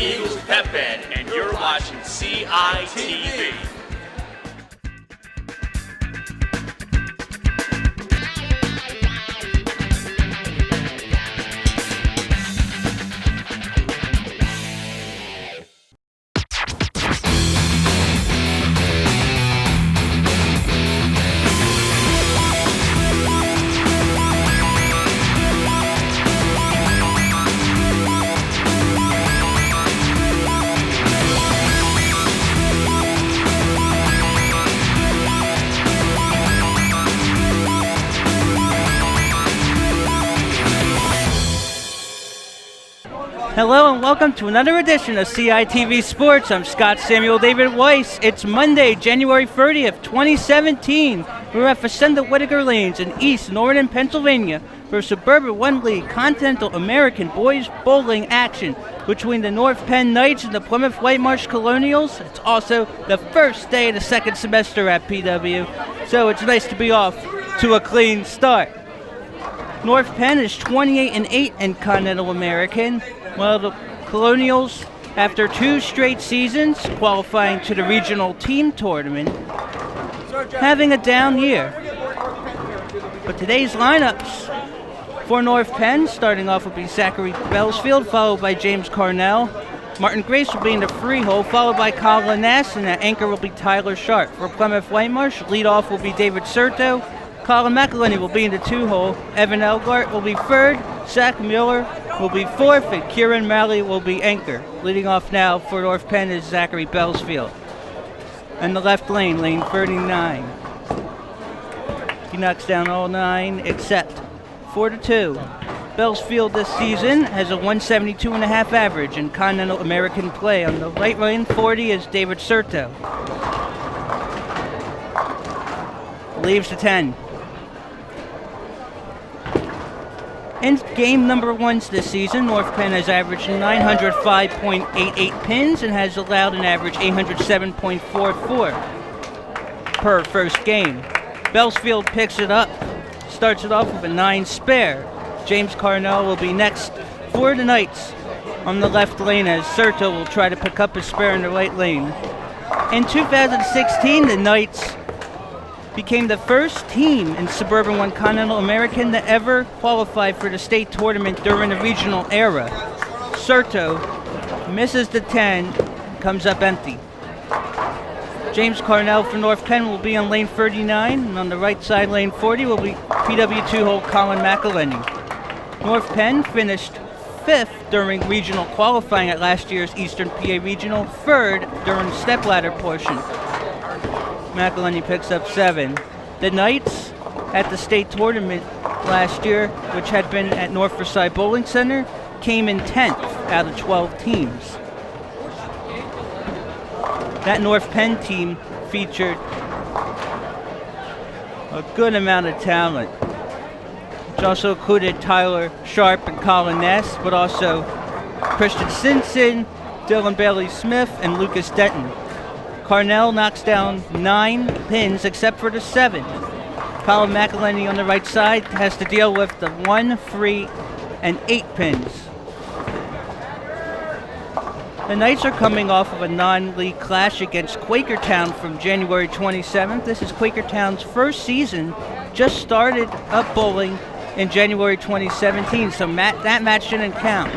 Eagles Pep Band, and you're watching CITV. Hello and welcome to another edition of CITV Sports. I'm Scott Samuel David Weiss. It's Monday, January 30th, 2017. We're at Facenda Whitaker Lanes in East Northern Pennsylvania for Suburban 1 League Continental American Boys Bowling action between the North Penn Knights and the Plymouth Whitemarsh Colonials. It's also the first day of the second semester at PW, so it's nice to be off to a clean start. North Penn is 28-8 in Continental American, while the Colonials, after 2 straight seasons qualifying to the regional team tournament, having a down year. But today's lineups for North Penn, starting off will be Zachary Bellsfield, followed by James Carnell. Martin Grace will be in the free hole, followed by Colin Nass, and at anchor will be Tyler Sharp. For Plymouth Whitemarsh, leadoff will be David Serto. Colin McElhenney will be in the 2-hole. Evan Elgart will be third. Zach Mueller will be fourth, and Kieran Malley will be anchor. Leading off now for North Penn is Zachary Bellsfield. And the left lane, lane 39. He knocks down all 9 except 4-2. Bellsfield this season has a 172.5 average in Continental American play. On the right lane, 40 is David Serto. Leaves the 10. In game number 1 this season, North Penn has averaged 905.88 pins and has allowed an average 807.44 per first game. Bellsfield picks it up, starts it off with a 9 spare. James Carnell will be next for the Knights on the left lane as Serto will try to pick up his spare in the right lane. In 2016, the Knights became the first team in Suburban 1 Continental American to ever qualify for the state tournament during the regional era. Serto misses the 10, comes up empty. James Carnell for North Penn will be on lane 39, and on the right side, lane 40, will be PW2-hole Colin McElhenney. North Penn finished 5th during regional qualifying at last year's Eastern PA Regional, 3rd during the stepladder portion. McElhenney picks up 7. The Knights at the state tournament last year, which had been at North Forsyth Bowling Center, came in 10th out of 12 teams. That North Penn team featured a good amount of talent, which also included Tyler Sharp and Colin Ness, but also Christian Simpson, Dylan Bailey-Smith, and Lucas Denton. Carnell knocks down 9 pins except for the 7. Colin McElhenney on the right side has to deal with the 1, 3, and 8 pins. The Knights are coming off of a non-league clash against Quakertown from January 27th. This is Quakertown's first season, just started up bowling in January 2017, so that match didn't count,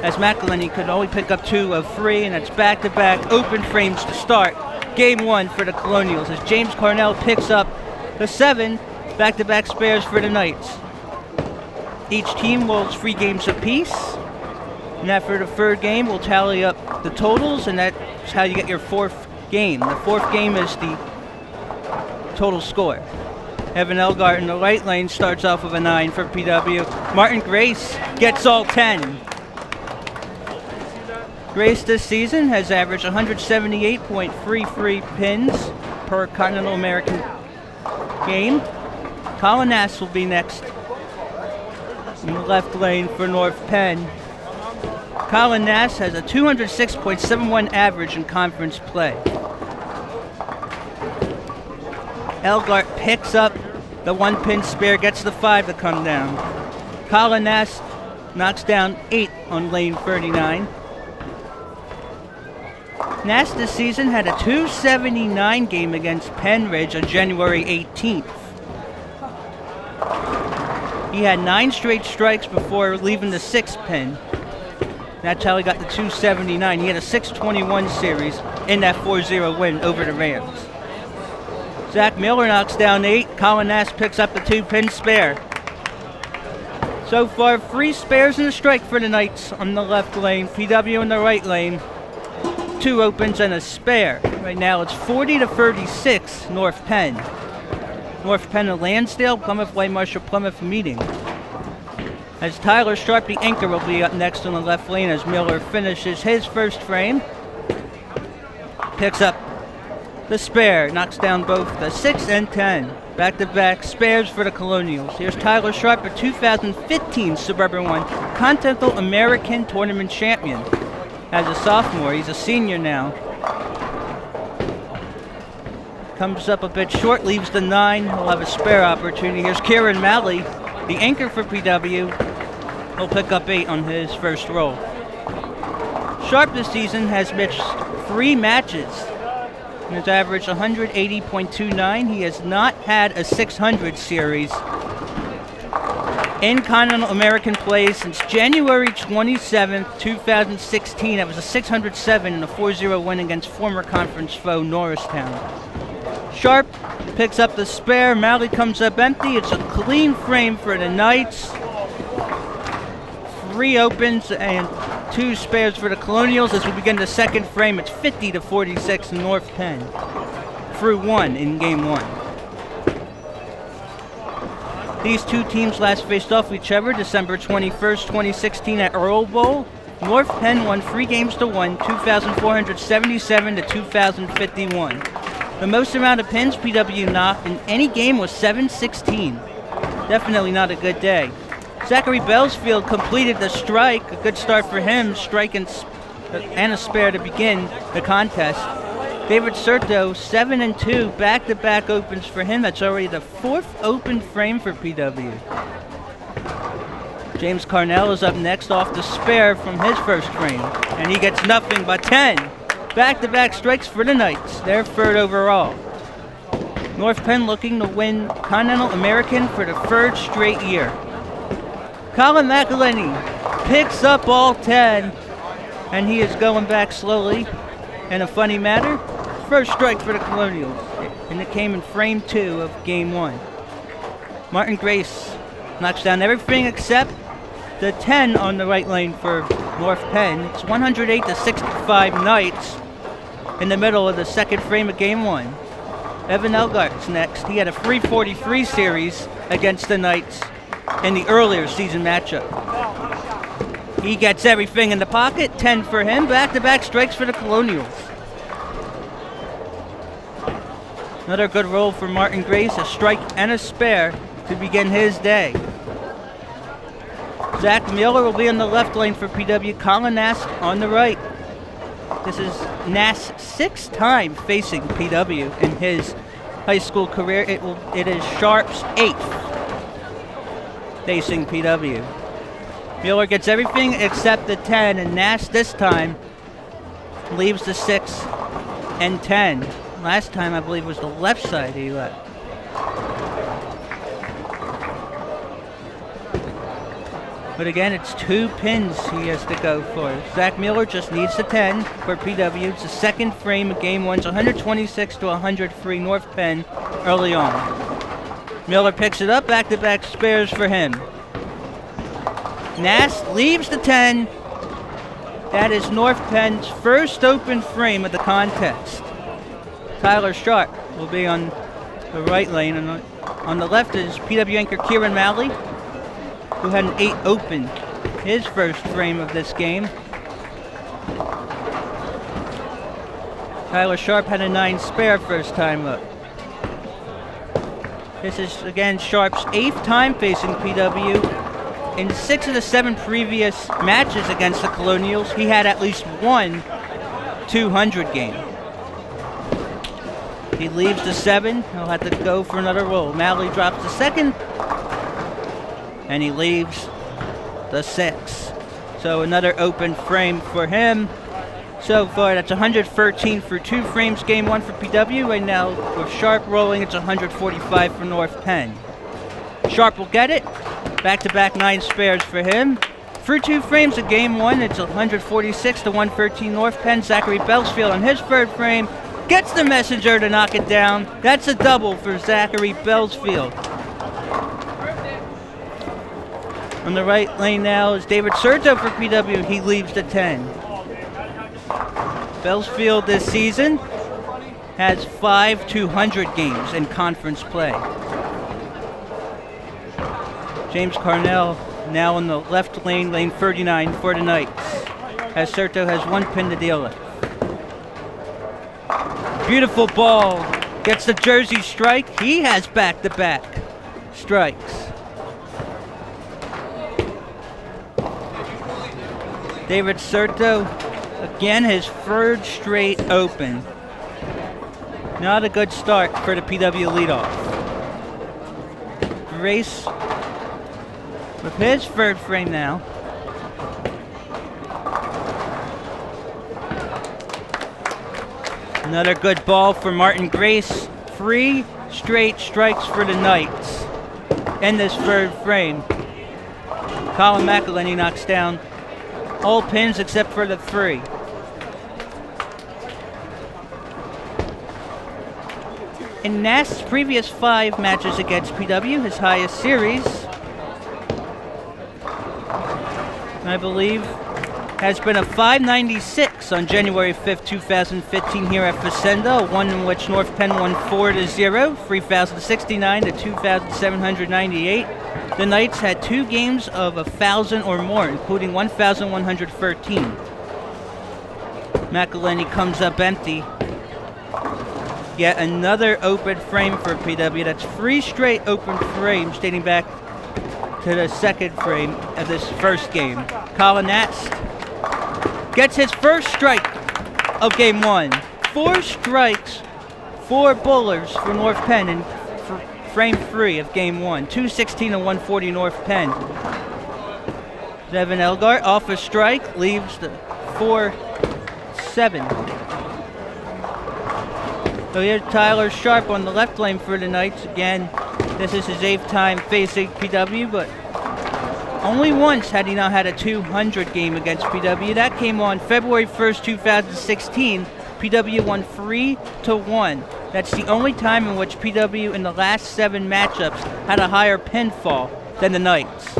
as McElhenney could only pick up 2 of 3, and it's back-to-back open frames to start game 1 for the Colonials, as James Carnell picks up the 7 back-to-back spares for the Knights. Each team rolls 3 games apiece, and after the 3rd game, we'll tally up the totals, and that's how you get your 4th game. The 4th game is the total score. Evan Elgart in the right lane starts off with a 9 for PW. Martin Grace gets all 10. Grace this season has averaged 178.33 pins per Continental American game. Colin Nass will be next in the left lane for North Penn. Colin Nass has a 206.71 average in conference play. Elgart picks up the 1-pin spare, gets the 5 to come down. Colin Nass knocks down 8 on lane 39. Nass this season had a 279 game against Penn Ridge on January 18th. He had 9 straight strikes before leaving the 6th pin. That's how he got the 279. He had a 621 series in that 4-0 win over the Rams. Zach Miller knocks down 8. Colin Nass picks up the 2-pin spare. So far, 3 spares and a strike for the Knights on the left lane. PW in the right lane. 2 opens and a spare. Right now it's 40-36 North Penn. North Penn and Lansdale, Plymouth, Whitemarsh, Plymouth meeting. As Tyler Sharp, the anchor, will be up next on the left lane as Miller finishes his first frame. Picks up the spare, knocks down both the 6 and 10. Back-to-back spares for the Colonials. Here's Tyler Sharp, a 2015 Suburban 1 Continental American Tournament champion. As a sophomore, he's a senior now. Comes up a bit short, leaves the 9. He'll have a spare opportunity. Here's Kieran Malley, the anchor for PW. He'll pick up 8 on his first roll. Sharp this season has missed 3 matches and has averaged 180.29. He has not had a 600 series in Continental American play since January 27th, 2016. That was a 607 and a 4-0 win against former conference foe Norristown. Sharp picks up the spare. Malley comes up empty. It's a clean frame for the Knights. 3 opens and 2 spares for the Colonials. As we begin the second frame, it's 50-46 North Penn. Through 1 in game 1. These 2 teams last faced off each other December 21st, 2016 at Earl Bowl. North Penn won 3 games to 1, 2,477 to 2,051. The most amount of pins PW knocked in any game was 716. Definitely not a good day. Zachary Bellsfield completed the strike. A good start for him, strike and a spare to begin the contest. David Serto, 7 and 2, back-to-back opens for him. That's already the 4th open frame for PW. James Carnell is up next off the spare from his first frame, and he gets nothing but 10. Back-to-back strikes for the Knights, their 3rd overall. North Penn looking to win Continental American for the 3rd straight year. Colin McElhenney picks up all 10, and he is going back slowly. In a funny manner, first strike for the Colonials, and it came in frame 2 of game 1. Martin Grace knocks down everything except the 10 on the right lane for North Penn. It's 108-65 Knights in the middle of the second frame of game 1. Evan Elgart's next. He had a 343 series against the Knights in the earlier season matchup. He gets everything in the pocket, 10 for him, back-to-back strikes for the Colonials. Another good roll for Martin Grace, a strike and a spare to begin his day. Zach Miller will be on the left lane for PW, Colin Nass on the right. This is Nass' 6th time facing PW in his high school career. It is Sharp's 8th facing PW. Miller gets everything except the 10, and Nass this time leaves the 6 and 10. Last time, I believe, was the left side he left. But again, it's 2 pins he has to go for. Zach Miller just needs the 10 for PW. It's the 2nd frame of game 1. It's 126-103 North Penn early on. Miller picks it up, back-to-back spares for him. Nass leaves the 10. That is North Penn's first open frame of the contest. Tyler Sharp will be on the right lane. And on the left is PW anchor Kieran Malley, who had an 8 open his first frame of this game. Tyler Sharp had a 9 spare first time up. This is, again, Sharp's 8th time facing PW. In 6 of the 7 previous matches against the Colonials, he had at least one 200 game. He leaves the 7. He'll have to go for another roll. Malley drops the 2nd, and he leaves the 6. So another open frame for him. So far, that's 113 for 2 frames, game 1 for PW. Right now, with Sharp rolling, it's 145 for North Penn. Sharp will get it. Back-to-back 9 spares for him. For 2 frames of game 1, it's 146 to 113 North Penn. Zachary Belsfield on his third frame gets the messenger to knock it down. That's a double for Zachary Belsfield. On the right lane now is David Serto for PW. He leaves the 10. Belsfield this season has 5 200 games in conference play. James Carnell now in the left lane, lane 39 for the Knights, as Serto has 1 pin to deal with. Beautiful ball, gets the jersey strike. He has back-to-back strikes. David Serto, again his third straight open. Not a good start for the PW leadoff. Grace with his third frame now. Another good ball for Martin Grace. 3 straight strikes for the Knights in this third frame. Colin McElhenney knocks down all pins except for the 3. In Nast's previous 5 matches against PW, his highest series, I believe, has been a 596 on January 5th, 2015 here at Facenda, one in which North Penn won 4-0, 3,069 to 2,798. The Knights had 2 games of 1,000 or more, including 1,113. McElhenney comes up empty. Yet another open frame for PW. That's 3 straight open frames dating back to the second frame of this first game. Colin Nast gets his first strike of game 1. 4 strikes, 4 bowlers for North Penn in frame 3 of game 1. 216 to 140 North Penn. Devin Elgart off a strike, leaves the 4-7. So here's Tyler Sharp on the left lane for the Knights. Again, this is his 8th time facing PW, but only once had he not had a 200 game against PW. That came on February 1st, 2016. PW won 3-1. That's the only time in which PW in the last 7 matchups had a higher pinfall than the Knights.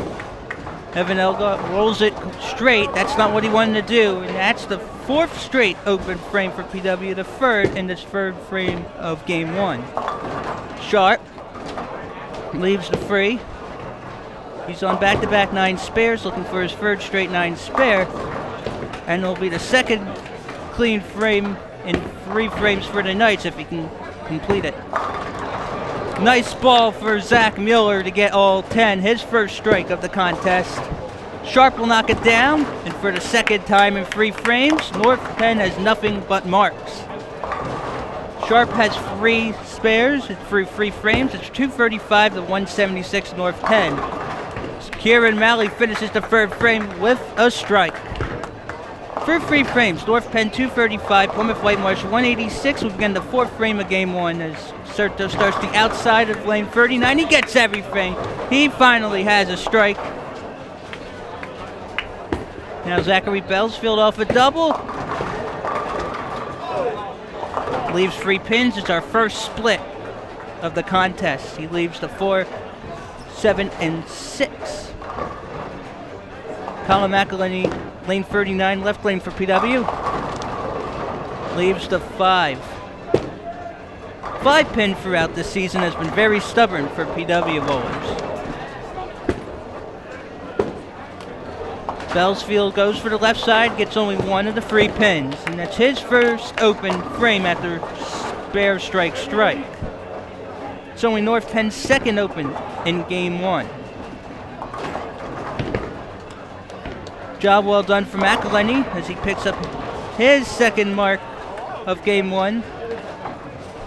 Evan Elgart rolls it straight. That's not what he wanted to do. And that's the 4th straight open frame for PW, the 3rd in this 3rd frame of game 1. Sharp leaves the 3. He's on back-to-back 9 spares, looking for his 3rd straight 9 spare. And it'll be the 2nd clean frame in 3 frames for the Knights if he can complete it. Nice ball for Zach Mueller to get all 10, his 1st strike of the contest. Sharp will knock it down, and for the 2nd time in 3 frames, North Penn has nothing but marks. Sharp has 3 spares through 3 frames. It's 235 to 176 North Penn. Kieran Malley finishes the 3rd frame with a strike. Through 3 frames, North Penn 235, Plymouth Whitemarsh 186. We begin the 4th frame of game 1 as Serto starts the outside of lane 39. He gets everything. He finally has a strike. Now Zachary Belsfield off a double. Leaves 3 pins. It's our first split of the contest. He leaves the 4, 7, and 6. Colin McElhenney, lane 39, left lane for PW. Leaves the 5. 5 pin throughout this season has been very stubborn for PW bowlers. Belsfield goes for the left side, gets only 1 of the 3 pins, and that's his 1st open frame after spare strike. It's only North Penn's 2nd open in game 1. Job well done for McElhenney as he picks up his 2nd mark of game 1.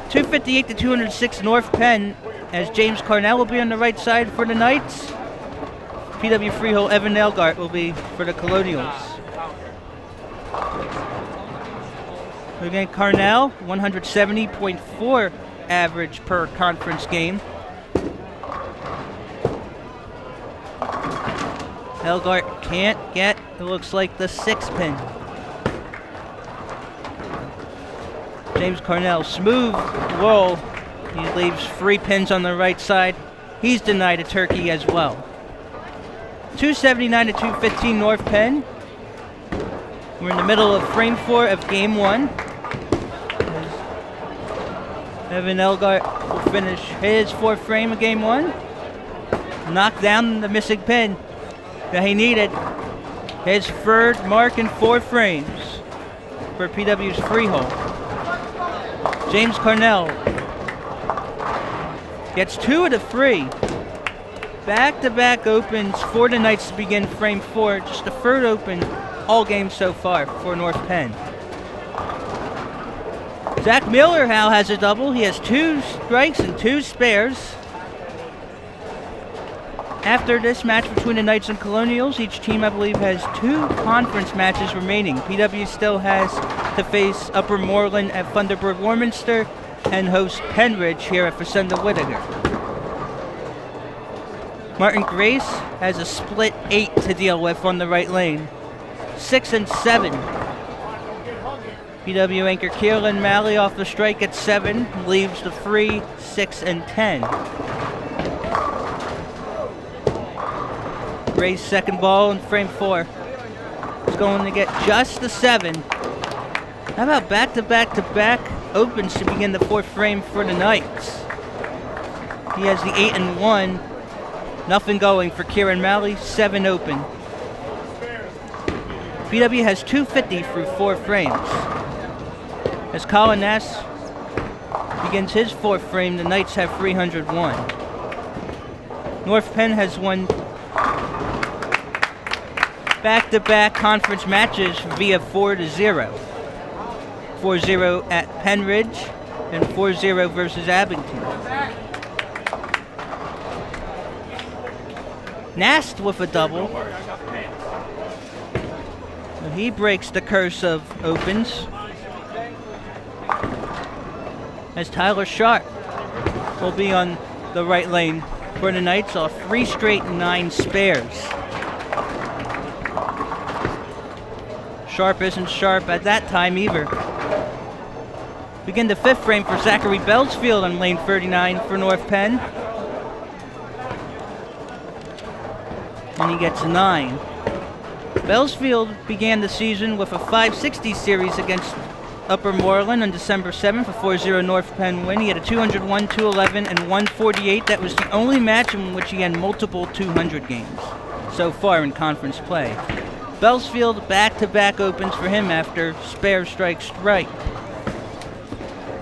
258 to 206 North Penn as James Carnell will be on the right side for the Knights. PW Freehold Evan Elgart will be for the Colonials. Again, Carnell, 170.4 average per conference game. Elgart can't get, it looks like, the 6 pin. James Carnell, smooth roll. He leaves 3 pins on the right side. He's denied a turkey as well. 279 to 215 North Penn. We're in the middle of frame 4 of game 1. Evan Elgart will finish his 4th frame of game 1. Knock down the missing pin that he needed. His 3rd mark in 4 frames for PW's freehold. James Carnell gets 2 of the 3. Back-to-back opens for the Knights to begin frame 4. Just the 3rd open all games so far for North Penn. Zach Miller now has a double. He has 2 strikes and 2 spares. After this match between the Knights and Colonials, each team, I believe, has 2 conference matches remaining. PW still has to face Upper Moreland at Thunderbird Warminster and host Penridge here at Facenda Whittaker. Martin Grace has a split 8 to deal with on the right lane. 6 and 7. PW anchor Keelan Malley off the strike at 7, leaves the 3, 6, and 10. Gray's second ball in frame 4. He's going to get just the 7. How about back-to-back-to-back opens to begin the 4th frame for the Knights? He has the 8 and 1. Nothing going for Kieran Malley, 7 open. PW has 250 through 4 frames. As Colin Nass begins his 4th frame, the Knights have 301. North Penn has won back-to-back conference matches via 4-0. 4-0 at Penridge and 4-0 versus Abington. Nast with a double. He breaks the curse of opens. As Tyler Sharp will be on the right lane for the Knights off 3 straight 9 spares. Sharp isn't sharp at that time either. Begin the 5th frame for Zachary Bellsfield on lane 39 for North Penn. And he gets 9. Bellsfield began the season with a 560 series against Upper Moreland on December 7th, a 4-0 North Penn win. He had a 201, 211, and 148. That was the only match in which he had multiple 200 games so far in conference play. Bellsfield back-to-back opens for him after spare strikes right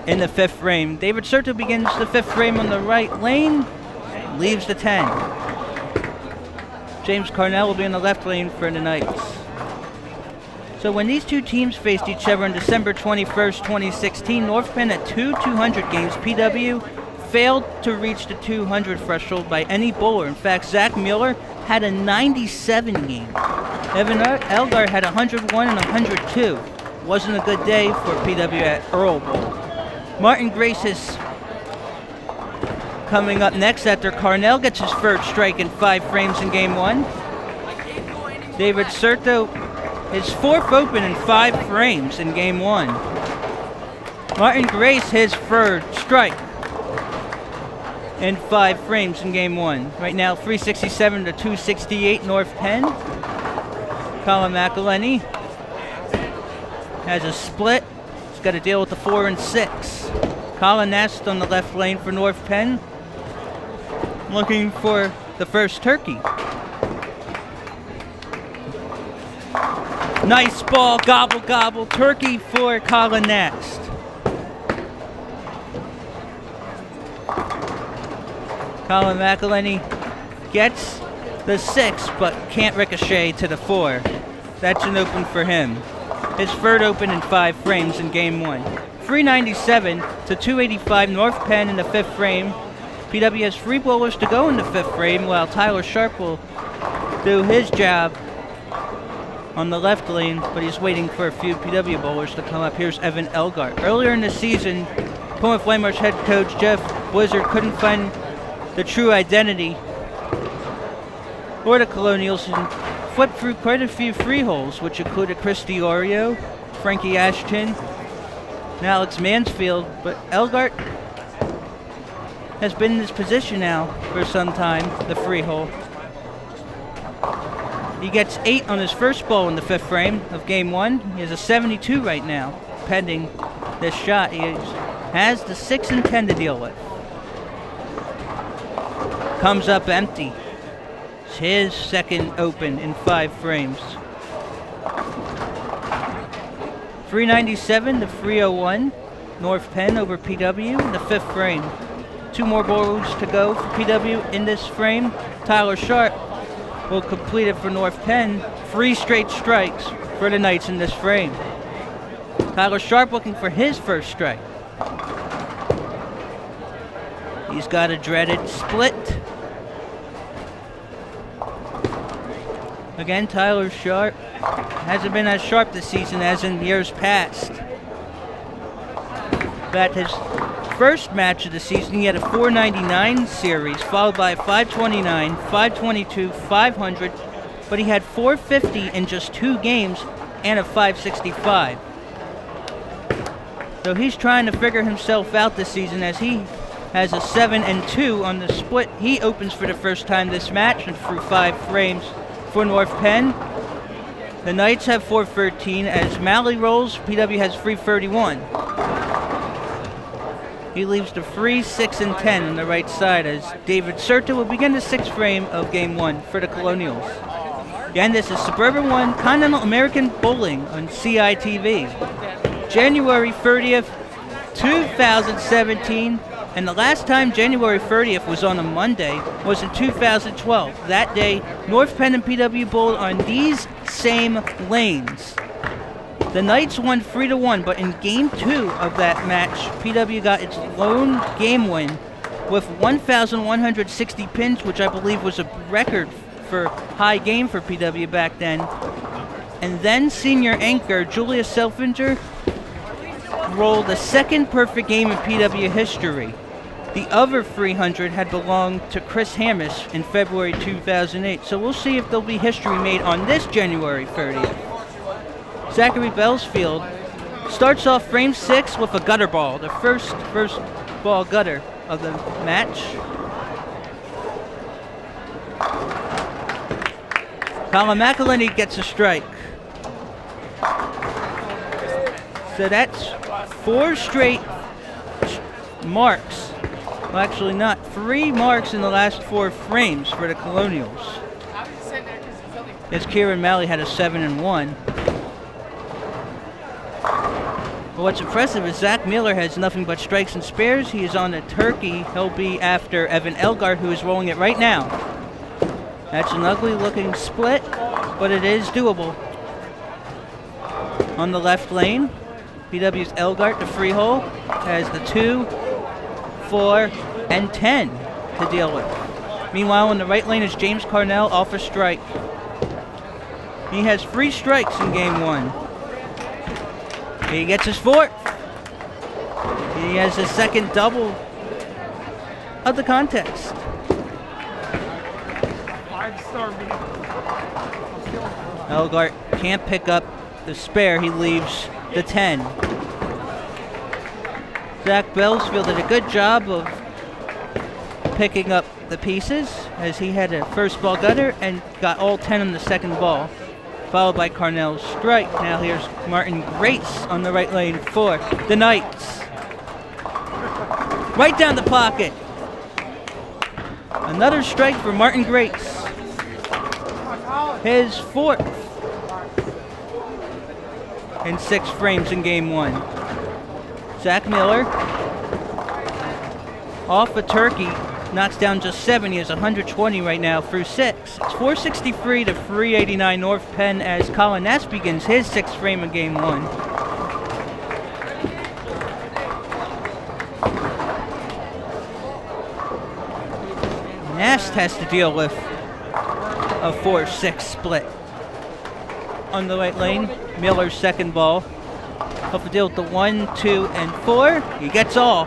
in the 5th frame. David Serto begins the 5th frame on the right lane, leaves the 10. James Carnell will be in the left lane for the Knights. So when these two teams faced each other on December 21st, 2016, North Penn at 200 games. PW failed to reach the 200 threshold by any bowler. In fact, Zach Mueller had a 97 game. Evan Elgar had 101 and 102. Wasn't a good day for PW at Earl Bowl. Martin Grace is coming up next after Carnell gets his 1st strike in 5 frames in game 1. David Serto, his 4th open in 5 frames in game 1. Martin Grace, his 3rd strike in 5 frames in game 1. Right now, 367 to 268 North Penn. Colin McElhenney has a split. He's got to deal with the 4 and 6. Colin Nest on the left lane for North Penn, looking for the 1st turkey. Nice ball, gobble gobble, turkey for Colin Nast. Colin McElhenney gets the 6, but can't ricochet to the 4. That's an open for him. His 3rd open in 5 frames in game 1. 397 to 285 North Penn in the 5th frame. PW has 3 bowlers to go in the 5th frame, while Tyler Sharp will do his job on the left lane, but he's waiting for a few PW bowlers to come up. Here's Evan Elgart. Earlier in the season, Plymouth Whitemarsh head coach Jeff Blizzard couldn't find the true identity or the Colonials and flipped through quite a few free holes, which included Chris Diorio, Frankie Ashton, and Alex Mansfield. But Elgart has been in this position now for some time, the free hole. He gets 8 on his first ball in the 5th frame of game 1. He has a 72 right now, pending this shot. He has the 6 and 10 to deal with. Comes up empty. It's his second open in 5 frames. 397 to 301. North Penn over PW in the 5th frame. 2 more balls to go for PW in this frame. Tyler Sharp will complete it for North Penn. 3 straight strikes for the Knights in this frame. Tyler Sharp looking for his first strike. He's got a dreaded split. Again, Tyler Sharp hasn't been as sharp this season as in years past. But his first match of the season, he had a 499 series, followed by a 529, 522, 500, but he had 450 in just 2 games and a 565. So he's trying to figure himself out this season as he has a 7 and 2 on the split. He opens for the first time this match and through 5 frames for North Penn. The Knights have 413 as Malley rolls. PW has 331. He leaves the 3, 6, and 10 on the right side as David Serta will begin the 6th frame of game 1 for the Colonials. Again, this is Suburban 1 Continental American Bowling on CITV. January 30th, 2017. And the last time January 30th was on a Monday was in 2012. That day, North Penn and PW bowled on these same lanes. The Knights won 3-1, but in game 2 of that match, PW got its lone game win with 1,160 pins, which I believe was a record for high game for PW back then. And then senior anchor Julia Selfinger rolled the second perfect game in PW history. The other 300 had belonged to Chris Hamish in February 2008. So we'll see if there'll be history made on this January 30th. Zachary Bellsfield starts off frame 6 with a gutter ball, the first ball gutter of the match. Colin McElhenney gets a strike. So that's 4 straight marks. Well, actually not. 3 marks in the last 4 frames for the Colonials. As Kieran Malley had a 7 and 1. But what's impressive is Zach Miller has nothing but strikes and spares. He is on a turkey. He'll be after Evan Elgart, who is rolling it right now. That's an ugly looking split, but it is doable. On the left lane, PW's Elgart, the free hole, has the 2, 4, and 10 to deal with. Meanwhile, on the right lane is James Carnell off a strike. He has 3 strikes in game 1. He gets his 4th. He has his second double of the contest. 5-star meeting. Elgart can't pick up the spare. He leaves the 10. Zach Bellsfield did a good job of picking up the pieces as he had a first ball gutter and got all 10 on the second ball, followed by Carnell's strike. Now here's Martin Grace on the right lane for the Knights. Right down the pocket. Another strike for Martin Grace. His 4th in 6 frames in game 1. Zach Miller off a turkey, knocks down just 7. He has 120 right now through 6. It's 463 to 389 North Penn as Colin Ness begins his 6th frame of game 1. Ness has to deal with a 4-6 split. on the right lane. Miller's second ball. Off the deal with the 1, 2, and 4. He gets all.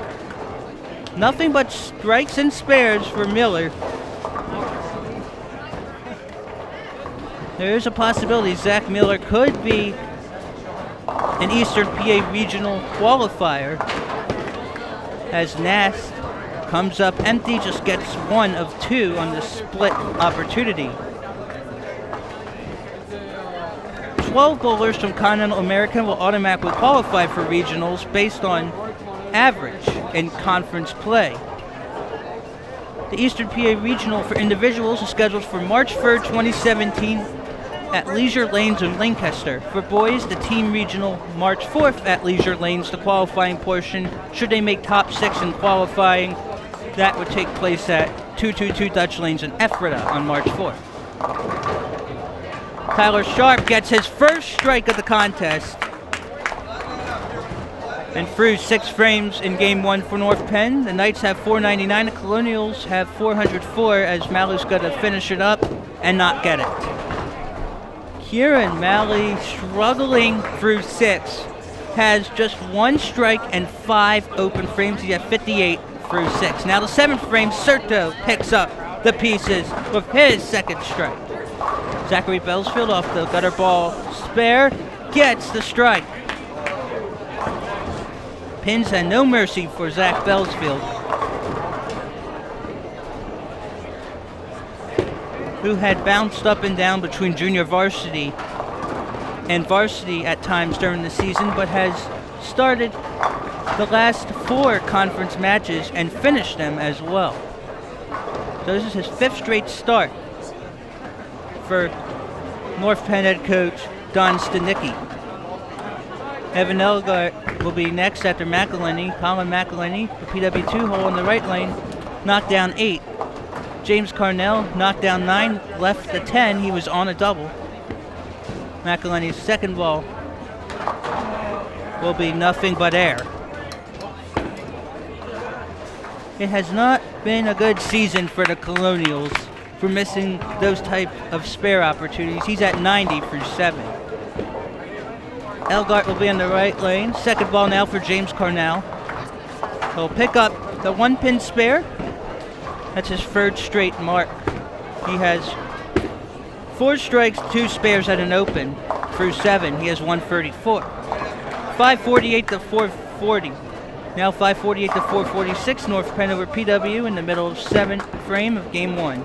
Nothing but strikes and spares for Miller. There is a possibility Zach Miller could be an Eastern PA Regional qualifier, as Nast comes up empty, just gets 1 of 2 on the split opportunity. 12 bowlers from Continental American will automatically qualify for regionals based on average in conference play. The Eastern PA Regional for individuals is scheduled for March 3rd, 2017 at Leisure Lanes in Lancaster. For boys, the team regional March 4th at Leisure Lanes, the qualifying portion. Should they make top 6 in qualifying, that would take place at 222 Dutch Lanes in Ephrata on March 4th. Tyler Sharp gets his first strike of the contest and through 6 frames in Game 1 for North Penn. The Knights have 499, the Colonials have 404 as Malu's going to finish it up and not get it. Kieran Malley, struggling through 6, has just 1 strike and 5 open frames. He has 58 through 6. Now the 7th frame, Serto picks up the pieces with his second strike. Zachary Bellsfield off the gutter ball spare gets the strike. Pins and no mercy for Zach Bellsfield, who had bounced up and down between junior varsity and varsity at times during the season, but has started the last 4 conference matches and finished them as well. So this is his 5th straight start for North Penn head coach Don Stanicki. Evan Elgart will be next after McElhenney. Colin McElhenney, the PW2 hole in the right lane, knocked down 8. James Carnell knocked down 9, left the 10. He was on a double. McElhenney's second ball will be nothing but air. It has not been a good season for the Colonials for missing those type of spare opportunities. He's at 90 through 7. Elgart will be in the right lane. Second ball now for James Carnell. He'll pick up the 1-pin spare. That's his 3rd straight mark. He has 4 strikes, 2 spares at an open through 7. He has 134. 548 to 440. Now 548 to 446. North Penn over PW in the middle of 7th frame of Game 1.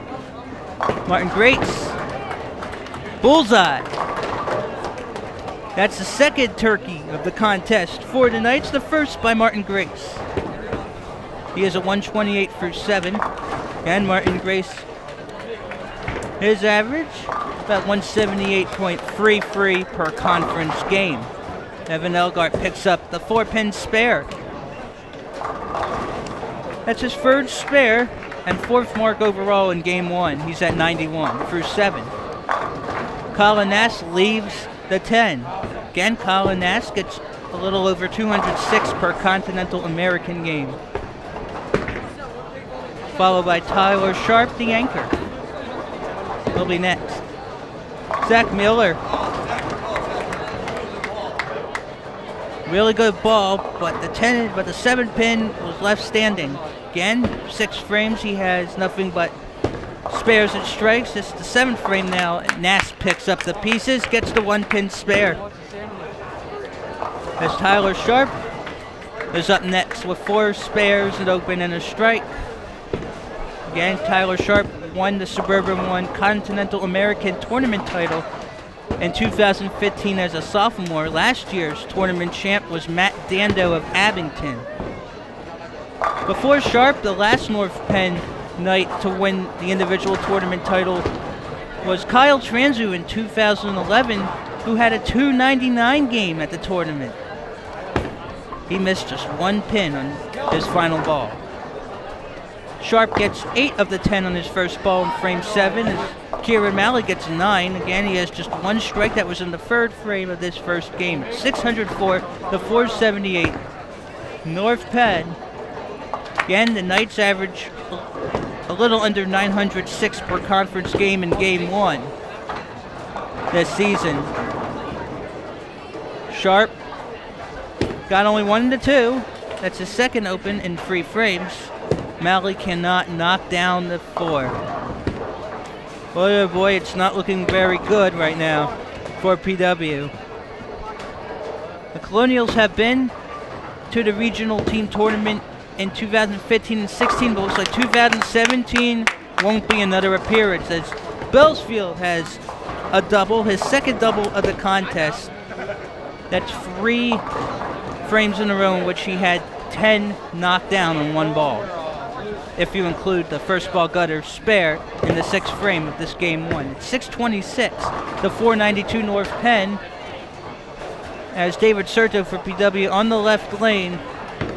Martin Grates. Bullseye. That's the second turkey of the contest for the Knights. The first by Martin Grace. He has a 128 through 7. And Martin Grace, his average, about 178.33 per conference game. Evan Elgart picks up the 4-pin spare. That's his 3rd spare and 4th mark overall in Game 1. He's at 91 through 7. Colin Nass leaves the 10. Again, Colin Nass gets a little over 206 per Continental American game. Followed by Tyler Sharp, the anchor. He'll be next. Zach Miller. Really good ball, but the 7-pin was left standing. Again, 6 frames. He has nothing but spares and strikes. This is the 7th frame now. Nass picks up the pieces, gets the 1-pin spare. As Tyler Sharp is up next with 4 spares, an open, and a strike. Again, Tyler Sharp won the Suburban 1 Continental American Tournament title in 2015 as a sophomore. Last year's tournament champ was Matt Dando of Abington. Before Sharp, the last North Penn Knight to win the individual tournament title was Kyle Transu in 2011, who had a 299 game at the tournament. He missed just 1 pin on his final ball. Sharp gets 8 of the 10 on his first ball in frame 7. As Kieran Malley gets 9. Again, he has just 1 strike. That was in the 3rd frame of this first game. 604 to 478. North Penn. Again, the Knights average a little under 906 per conference game in Game 1 this season. Sharp got only 1 to 2. That's his second open in 3 frames. Malley cannot knock down the 4. Boy, oh boy, it's not looking very good right now for PW. The Colonials have been to the regional team tournament in 2015 and 16, but looks like 2017 won't be another appearance, as Bellsfield has a double, his second double of the contest. That's 3 frames in a row in which he had 10 knocked down on 1 ball, if you include the first ball gutter spare in the 6th frame of this game 1. It's 626, the 492 North Penn, as David Serto for PW on the left lane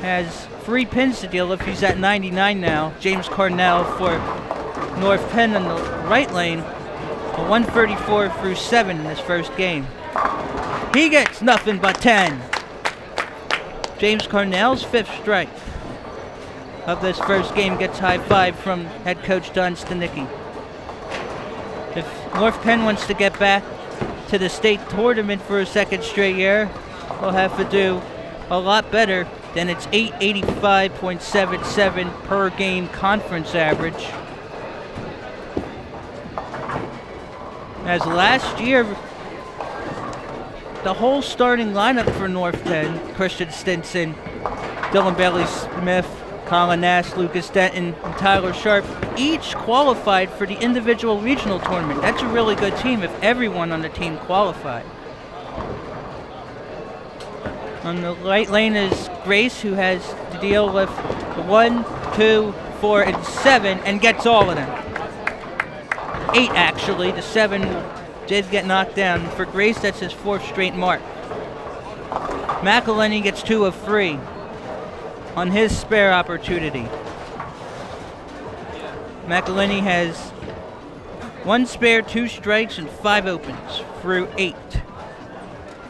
has 3 pins to deal with. He's at 99 now. James Carnell for North Penn on the right lane, a 134 through 7 in this first game. He gets nothing but 10. James Carnell's 5th strike of this first game gets high 5 from head coach Don Stanicki. If North Penn wants to get back to the state tournament for a 2nd straight year, will have to do a lot better than its 885.77 per game conference average. As last year, the whole starting lineup for North Penn, Christian Stinson, Dylan Bailey-Smith, Colin Nash, Lucas Denton, and Tyler Sharp, each qualified for the individual regional tournament. That's a really good team if everyone on the team qualified. On the right lane is Grace, who has to deal with 1, 2, 4, and 7, and gets all of them. 8, actually. The 7 did get knocked down. For Grace, that's his 4th straight mark. McElhenney gets 2 of 3 on his spare opportunity. McElhenney has 1 spare, 2 strikes, and 5 opens through 8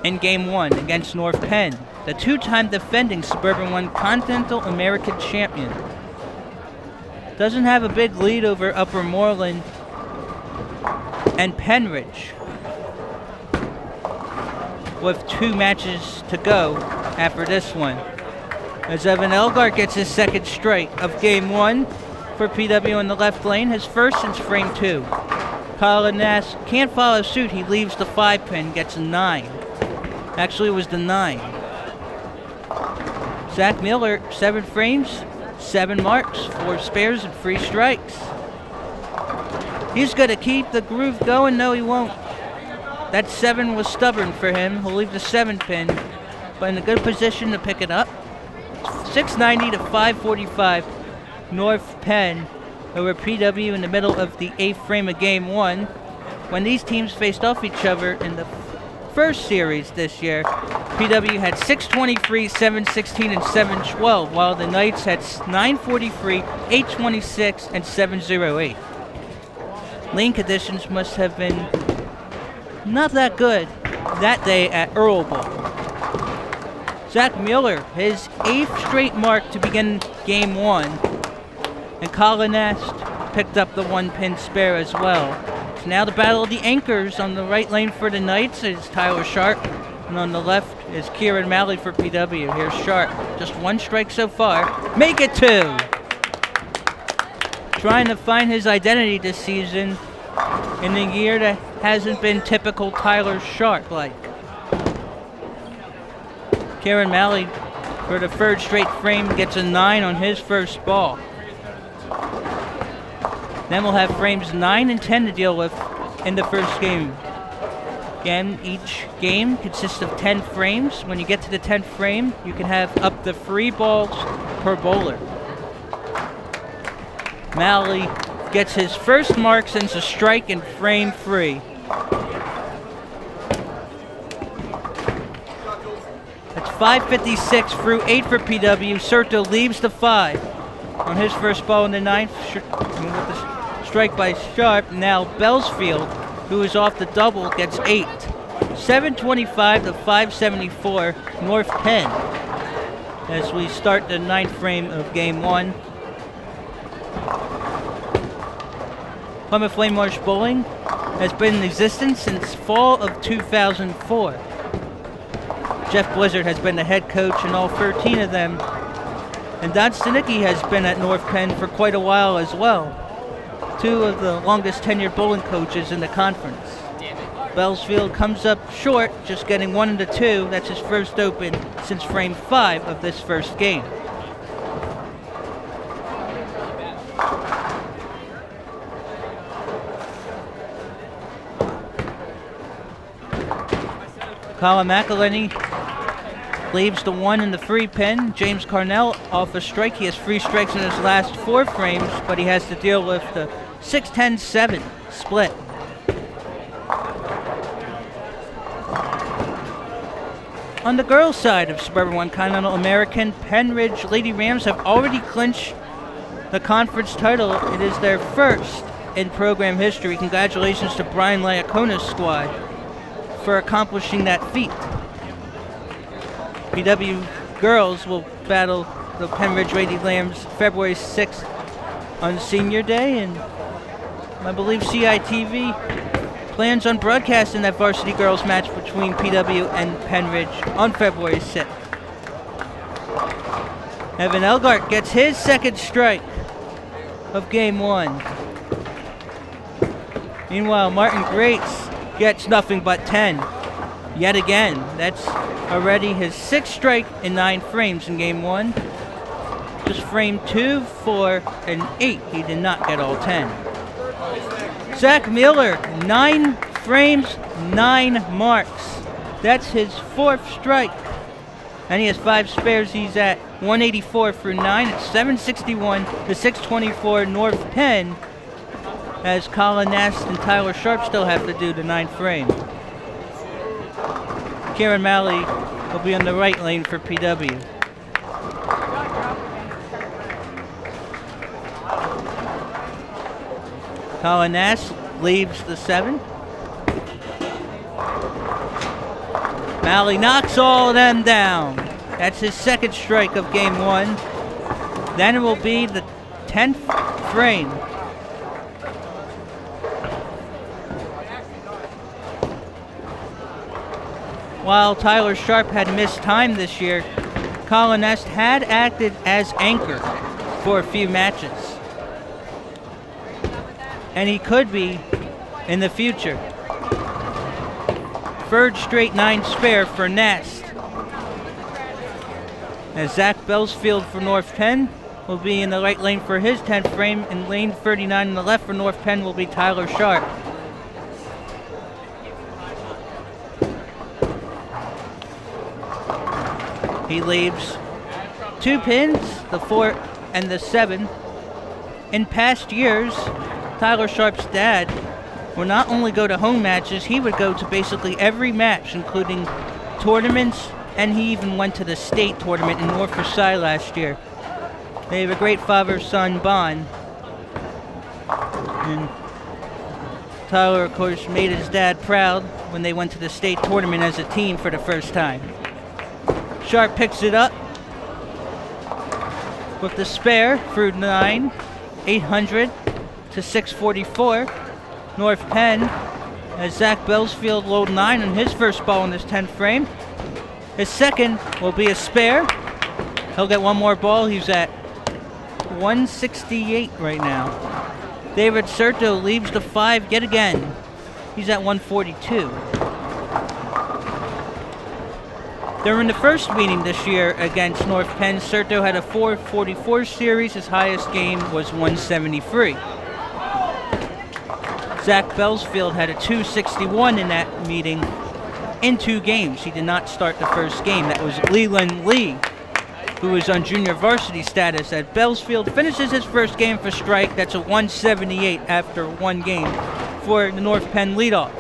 in Game 1 against North Penn, the 2-time defending Suburban 1 Continental American champion. Doesn't have a big lead over Upper Moreland and Penridge, with 2 matches to go after this one. As Evan Elgart gets his 2nd strike of Game 1 for PW in the left lane, his 1st since frame 2. Colin Nass can't follow suit. He leaves the 5 pin, gets a 9. Actually, it was the 9. Zach Miller, 7 frames, 7 marks, 4 spares, and 3 strikes. He's going to keep the groove going. No, he won't. That 7 was stubborn for him. He'll leave the 7 pin, but in a good position to pick it up. 690 to 545. North Penn over PW in the middle of the 8th frame of Game 1. When these teams faced off each other in the first series this year, PW had 623, 716, and 712, while the Knights had 943, 826, and 708. Lane conditions must have been not that good that day at Earlball. Zach Mueller, his 8th straight mark to begin Game 1, and Colin Nast picked up the 1 pin spare as well. So now the battle of the anchors. On the right lane for the Knights is Tyler Sharp, and on the left is Kieran Malley for PW. Here's Sharp, just 1 strike so far. Make it 2! Trying to find his identity this season in a year that hasn't been typical Tyler Sharp-like. Kieran Malley, for the 3rd straight frame, gets a 9 on his first ball. Then we'll have frames 9 and 10 to deal with in the first game. Again, each game consists of 10 frames. When you get to the 10th frame, you can have up to 3 balls per bowler. Malley gets his first mark since a strike in frame 3. That's 556 through 8 for PW. Serto leaves the 5 on his first ball in the 9th. With the strike by Sharp. Now Bellsfield, who is off the double, gets 8. 725 to 574 North Penn as we start the 9th frame of Game 1. Plymouth Whitemarsh Bowling has been in existence since fall of 2004. Jeff Blizzard has been the head coach in all 13 of them. And Don Stanicki has been at North Penn for quite a while as well. 2 of the longest tenured bowling coaches in the conference. Bellsfield comes up short, just getting 1 into 2. That's his first open since frame 5 of this first game. Colin McElhenney leaves the 1 in the free pin. James Carnell off a strike. He has 3 strikes in his last 4 frames, but he has to deal with the 6-10-7 split. On the girls' side of Suburban 1 Continental American, Penn Ridge Lady Rams have already clinched the conference title. It is their first in program history. Congratulations to Brian Iacona's squad for accomplishing that feat. PW girls will battle the Penn Ridge Lady Lambs February 6th on Senior Day, and I believe CITV plans on broadcasting that varsity girls match between PW and Penn Ridge on February 6th. Evan Elgart gets his second strike of game 1. Meanwhile, Martin Grates gets nothing but 10. Yet again, that's already his 6th strike in 9 frames in game 1. Just frame 2, 4, and 8. He did not get all 10. Zach Miller, 9 frames, 9 marks. That's his 4th strike. And he has 5 spares. He's at 184 through 9. It's 761 to 624 North Penn, as Colin Nast and Tyler Sharp still have to do the 9th frame. Kieran Malley will be on the right lane for PW. Colin Nash leaves the 7. Malley knocks all of them down. That's his 2nd strike of game 1. Then it will be the 10th frame. While Tyler Sharp had missed time this year, Colin Nest had acted as anchor for a few matches. And he could be in the future. 3rd straight 9 spare for Nest. As Zach Bellsfield for North Penn will be in the right lane for his 10th frame, and lane 39 in the left for North Penn will be Tyler Sharp. He leaves 2 pins, the 4 and the 7. In past years, Tyler Sharp's dad would not only go to home matches, he would go to basically every match, including tournaments, and he even went to the state tournament in North Versailles last year. They have a great father-son bond. And Tyler, of course, made his dad proud when they went to the state tournament as a team for the first time. Sharp picks it up with the spare through 9, 800 to 644. North Penn, as Zach Bellsfield load 9 on his first ball in this 10th frame. His second will be a spare. He'll get one more ball. He's at 168 right now. David Serto leaves the 5 yet again. He's at 142. During the first meeting this year against North Penn, Serto had a 444 series. His highest game was 173. Zach Bellsfield had a 261 in that meeting in 2 games. He did not start the first game. That was Leland Lee, who is on junior varsity status. At Bellsfield finishes his first game for strike. That's a 178 after 1 game for the North Penn leadoff.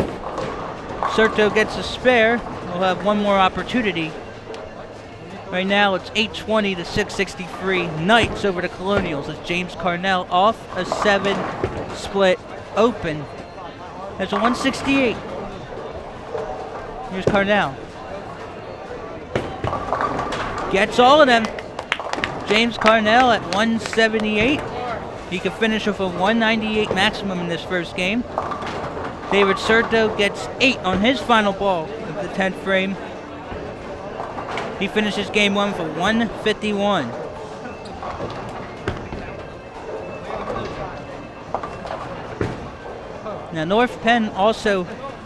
Serto gets a spare. We'll have one more opportunity. Right now it's 820 to 663 Knights over the Colonials as James Carnell off a 7 split open. That's a 168. Here's Carnell. Gets all of them. James Carnell at 178. He could finish with a 198 maximum in this first game. David Serto gets 8 on his final ball of the 10th frame. He finishes game 1 for 151. Now, North Penn also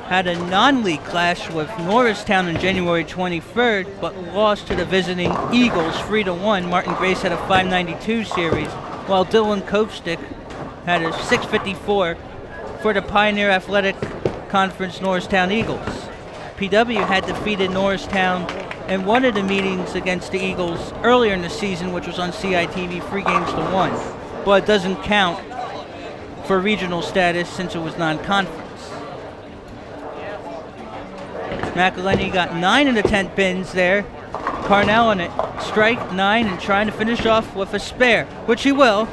had a non-league clash with Norristown on January 23rd, but lost to the visiting Eagles 3-1. Martin Grace had a 592 series, while Dylan Kopstick had a 654 for the Pioneer Athletic Conference Norristown Eagles. PW had defeated Norristown in one of the meetings against the Eagles earlier in the season, which was on CITV 3-1, but it doesn't count for regional status since it was non-conference. McElhenney got 9 in the 10 pins there. Carnell on it, strike 9 and trying to finish off with a spare, which he will.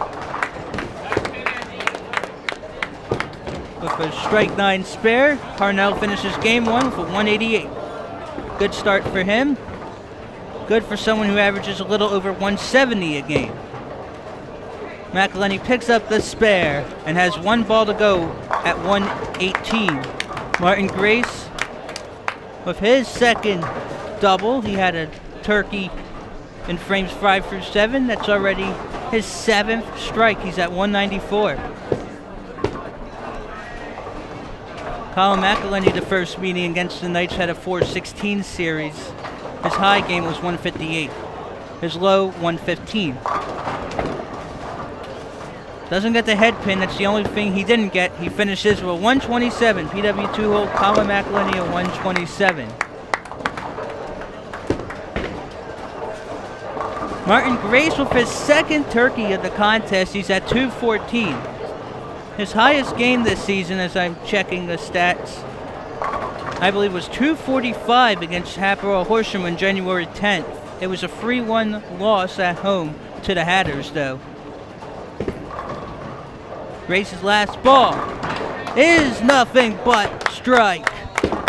With a strike 9 spare, Carnell finishes game 1 with a 188. Good start for him. Good for someone who averages a little over 170 a game. McElhenney picks up the spare and has 1 ball to go at 118. Martin Grace with his second double. He had a turkey in frames 5 through 7. That's already his 7th strike. He's at 194. Colin McElhenney, the first meeting against the Knights, had a 416 series. His high game was 158. His low, 115. Doesn't get the head pin. That's the only thing he didn't get. He finishes with a 127. PW 2-hole, Colin McElhenney a 127. Martin Grace with his second turkey of the contest. He's at 214. His highest game this season, as I'm checking the stats, I believe was 245 against Chaparral Horsham on January 10th. It was a 3-1 loss at home to the Hatters, though. Grace's last ball is nothing but strike.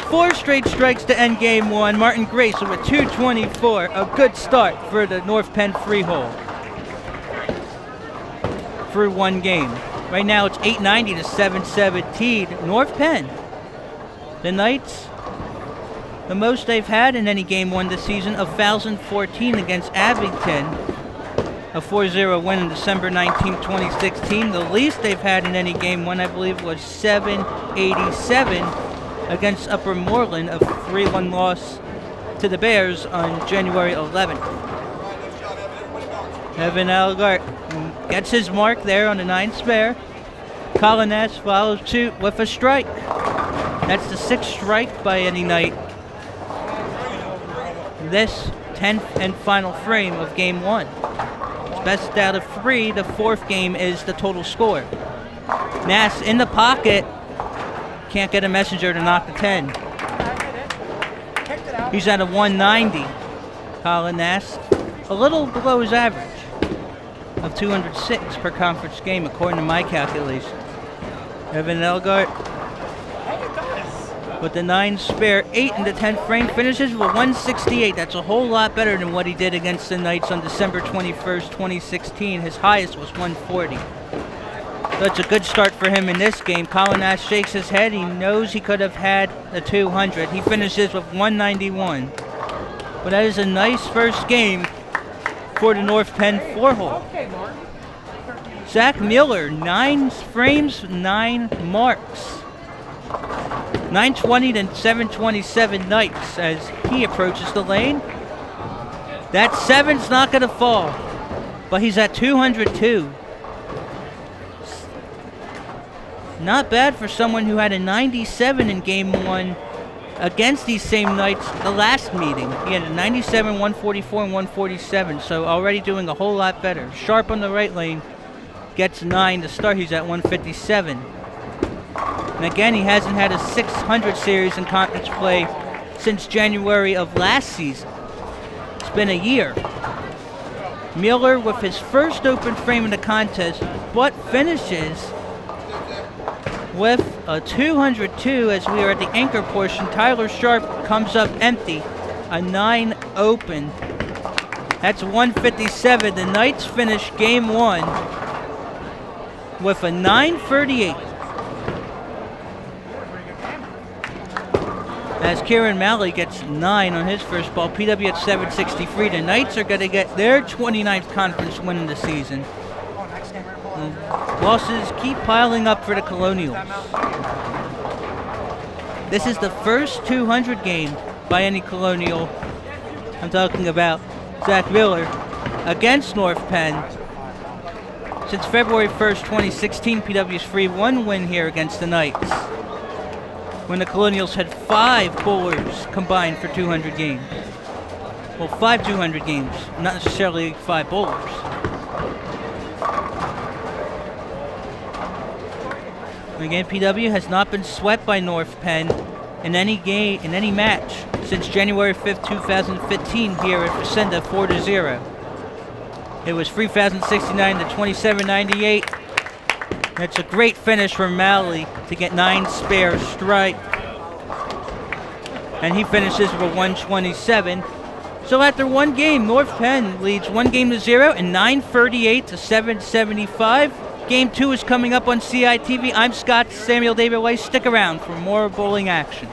4 straight strikes to end game 1. Martin Grace with a 224. A good start for the North Penn free-hole through 1 game. Right now it's 890 to 717. North Penn. The Knights, the most they've had in any game 1 this season, 1,014 against Abington. A 4-0 win on December 19, 2016. The least they've had in any game 1, I believe, was 787 against Upper Moreland, a 3-1 loss to the Bears on January 11th. Evan Elgart gets his mark there on the 9 spare. Colin Ness follows suit with a strike. That's the 6th strike by any Knight. This 10th and final frame of game 1. Best out of 3, the 4th game is the total score. Nass in the pocket. Can't get a messenger to knock the 10. He's at a 190. Colin Nass, a little below his average of 206 per conference game, according to my calculations. Evan Elgart with the 9 spare, 8 in the 10th frame, finishes with a 168. That's a whole lot better than what he did against the Knights on December 21st, 2016. His highest was 140. That's a good start for him in this game. Colin Nash shakes his head. He knows he could have had a 200. He finishes with 191. But that is a nice first game for the North Penn 4-hole. Zach Mueller, 9 frames, 9 marks. 920 to 727 Knights as he approaches the lane. That 7's not going to fall, but he's at 202. Not bad for someone who had a 97 in game 1 against these same Knights the last meeting. He had a 97, 144, and 147, so already doing a whole lot better. Sharp on the right lane, gets 9 to start. He's at 157. And again, he hasn't had a 600 series in conference play since January of last season. It's been a year. Mueller with his first open frame in the contest, but finishes with a 202 as we are at the anchor portion. Tyler Sharp comes up empty, a 9 open. That's 157. The Knights finish game 1 with a 938. as Kieran Malley gets 9 on his first ball. PW at 763. The Knights are going to get their 29th conference win in the season. Losses keep piling up for the Colonials. This is the first 200 game by any Colonial. I'm talking about Zach Miller against North Penn. Since February 1st, 2016, PW's 3-1 win here against the Knights, when the Colonials had 5 bowlers combined for 200 games. Well, 5 200 games, not necessarily 5 bowlers. Again, PW has not been swept by North Penn in any game, in any match since January 5th, 2015 here at Facenda, 4-0. It was 3,069 to 2798. That's a great finish from Malley to get 9 spare strike. And he finishes with a 127. So after one game, North Penn leads 1-0 and 938 to 775. Game 2 is coming up on CITV. I'm Scott Samuel David Weiss. Stick around for more bowling action.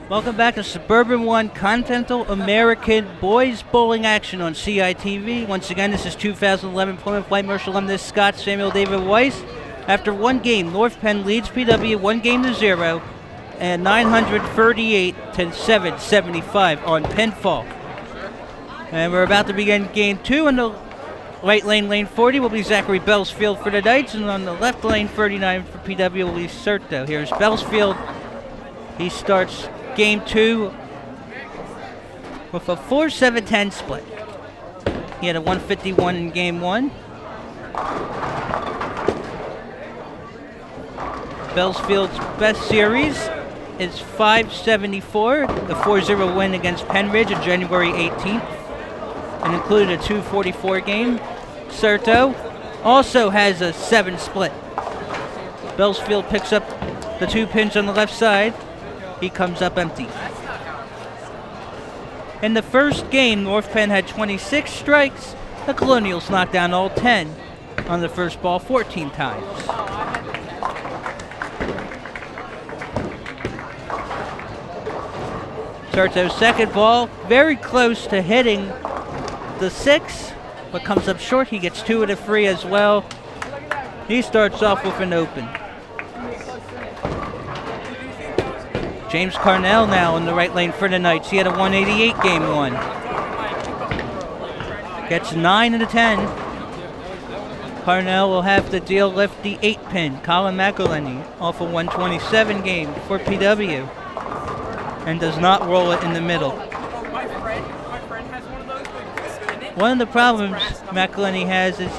Welcome back to Suburban 1 Continental American Boys Bowling action on CITV. Once again, this is 2011 Plymouth Whitemarsh alumnus Scott Samuel David Weiss. After one game, North Penn leads PW 1-0 and 938 to 775 on pinfall. And we're about to begin game 2. On the right lane, lane 40, will be Zachary Bellsfield for the Knights, and on the left lane, 39 for PW will be Serto. Here's Bellsfield. He starts game 2 with a 4-7-10 split. He had a 151 in game 1. Bellsfield's best series is 574, the 4-0 win against Penn Ridge on January 18th, and included a 244 game. Serto also has a 7 split. Bellsfield picks up the 2 pins on the left side. He comes up empty. In the first game, North Penn had 26 strikes. The Colonials knocked down all 10 on the first ball 14 times. Serto's second ball, very close to hitting the 6, but comes up short. He gets 2 of the 3 as well. He starts off with an open. James Carnell now in the right lane for the Knights. He had a 188 game 1. Gets 9 of the 10. Carnell will have to deal lift the 8 pin. Colin McElhenney off a 127 game for PW. And does not roll it in the middle. One of the problems McElhenney has is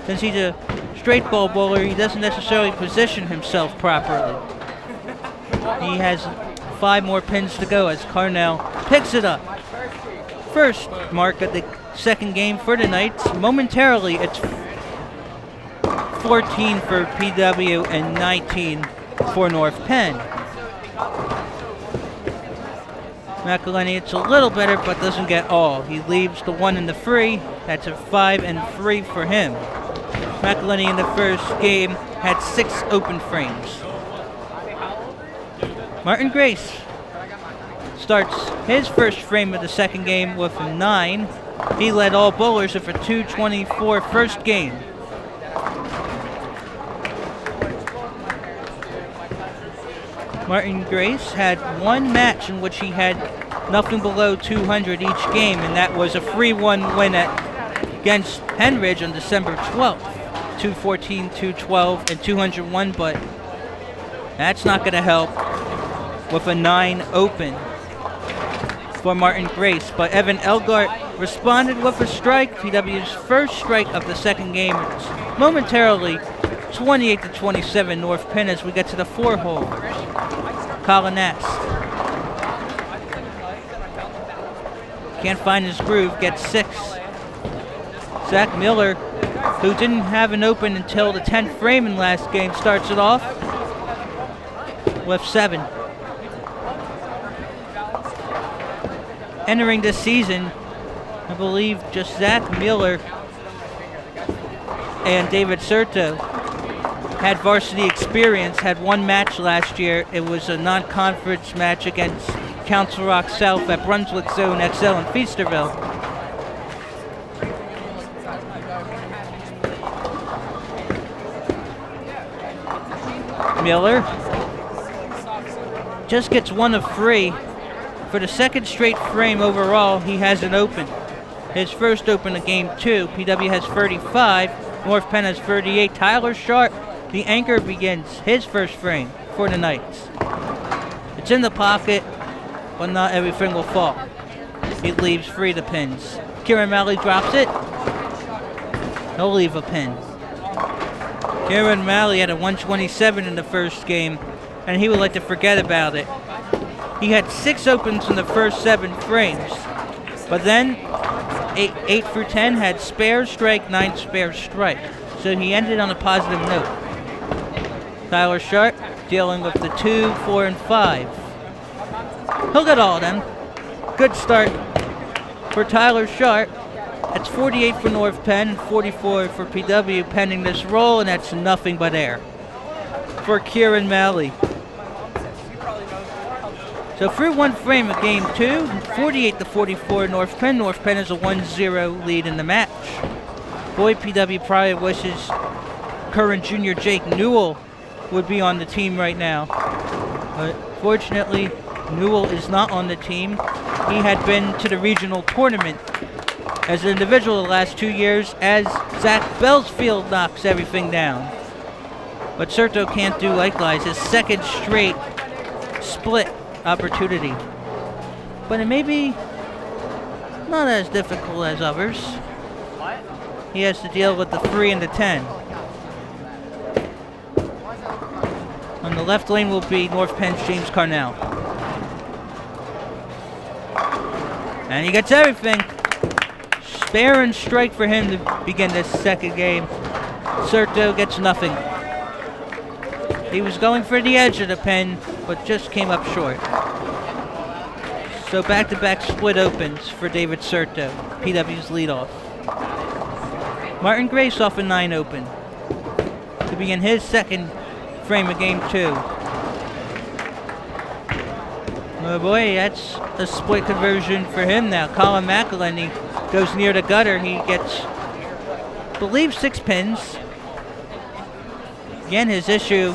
since he's a straight ball bowler, he doesn't necessarily position himself properly. He has 5 more pins to go as Carnell picks it up. First mark of the second game for the Knights. Momentarily, it's 14 for PW and 19 for North Penn. McElhenney, it's a little better, but doesn't get all. He leaves the 1 and the 3. That's a 5 and 3 for him. McElhenney in the first game had 6 open frames. Martin Grace starts his first frame of the second game with a 9. He led all bowlers with a 224 first game. Martin Grace had one match in which he had nothing below 200 each game, and that was a 3-1 win against Penn Ridge on December 12th. 214, 212, and 201, but that's not going to help with a 9 open for Martin Grace. But Evan Elgart responded with a strike, PW's first strike of the second game. It's momentarily 28 to 27 North Penn as we get to the 4 hole. Colin Nast can't find his groove, gets 6. Zach Miller, who didn't have an open until the 10th frame in last game, starts it off with 7. entering this season, I believe just Zach Miller and David Serto had varsity experience, had one match last year. It was a non-conference match against Council Rock South at Brunswick Zone XL in Feasterville. Miller just gets 1 of 3. For the second straight frame overall, he hasn't opened. His first open of game 2, PW has 35, North Penn has 38. Tyler Sharp, the anchor, begins his first frame for the Knights. It's in the pocket, but not everything will fall. He leaves free the pins. Kieran Malley drops it. He'll leave a pin. Kieran Malley had a 127 in the first game, and he would like to forget about it. He had 6 opens in the first 7 frames, but then 8 through 10 had spare strike, 9 spare strike. So he ended on a positive note. Tyler Sharp dealing with the 2, 4, and 5. He'll get all of them. Good start for Tyler Sharp. That's 48 for North Penn and 44 for PW pending this roll, and that's nothing but air for Kieran Malley. So through 1 frame of game 2, 48 to 44 North Penn. North Penn has a 1-0 lead in the match. Boy, PW probably wishes current junior Jake Newell would be on the team right now. But fortunately, Newell is not on the team. He had been to the regional tournament as an individual the last 2 years as Zach Bellsfield knocks everything down. But Serto can't do likewise. His second straight split opportunity. But it may be not as difficult as others. He has to deal with the 3 and the 10. On the left lane will be North Penn's James Carnell. And he gets everything. Spare and strike for him to begin this second game. Serto gets nothing. He was going for the edge of the pen, but just came up short. So back-to-back split opens for David Serto, PW's leadoff. Martin Grace off a 9 open to begin his second frame of game 2. Oh boy, that's a split conversion for him now. Colin McElhenney goes near the gutter. He gets, I believe, 6 pins. Again, his issue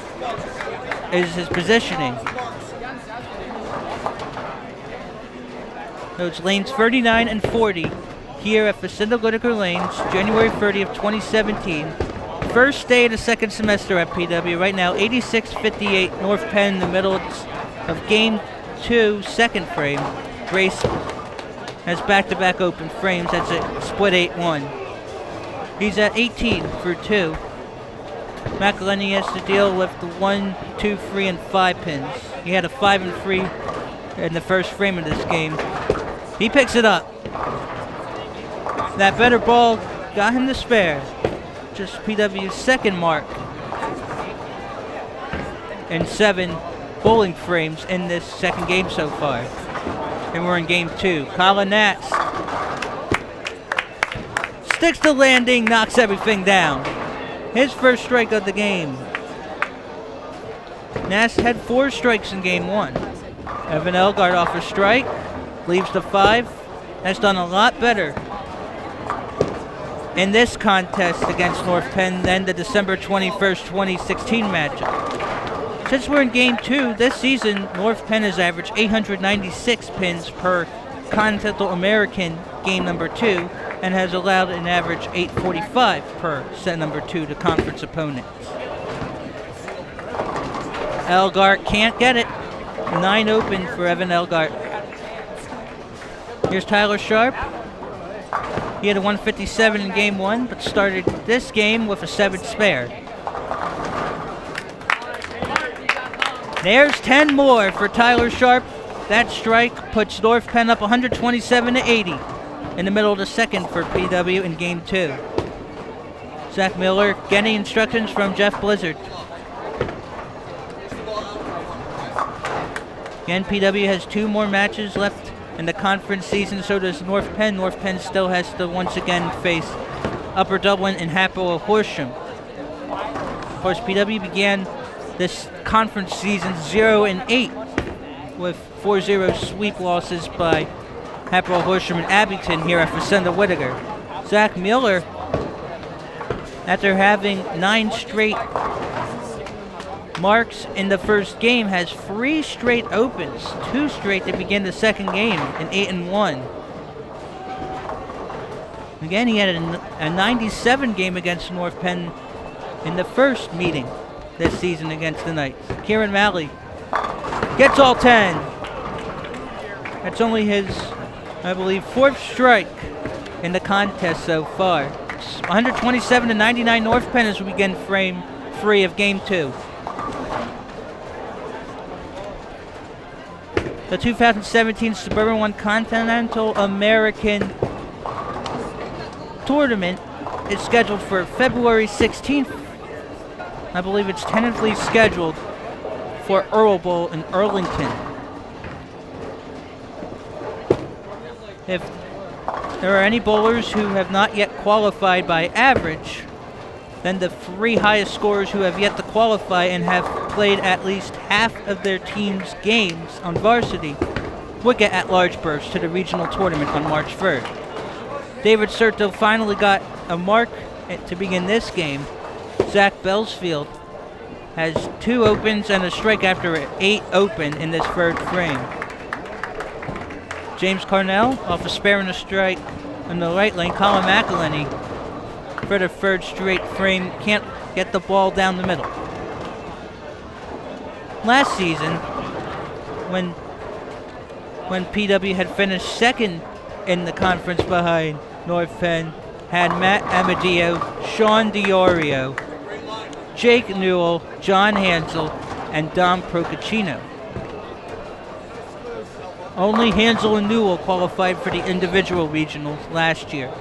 is his positioning. So it's lanes 39 and 40 here at Facenda Whitaker Lanes, January 30th, 2017. First day of the second semester at PW. Right now, 86-58 North Penn in the middle of game 2, second frame. Grace has back-to-back open frames. That's a split 8-1. He's at 18 for 2. McElhenney has to deal with the 1, 2, 3, and 5 pins. He had a 5 and 3 in the first frame of this game. He picks it up. That better ball got him the spare. Just PW's second mark in 7 bowling frames in this second game so far. And we're in game 2. Colin Nats sticks the landing, knocks everything down. His first strike of the game. Nats had 4 strikes in game 1. Evan Elgard off a strike, leaves the 5. Has done a lot better in this contest against North Penn than the December 21st, 2016 matchup. Since we're in game 2, this season, North Penn has averaged 896 pins per Continental American game number 2 and has allowed an average 845 per set number 2 to conference opponents. Elgart can't get it. 9 open for Evan Elgart. Here's Tyler Sharp. He had a 157 in game 1, but started this game with a 7 spare. There's 10 more for Tyler Sharp. That strike puts North Penn up 127-80 in the middle of the second for PW in game 2. Zach Miller getting instructions from Jeff Blizzard. Again, PW has 2 more matches left in the conference season. So does North Penn. North Penn still has to once again face Upper Dublin and Hatboro Horsham. Of course, PW began this conference season 0-8 with 4-0 sweep losses by Hatboro Horsham and Abington here at Facenda Whittaker. Zach Mueller, after having 9 straight marks in the first game, has 3 straight opens, 2 straight to begin the second game, an 8-1. Again, he had a 97 game against North Penn in the first meeting this season against the Knights. Kieran Malley gets all 10. That's only his, I believe, 4th strike in the contest so far. It's 127-99 North Penn as we begin frame 3 of game 2. The 2017 Suburban 1 Continental American Tournament is scheduled for February 16th. I believe it's tentatively scheduled for Earl Bowl in Arlington. If there are any bowlers who have not yet qualified by average, then the 3 highest scorers who have yet to qualify and have played at least half of their team's games on varsity would get at-large berths to the regional tournament on March 3rd. David Serto finally got a mark to begin this game. Zach Belsfield has 2 opens and a strike after an 8 open in this 3rd frame. James Carnell off a spare and a strike in the right lane. Colin McElhenney for the 3rd straight frame can't get the ball down the middle. Last season, when PW had finished 2nd in the conference behind North Penn, had Matt Amadio, Sean Diorio, Jake Newell, John Hansel, and Dom Procaccino. Only Hansel and Newell qualified for the individual regionals last year.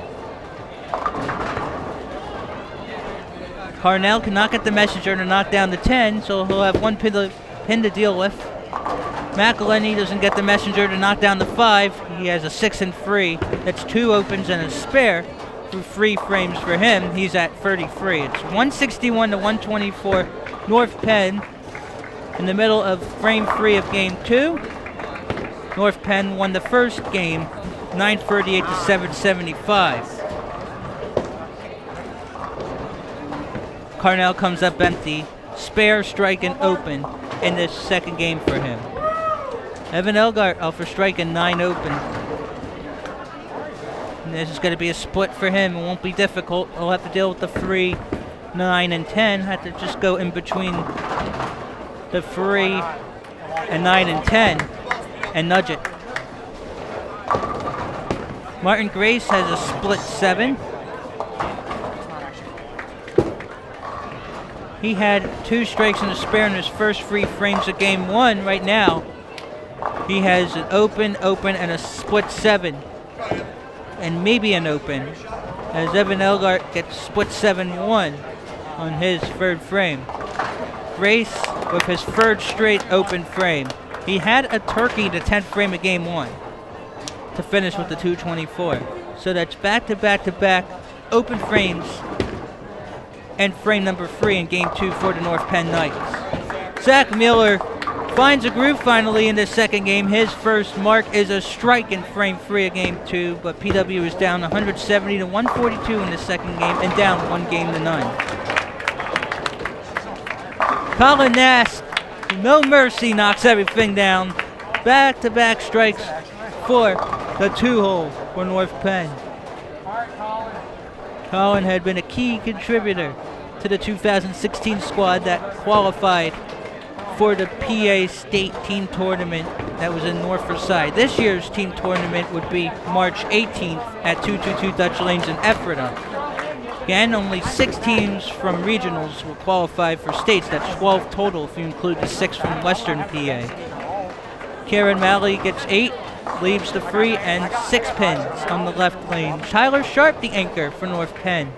Carnell cannot get the messenger to knock down the 10, so he'll have 1 pin to deal with. McElhenney doesn't get the messenger to knock down the 5. He has a 6 and 3. That's 2 opens and a spare through 3 frames for him. He's at 33. It's 161-124 North Penn in the middle of frame 3 of game 2. North Penn won the first game 938-775. Carnell comes up empty. Spare, strike, and open in this second game for him. Evan Elgart off for strike and 9 open. And this is going to be a split for him. It won't be difficult. He'll have to deal with the 3, 9, and 10. Have to just go in between the 3 and 9 and 10 and nudge it. Martin Grace has a split 7. He had 2 strikes and a spare in his first 3 frames of game 1. Right now, he has an open, and a split 7. And maybe an open, as Evan Elgart gets split 7-1 on his 3rd frame. Grace with his 3rd straight open frame. He had a turkey the 10th frame of game 1 to finish with the 224. So that's back-to-back-to-back open frames and frame number 3 in game 2 for the North Penn Knights. Zach Mueller finds a groove finally in this second game. His first mark is a strike in frame 3 of game 2, but PW is down 170-142 in the second game and down 1 game to none. Colin Nast, no mercy, knocks everything down. Back-to-back strikes for the 2-hole for North Penn. Colin had been a key contributor to the 2016 squad that qualified for the PA State Team Tournament that was in North Forsyth. This year's team tournament would be March 18th at 222 Dutch Lanes in Ephrata. Again, only 6 teams from regionals will qualify for states. That's 12 total if you include the 6 from Western PA. Kieran Malley gets 8, leaves the 3 and 6 pins on the left lane. Tyler Sharp, the anchor for North Penn.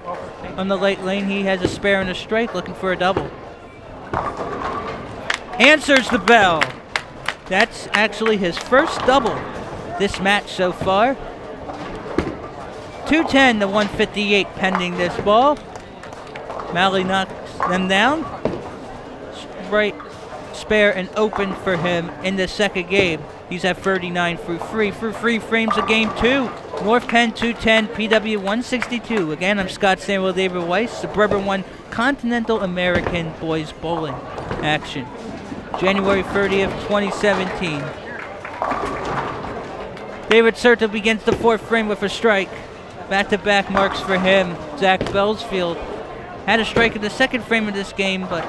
On the right lane, he has a spare and a strike, looking for a double. Answers the bell. That's actually his first double this match so far. 210 to 158 pending this ball. Malley knocks them down. Right spare and open for him in the second game. He's at 39 through 3. Through 3 frames of game 2. North Penn 210, PW 162. Again, I'm Scott Samuel David Weiss. Suburban 1 Continental American Boys Bowling action. January 30th, 2017. David Serta begins the 4th frame with a strike. Back-to-back marks for him. Zach Belsfield had a strike in the 2nd frame of this game, but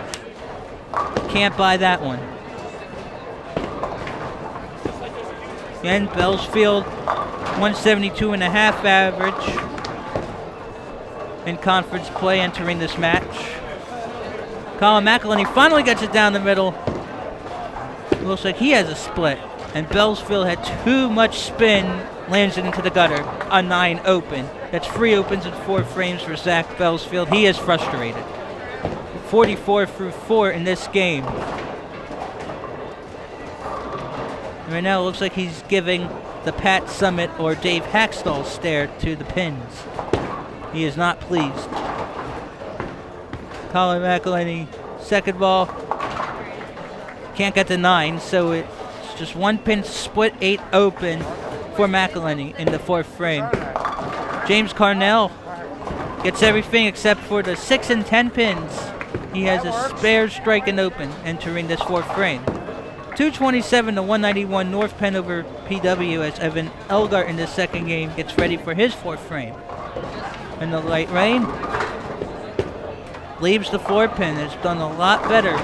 can't buy that one. Again, Belsfield, 172.5 average in conference play entering this match. Colin McElhenney finally gets it down the middle. Looks like he has a split. And Belsfield had too much spin, lands it into the gutter. A 9 open. That's 3 opens and 4 frames for Zach Belsfield. He is frustrated. 44 through 4 in this game. Right now it looks like he's giving the Pat Summit or Dave Hackstall stare to the pins. He is not pleased. Colin McElhenney, second ball. Can't get the 9, so it's just 1 pin split, 8 open for McElhenney in the 4th frame. James Carnell gets everything except for the 6 and 10 pins. He has a spare strike and open entering this 4th frame. 227 to 191 North Penn over PW as Evan Elgar in the second game gets ready for his 4th frame. And the light rain leaves the 4 pin. Has done a lot better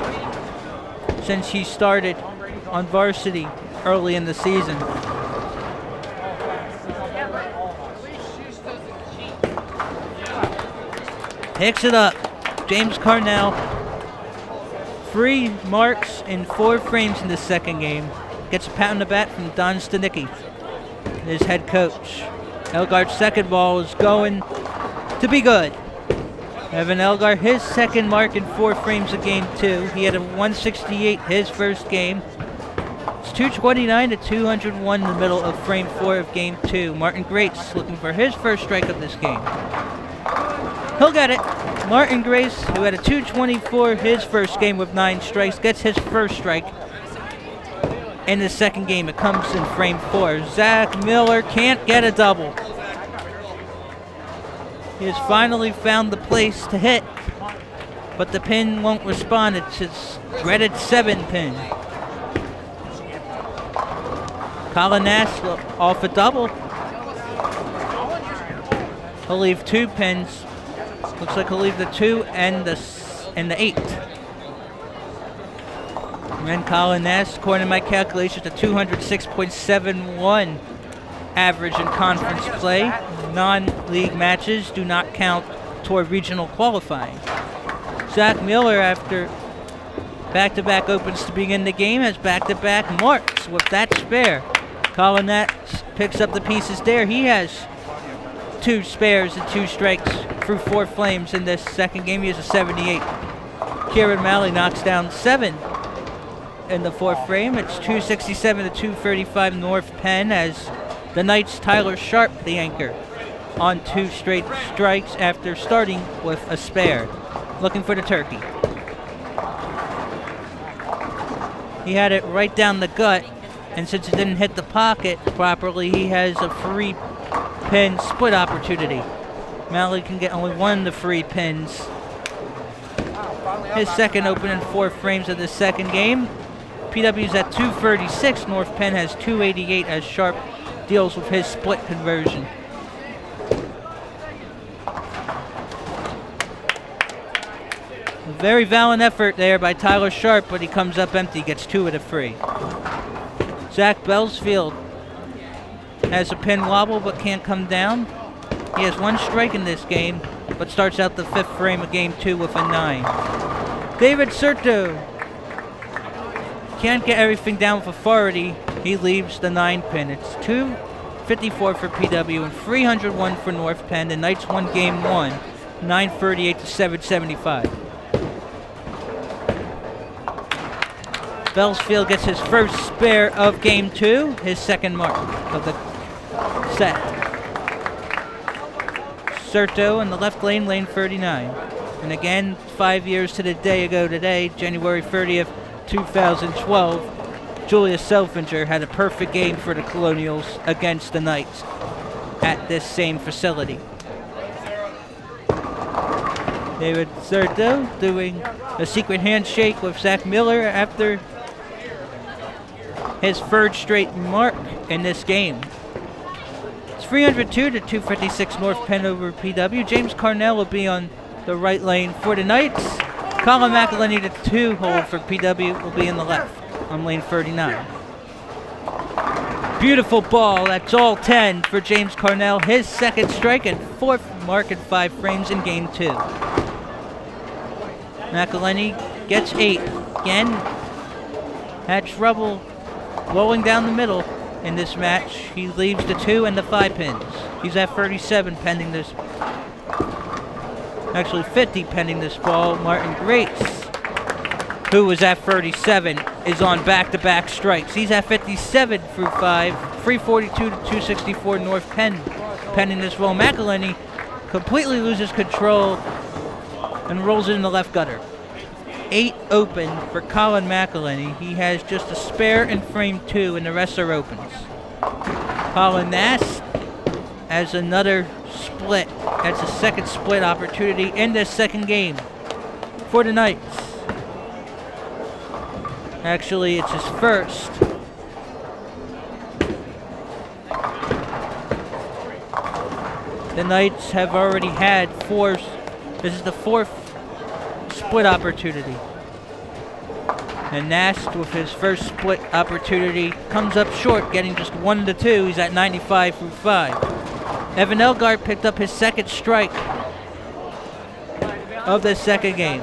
since he started on varsity early in the season. Picks it up. James Carnell. 3 marks in 4 frames in the second game. Gets a pat on the bat from Don Stanicki, his head coach. Elgar's second ball is going to be good. Evan Elgar, his second mark in 4 frames of game 2. He had a 168 his first game. It's 229 to 201 in the middle of frame 4 of game 2. Martin Grace looking for his first strike of this game. He'll get it. Martin Grace, who had a 224 his first game with 9 strikes, gets his first strike in the second game. It comes in frame 4. Zach Miller can't get a double. He has finally found the place to hit, but the pin won't respond. It's his dreaded 7 pin. Colin Nash off a double. He'll leave 2 pins. Looks like he'll leave the 2 and the 8. And then Colin Nash, according to my calculations, a 206.71 average in conference play. Non-league matches do not count toward regional qualifying. Zach Miller, after back-to-back opens to begin the game, has back-to-back marks with that spare. Colin Nash picks up the pieces there. He has 2 spares and 2 strikes through 4 flames in this second game. He has a 78. Kieran Malley knocks down 7 in the 4th frame. It's 267 to 235 North Penn as the Knights' Tyler Sharp, the anchor, on 2 straight strikes after starting with a spare. Looking for the turkey. He had it right down the gut, and since it didn't hit the pocket properly, he has a 3-pin split opportunity. Malley can get only 1 of the 3 pins. His second open in 4 frames of the second game. PW's at 236. North Penn has 288 as Sharp deals with his split conversion. A very valiant effort there by Tyler Sharp, but he comes up empty, gets 2 of the 3. Zach Belsfield has a pin wobble but can't come down. He has 1 strike in this game, but starts out the 5th frame of game 2 with a 9. David Serto can't get everything down with authority. He leaves the 9 pin. It's 254 for PW and 301 for North Penn. The Knights won game 1, 938 to 775. Bellsfield gets his first spare of game 2, his second mark of the set. Serto in the left lane, lane 39. And again, 5 years to the day ago today, January 30th, 2012, Julius Selfinger had a perfect game for the Colonials against the Knights at this same facility. David Serto doing a secret handshake with Zach Miller after his third straight mark in this game. It's 302 to 256 North Penn over PW. James Carnell will be on the right lane for the Knights. Colin McElhenney, the 2-hole for PW, will be in the left on lane 39. Beautiful ball. That's all 10 for James Carnell. His second strike and fourth mark in 5 frames in game 2. McElhenney gets 8. Again, had trouble rolling down the middle in this match. He leaves the 2 and the 5 pins. He's at 37 pending this. Actually 50 pending this ball. Martin Grace, who was at 37, is on back-to-back strikes. He's at 57 through 5, 342 to 264 North Penn pending this ball. McElhenney completely loses control and rolls it in the left gutter. 8 open for Colin McElhenney. He has just a spare in frame 2 and the rest are opens. Colin Nass has another split. That's a second split opportunity in this second game for the Knights. Actually, it's his first. The Knights have already had 4. This is the 4th split opportunity. And Nast, with his first split opportunity, comes up short, getting just 1 to 2. He's at 95 through 5. Evan Elgart picked up his second strike of the second game.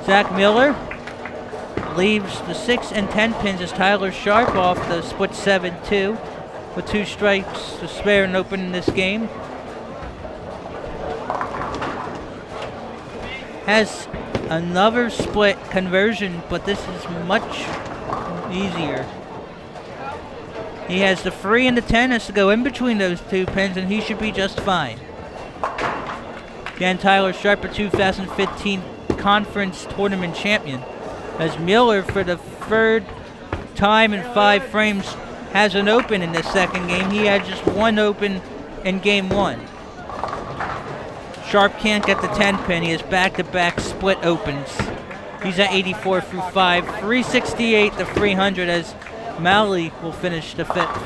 Zach Miller leaves the 6 and 10 pins as Tyler Sharp off the split 7-2 with 2 strikes to spare and open in this game. Has another split conversion, but this is much easier. He has the 3 and the 10, has to go in between those 2 pins, and he should be just fine. Again, Tyler Sharp, a 2015 conference tournament champion, as Miller, for the 3rd time in 5 frames, has an open in this second game. He had just 1 open in game 1. Sharp can't get the 10 pin. He has back-to-back split opens. He's at 84 through 5, 368 to 300 as Malley will finish the 5th.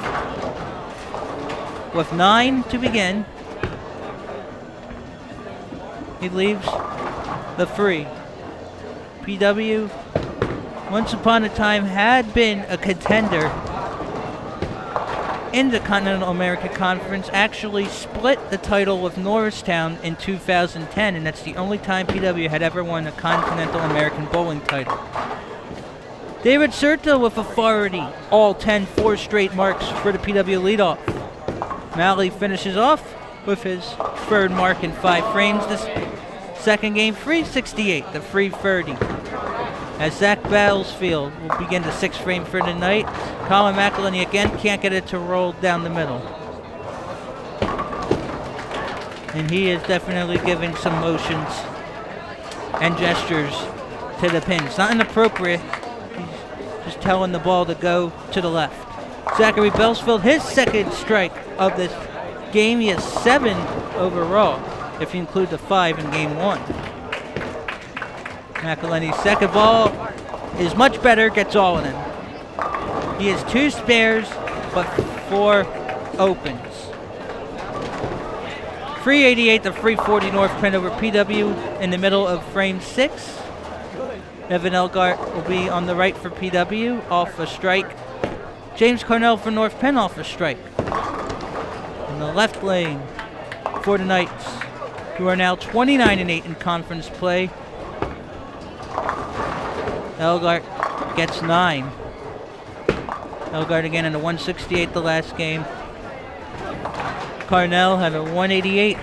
With 9 to begin, he leaves the 3. PW, once upon a time, had been a contender in the Continental American Conference, actually split the title with Norristown in 2010, and that's the only time PW had ever won a Continental American bowling title. David Serto with authority, all 10 4 straight marks for the PW leadoff. Malley finishes off with his 3rd mark in 5 frames. This second game, 368 to 330. As Zach Bellsfield will begin the 6th frame for the night. Colin McElhenney again can't get it to roll down the middle. And he is definitely giving some motions and gestures to the pins. Not inappropriate. He's just telling the ball to go to the left. Zachary Bellsfield, his 2nd strike of this game. He has 7 overall, if you include the 5 in game 1. McElhenney's second ball is much better, gets all in it. He has 2 spares, but 4 opens. 388 to 340 North Penn over PW in the middle of frame 6. Evan Elgart will be on the right for PW, off a strike. James Carnell for North Penn, off a strike. In the left lane for the Knights, who are now 29 and 8 in conference play. Elgart gets 9. Elgart again in the 168 the last game. Carnell had a 188.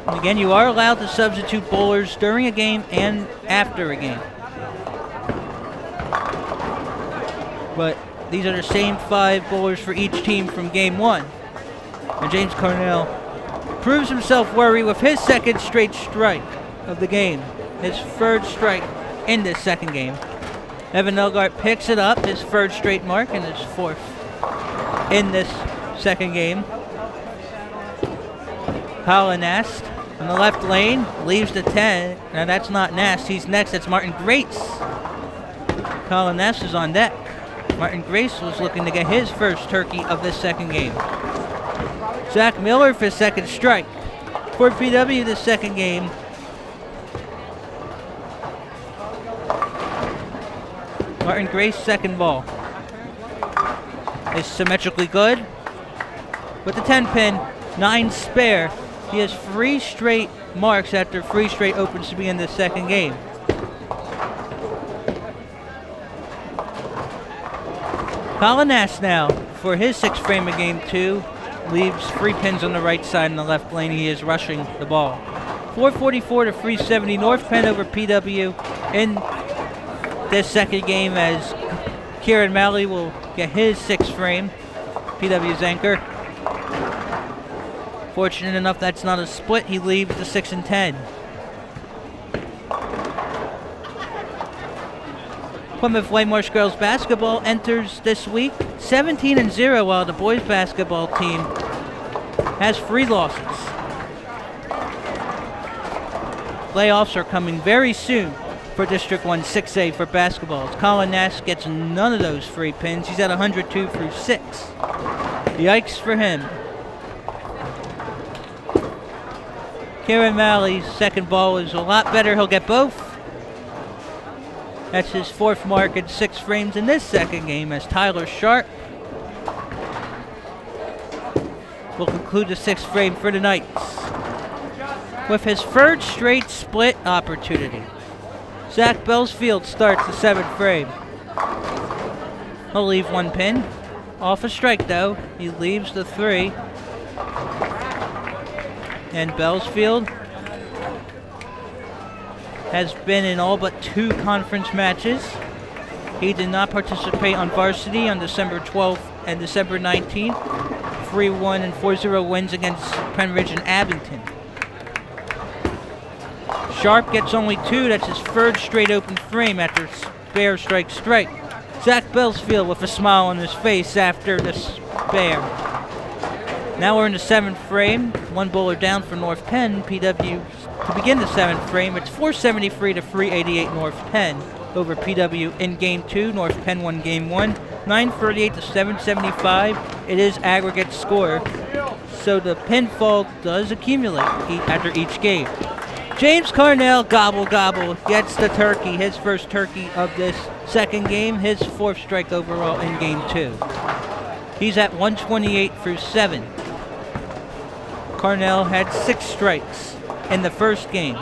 And again, you are allowed to substitute bowlers during a game and after a game. But these are the same 5 bowlers for each team from game 1. And James Cornell proves himself worthy with his second straight strike of the game. His third strike in this second game. Evan Elgart picks it up, his third straight mark, and his 4th in this second game. Colin Nast in the left lane leaves the 10. Now that's not Nast, he's next. That's Martin Grace. Colin Nast is on deck. Martin Grace was looking to get his first turkey of this second game. Zach Miller for second strike. For PW, the second game. Martin Grace, second ball. Is symmetrically good. With the 10 pin, 9 spare. He has 3 straight marks after 3 straight opens to begin the second game. Colin Nash now for his 6th frame of game 2. Leaves 3 pins on the right side and the left lane. He is rushing the ball. 444 to 370 North Penn over PW in this second game as Kieran Malley will get his 6th frame. PW's anchor. Fortunate enough that's not a split. He leaves the 6 and 10. Plymouth Whitemarsh girls basketball enters this week 17-0, while the boys basketball team has 3 losses. Playoffs are coming very soon for District 1 6A for basketball. Colin Nash gets none of those 3 pins. He's at 102 through 6. Yikes for him. Kieran Malley's second ball is a lot better. He'll get both. That's his 4th mark and 6 frames in this second game as Tyler Sharp will conclude the 6th frame for the Knights with his 3rd straight split opportunity. Zach Belsfield starts the 7th frame. He'll leave 1 pin. Off a strike though. He leaves the 3. And Belsfield has been in all but 2 conference matches. He did not participate on varsity on December 12th and December 19th. 3-1 and 4-0 wins against Penridge and Abington. Sharp gets only 2. That's his 3rd straight open frame after spare strike. Zach Belsfield with a smile on his face after the spare. Now we're in the 7th frame. 1 bowler down for North Penn. PW to begin the 7th frame. It's 473 to 388 North Penn over PW in game 2. North Penn won game 1. 938 to 775. It is aggregate score. So the pinfall does accumulate after each game. James Carnell, gobble gobble, gets the turkey, his first turkey of this second game, his 4th strike overall in game 2. He's at 128 through 7. Carnell had 6 strikes in the first game.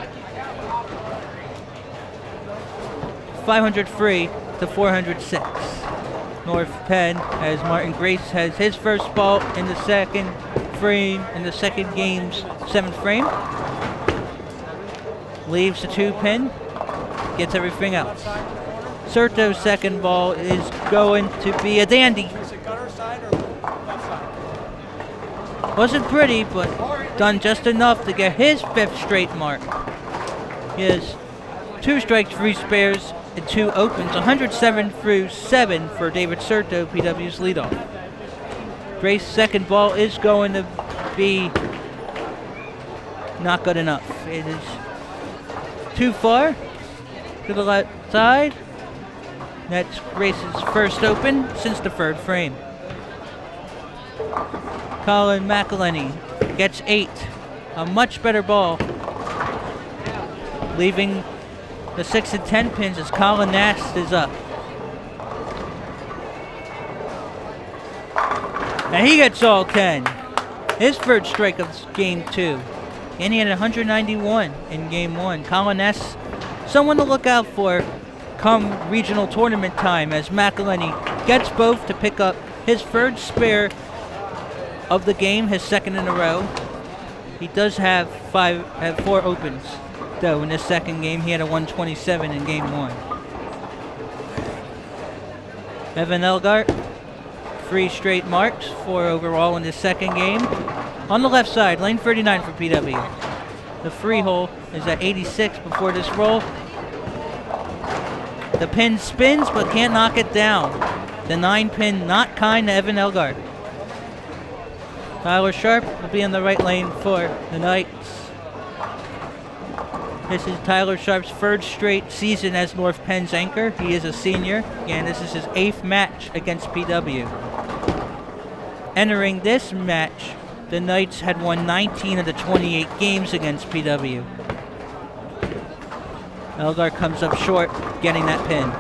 503 to 406. North Penn, as Martin Grace has his first ball in the second frame, in the second game's 7th frame. Leaves the 2 pin, gets everything else. Serto's second ball is going to be a dandy. Wasn't pretty, but done just enough to get his 5th straight mark. He has 2 strikes, 3 spares, and 2 opens. 107 through 7 for David Serto, PW's leadoff. Grace's second ball is going to be not good enough. It is too far to the left side. That's Grace's first open since the 3rd frame. Colin McElhenney gets 8. A much better ball. Leaving the 6 and 10 pins as Colin Nast is up. And he gets all 10. His 3rd strike of game 2. And he had 191 in game 1. Colin Nast, someone to look out for come regional tournament time as McElhenney gets both to pick up his 3rd spare of the game, his 2nd in a row. He does have 4 opens, though, in this second game. He had a 127 in game 1. Evan Elgart, 3 straight marks, 4 overall in this second game. On the left side, lane 39 for PW. The free hole is at 86 before this roll. The pin spins but can't knock it down. The 9 pin not kind to Evan Elgart. Tyler Sharp will be in the right lane for the Knights. This is Tyler Sharp's 3rd straight season as North Penn's anchor. He is a senior, and this is his 8th match against PW. Entering this match, the Knights had won 19 of the 28 games against PW. Elgart comes up short, getting that pin.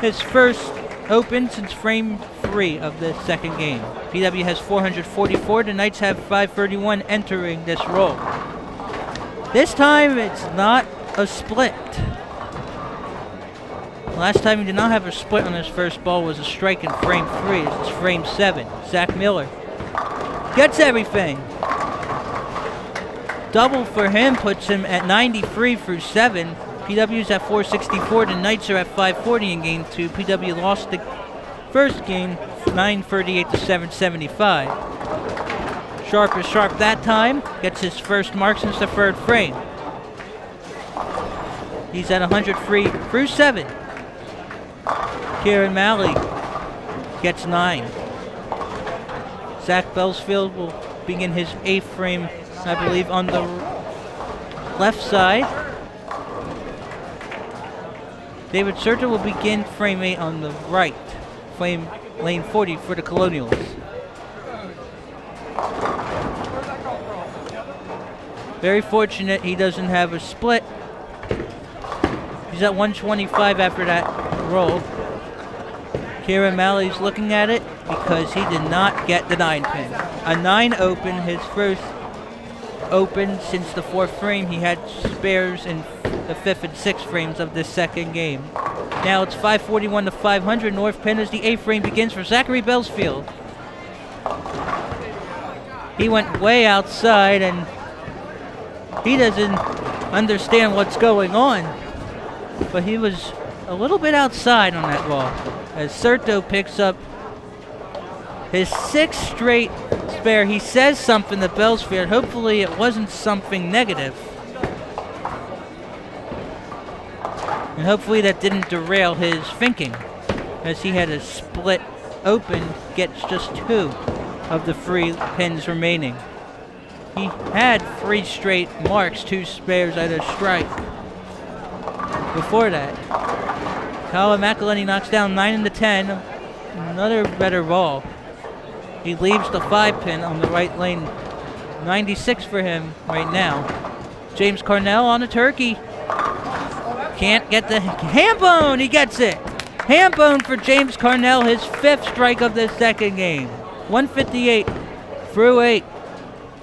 His first open since frame 3 of the second game. PW has 444. The Knights have 531 entering this roll. This time it's not a split. Last time he did not have a split on his first ball was a strike in frame 3. This is frame 7. Zach Miller gets everything. Double for him puts him at 93 through 7. PW's at 464. The Knights are at 540 in game 2. PW lost the first game 938 to 775. Sharp is sharp that time. Gets his first mark since the 3rd frame. He's at 103 through 7. Kieran Malley gets 9. Zach Belsfield will begin his 8th frame, I believe, on the left side. David Serta will begin frame 8 on the right, frame lane 40 for the Colonials. Very fortunate he doesn't have a split. He's at 125 after that roll. Kieran Malley's looking at it because he did not get the 9 pin. A 9 open, his first open since the 4th frame. He had spares in the 5th and 6th frames of this second game. Now it's 541 to 500. North Penn as the 8th frame begins for Zachary Belsfield. He went way outside and he doesn't understand what's going on. But he was a little bit outside on that ball. As Serto picks up his 6th straight spare. He says something to Belsfield. Hopefully it wasn't something negative. And hopefully that didn't derail his thinking, as he had a split open, gets just 2 of the 3 pins remaining. He had 3 straight marks, 2 spares at a strike. Before that, Colin McElhenney knocks down 9 in the 10. Another better ball. He leaves the 5 pin on the right lane. 96 for him right now. James Carnell on a turkey. Can't get the ham bone. He gets it. Ham bone for James Carnell, his 5th strike of the second game. 158 through 8.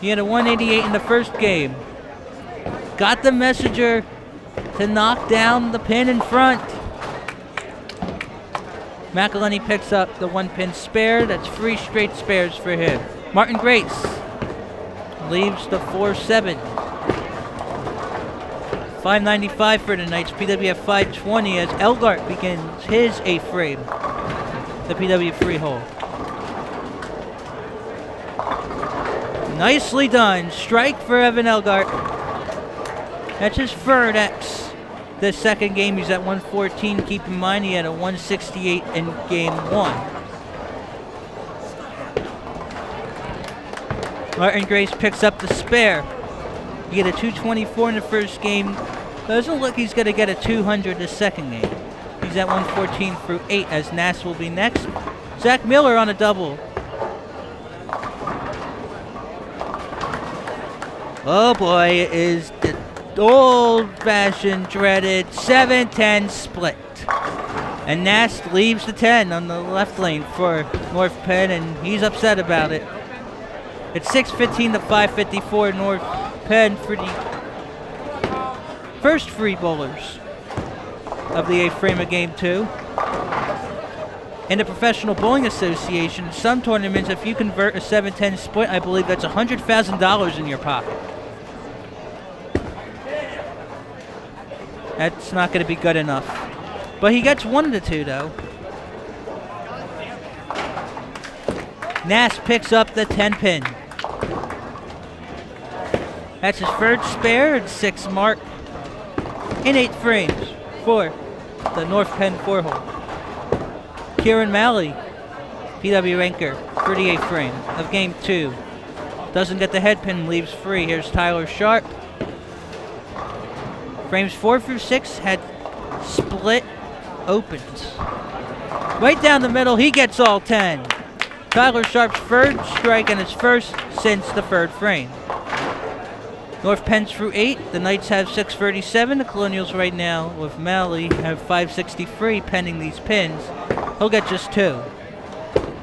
He had a 188 in the first game. Got the messenger to knock down the pin in front. McElhenney picks up the 1 pin spare. That's 3 straight spares for him. Martin Grace leaves the 4-7. 595 for the Knights. PW at 520 as Elgart begins his 8th frame. The PW free hole. Nicely done. Strike for Evan Elgart. That's his 3rd X. This second game, he's at 114. Keep in mind, he had a 168 in game 1. Martin Grace picks up the spare. He had a 224 in the first game. Doesn't look he's going to get a 200 this second game. He's at 114 through 8 as Nass will be next. Zach Miller on a double. Oh boy, it is the old-fashioned, dreaded 7-10 split. And Nass leaves the 10 on the left lane for North Penn, and he's upset about it. It's 6:15 to 5:54 North Penn for the first 3 bowlers of the 8th frame of game 2. In the Professional Bowling Association, some tournaments, if you convert a 7-10 split, I believe that's $100,000 in your pocket. That's not going to be good enough. But he gets one of the two, though. Nass picks up the 10 pin. That's his third spare and 6 mark in 8 frames for the North Penn 4-hole. Kieran Malley, PW ranker, 38th frame of game 2. Doesn't get the head pin, leaves free. Here's Tyler Sharp. Frames 4 through 6 had split opens. Right down the middle, he gets all 10. Tyler Sharp's third strike and his first since the third frame. North Penn's through 8. The Knights have 637. The Colonials right now with Malley have 563 pending these pins. He'll get just 2.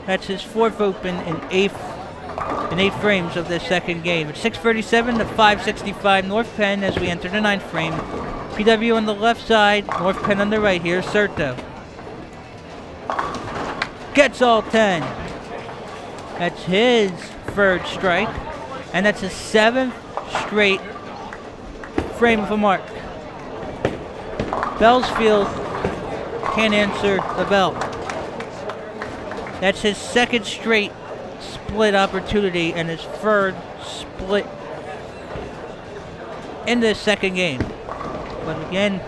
That's his 4th open in 8 frames of this second game. It's 637 to 565 North Penn as we enter the 9th frame. PW on the left side, North Penn on the right. Here's Serto. Gets all 10. That's his third strike, and that's his 7th straight frame of a mark. Bellsfield can't answer the bell. That's his 2nd straight split opportunity and his 3rd split in this second game. But again,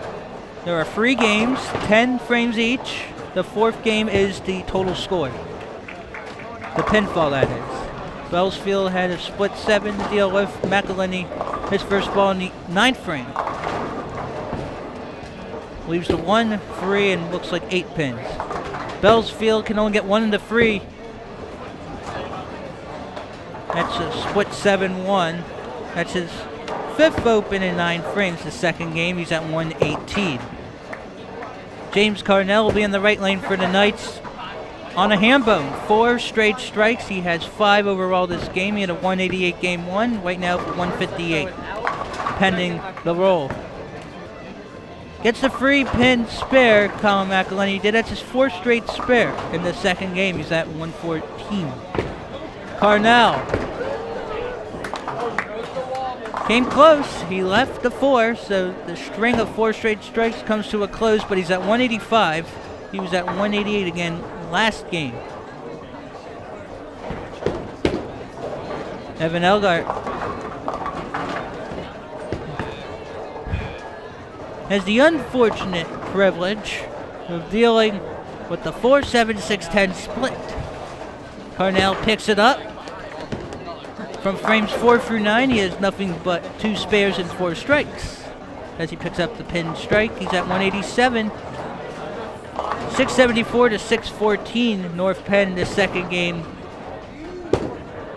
there are 3 games, 10 frames each. The 4th game is the total score. The pinfall, that is. Bellsfield had a split 7 to deal with. McElhenney, his first ball in the 9th frame. Leaves the 1, 3, and looks like 8 pins. Bellsfield can only get 1 into 3. That's a split 7-1. That's his 5th open in 9 frames. The second game, he's at 118. James Carnell will be in the right lane for the Knights on a ham bone. 4 straight strikes. He has 5 overall this game. He had a 188 game 1. Right now for 158. Pending the roll. Gets the free pin spare, Colin McElhenney did. That's his 4th straight spare in the second game. He's at 114. Carnell came close. He left the 4, so the string of 4 straight strikes comes to a close, but he's at 185. He was at 188 again last game. Evan Elgart has the unfortunate privilege of dealing with the 4-7-6-10 split. Carnell picks it up. From frames 4 through 9, he has nothing but 2 spares and 4 strikes. As he picks up the pin strike, he's at 187. 674 to 614, North Penn, the second game.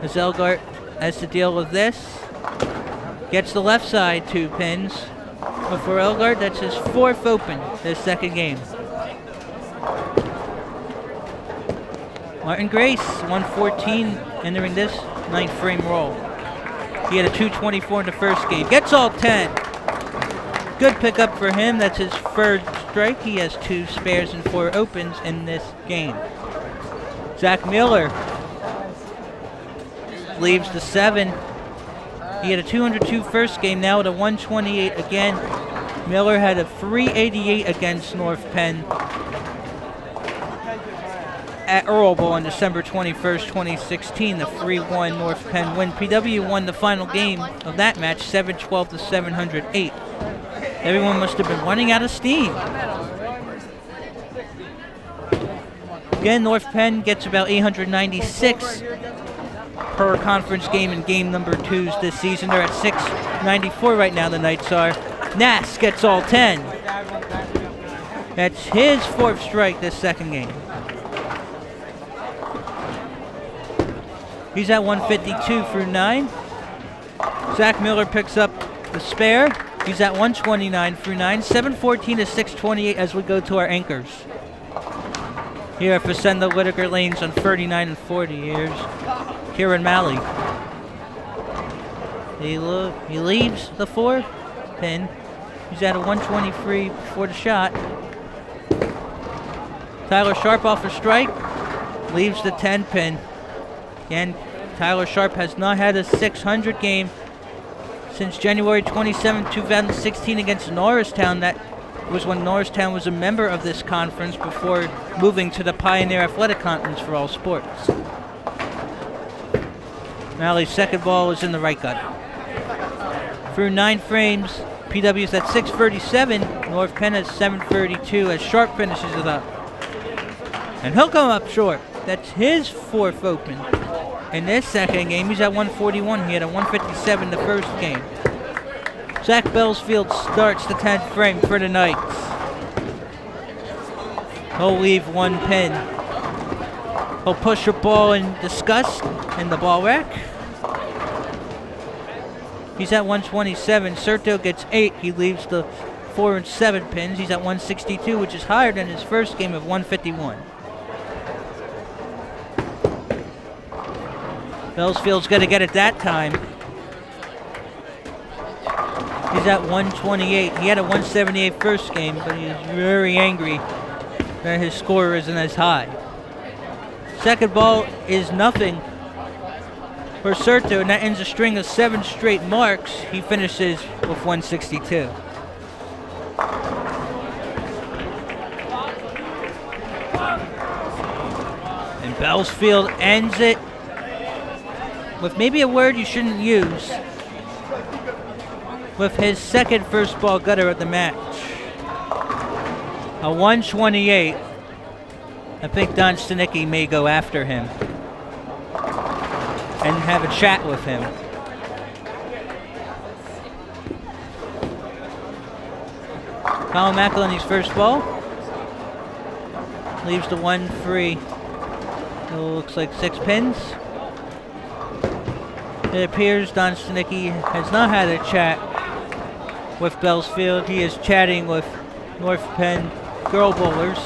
As Elgart has to deal with this. Gets the left side 2 pins. But for Elgart, that's his 4th open this second game. Martin Grace, 114, entering this 9th frame roll. He had a 224 in the first game. Gets all 10. Good pickup for him. That's his 3rd strike. He has 2 spares and 4 opens in this game. Zach Miller leaves the 7. He had a 202 first game, now at a 128 again. Miller had a 388 against North Penn at Earl Bowl on December 21st, 2016, the 3-1 North Penn win. PW won the final game of that match, 712 to 708. Everyone must have been running out of steam. Again, North Penn gets about 896 per conference game in game number 2s this season. They're at 694 right now, the Knights are. Nass gets all 10. That's his 4th strike this second game. He's at 152 through 9. Zach Miller picks up the spare. He's at 129 through 9. 714 to 628 as we go to our anchors. Here for Fessenda Whitaker lanes on 39 and 40. Here's Kieran Malley. He leaves the 4 pin. He's at a 123 before the shot. Tyler Sharp off a strike, leaves the 10 pin. Again, Tyler Sharp has not had a 600 game since January 27, 2016 against Norristown. That was when Norristown was a member of this conference before moving to the Pioneer Athletic Conference for all sports. Malley's second ball is in the right gutter. Through 9 frames, PW's at 637, North Penn has 732 as Sharp finishes it up. And he'll come up short. That's his 4th open. In this second game, he's at 141. He had a 157 the first game. Zach Bellsfield starts the 10th frame for the Knights. He'll leave 1 pin. He'll push the ball in disgust in the ball rack. He's at 127. Serto gets 8. He leaves the 4 and 7 pins. He's at 162, which is higher than his first game of 151. Bellsfield's going to get it that time. He's at 128. He had a 178 first game, but he's very angry that his score isn't as high. Second ball is nothing for Serto, and that ends a string of 7 straight marks. He finishes with 162. And Bellsfield ends it with maybe a word you shouldn't use, with his second first ball gutter of the match. A 128. I think Don Stanicki may go after him and have a chat with him. Colin McElhenney's first ball leaves the 1 free. It looks like 6 pins. It appears Don Stanicki has not had a chat with Bellsfield. He is chatting with North Penn girl bowlers.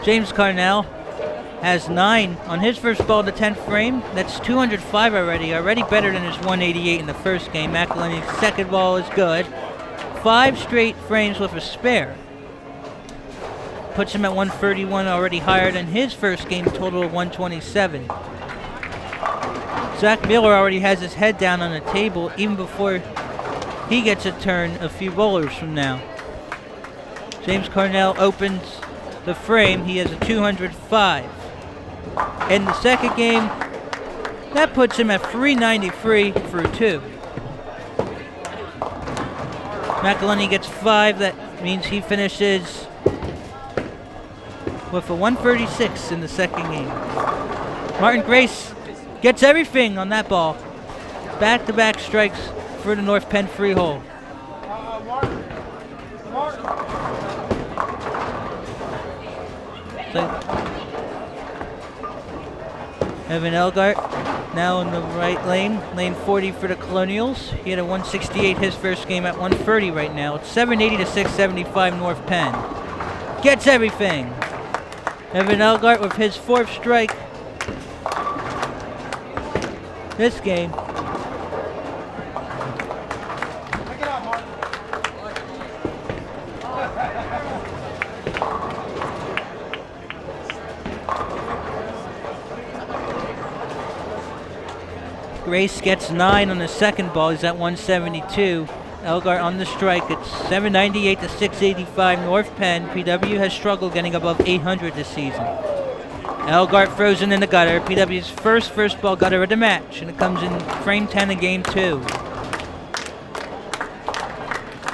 James Carnell has 9 on his first ball, the 10th frame. That's 205 already better than his 188 in the first game. McElhenney's second ball is good. 5 straight frames with a spare. Puts him at 131, already higher than his first game total of 127. Zach Miller already has his head down on the table even before he gets a turn a few bowlers from now. James Carnell opens the frame. He has a 205. In the second game, that puts him at 393 through 2. McElhenney gets 5. That means he finishes with a 136 in the second game. Martin Grace gets everything on that ball. Back-to-back strikes for the North Penn freehold. Evan Elgart now in the right lane. Lane 40 for the Colonials. He had a 168 his first game at 130 right now. It's 780 to 675 North Penn. Gets everything. Evan Elgart with his 4th strike this game. Grace gets 9 on the second ball. He's at 172. Elgart on the strike. It's 798 to 685 North Penn. PW has struggled getting above 800 this season. Elgart frozen in the gutter. PW's first ball gutter of the match, and it comes in frame 10 of game 2.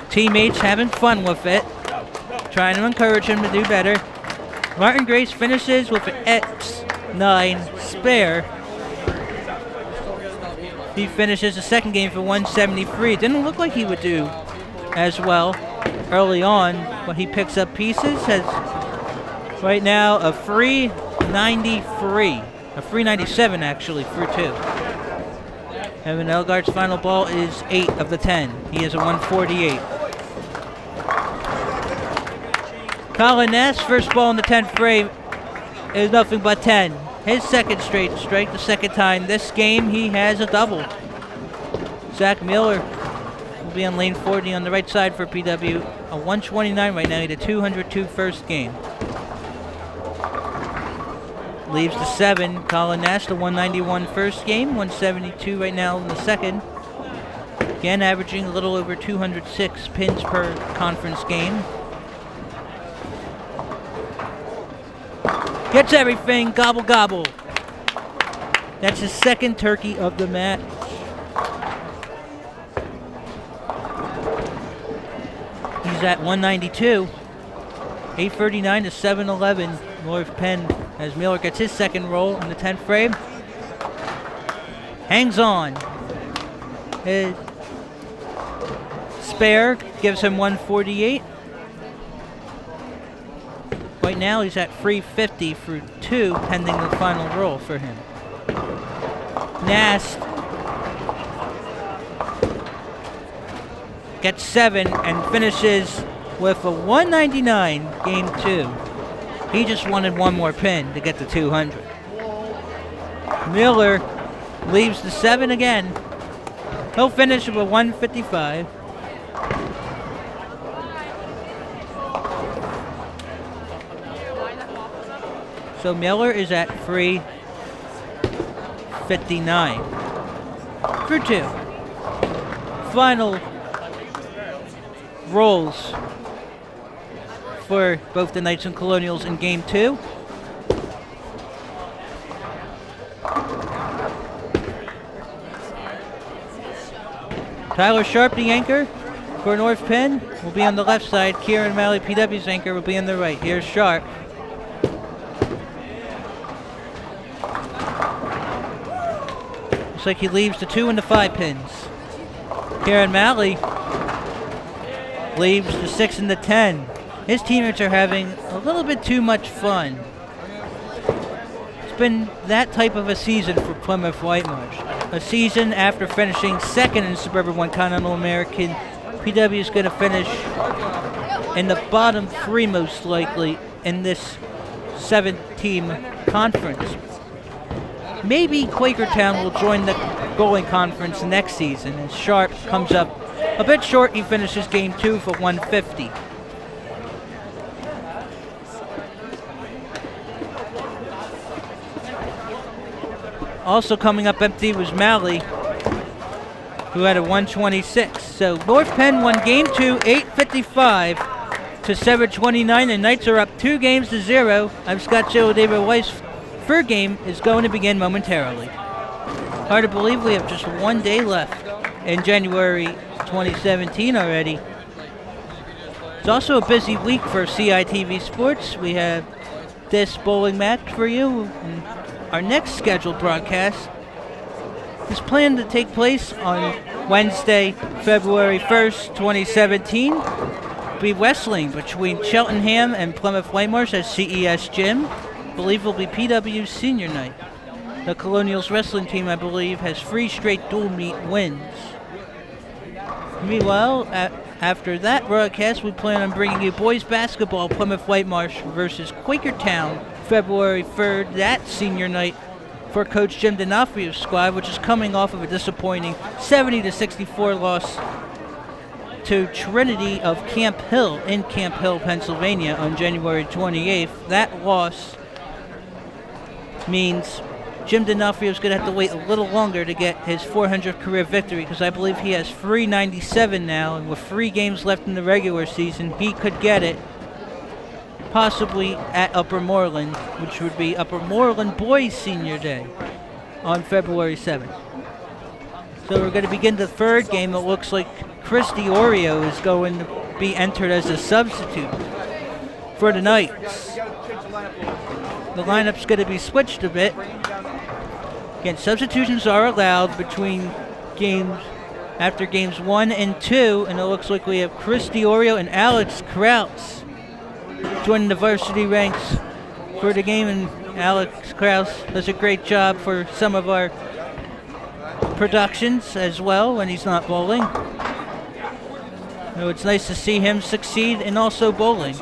Teammates having fun with it, trying to encourage him to do better. Martin Grace finishes with an X9 spare. He finishes the second game for 173. Didn't look like he would do as well early on, but he picks up pieces. Has right now a 393, a 397 actually for 2. Evan Elgart's final ball is 8 of the 10. He has a 148. Colin Ness, first ball in the 10th frame is nothing but 10. His second straight strike, the second time this game he has a double. Zach Miller will be on lane 40 on the right side for PW. A 129 right now. He had a 202 first game. Leaves the 7. Colin Nash, the 191 first game. 172 right now in the second. Again, averaging a little over 206 pins per conference game. Gets everything. Gobble, gobble. That's his second turkey of the match. He's at 192. 839 to 711. North Penn as Miller gets his second roll in the 10th frame. Hangs on. His spare gives him 148. Right now he's at 350 for 2, pending the final roll for him. Nast gets 7 and finishes with a 199 game 2. He just wanted one more pin to get to 200. Miller leaves the 7 again. He'll finish with a 155. So Miller is at 359 for 2. Final rolls for both the Knights and Colonials in game 2. Tyler Sharp, the anchor for North Penn, will be on the left side. Kieran Malley, PW's anchor, will be on the right. Here's Sharp. Looks like he leaves the 2 and the 5 pins. Kieran Malley leaves the 6 and the 10. His teammates are having a little bit too much fun. It's been that type of a season for Plymouth Whitemarsh. A season after finishing second in Suburban 1 Continental American. PW is going to finish in the bottom 3 most likely in this 7-team conference. Maybe Quakertown will join the bowling conference next season as Sharp comes up a bit short. He finishes game 2 for 150. Also coming up empty was Malley, who had a 126. So North Penn won game 2, 855 to 729. The Knights are up 2 games to 0. I'm Scott Joe David Weiss. Third game is going to begin momentarily. Hard to believe we have just 1 day left in January 2017 already. It's also a busy week for CITV Sports. We have this bowling match for you. And our next scheduled broadcast is planned to take place on Wednesday, February 1st, 2017. It'll be wrestling between Cheltenham and Plymouth Whitemarsh at CES Gym. I believe it will be PW's senior night. The Colonials wrestling team, I believe, has 3 straight dual meet wins. Meanwhile, after that broadcast, we plan on bringing you boys basketball, Plymouth Whitemarsh versus Quakertown, February 3rd. That senior night for Coach Jim D'Onofrio's squad, which is coming off of a disappointing 70-64 loss to Trinity of Camp Hill in Camp Hill, Pennsylvania on January 28th. That loss means Jim D'Onofrio is going to have to wait a little longer to get his 400th career victory, because I believe he has 397 now, and with 3 games left in the regular season, he could get it possibly at Upper Moreland, which would be Upper Moreland Boys Senior Day on February 7th. So we're going to begin the third game. It looks like Chris Diorio is going to be entered as a substitute for the Knights. The lineup's going to be switched a bit. Again, substitutions are allowed between games, after games 1 and 2, and it looks like we have Chris Diorio and Alex Kraus joining the varsity ranks for the game, and Alex Kraus does a great job for some of our productions as well when he's not bowling. So it's nice to see him succeed and also bowling.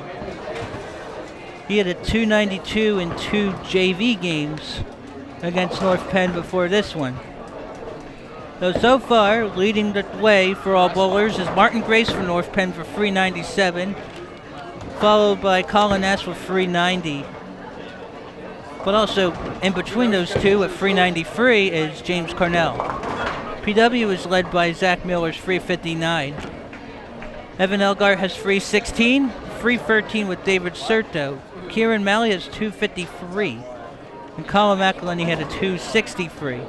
He had a 292 in 2 JV games against North Penn before this one. So far, leading the way for all bowlers is Martin Grace for North Penn for 397, followed by Colonials for 390. But also, in between those two at 393 is James Carnell. PW is led by Zach Miller's 359. Evan Elgart has 316, 313 with David Serto. Kieran Malley has 253, and Colin McElhenney had a 263.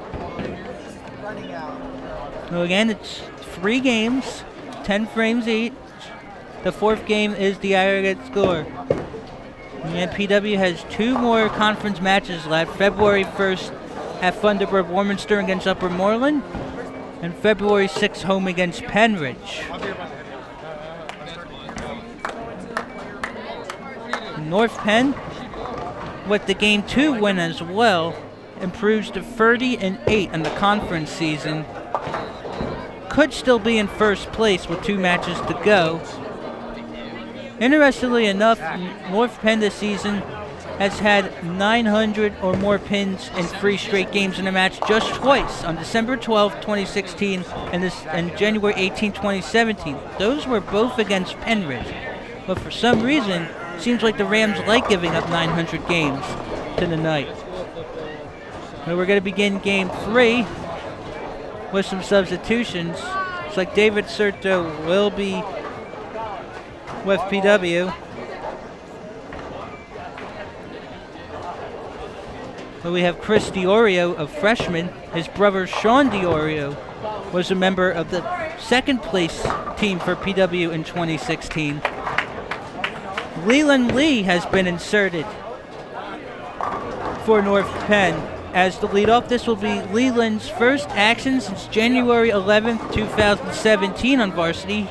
So again, it's 3 games, 10 frames each. The 4th game is the aggregate score. And PW has 2 more conference matches left. February 1st at Thunderbird Warminster against Upper Moreland, and February 6th home against Penridge. North Penn, with the Game 2 win as well, improves to 30-8 in the conference season. Could still be in first place with 2 matches to go. Interestingly enough, North Penn this season has had 900 or more pins in 3 straight games in a match just twice, on December 12, 2016 and January 18, 2017. Those were both against Penridge. But for some reason, seems like the Rams like giving up 900 games to the Knights. So we're going to begin Game 3 with some substitutions. It's like David Serto will be with PW. But we have Chris DiOrio, a freshman. His brother Sean DiOrio was a member of the 2nd place team for PW in 2016. Leland Lee has been inserted for North Penn as the leadoff. This will be Leland's first action since January 11th, 2017 on varsity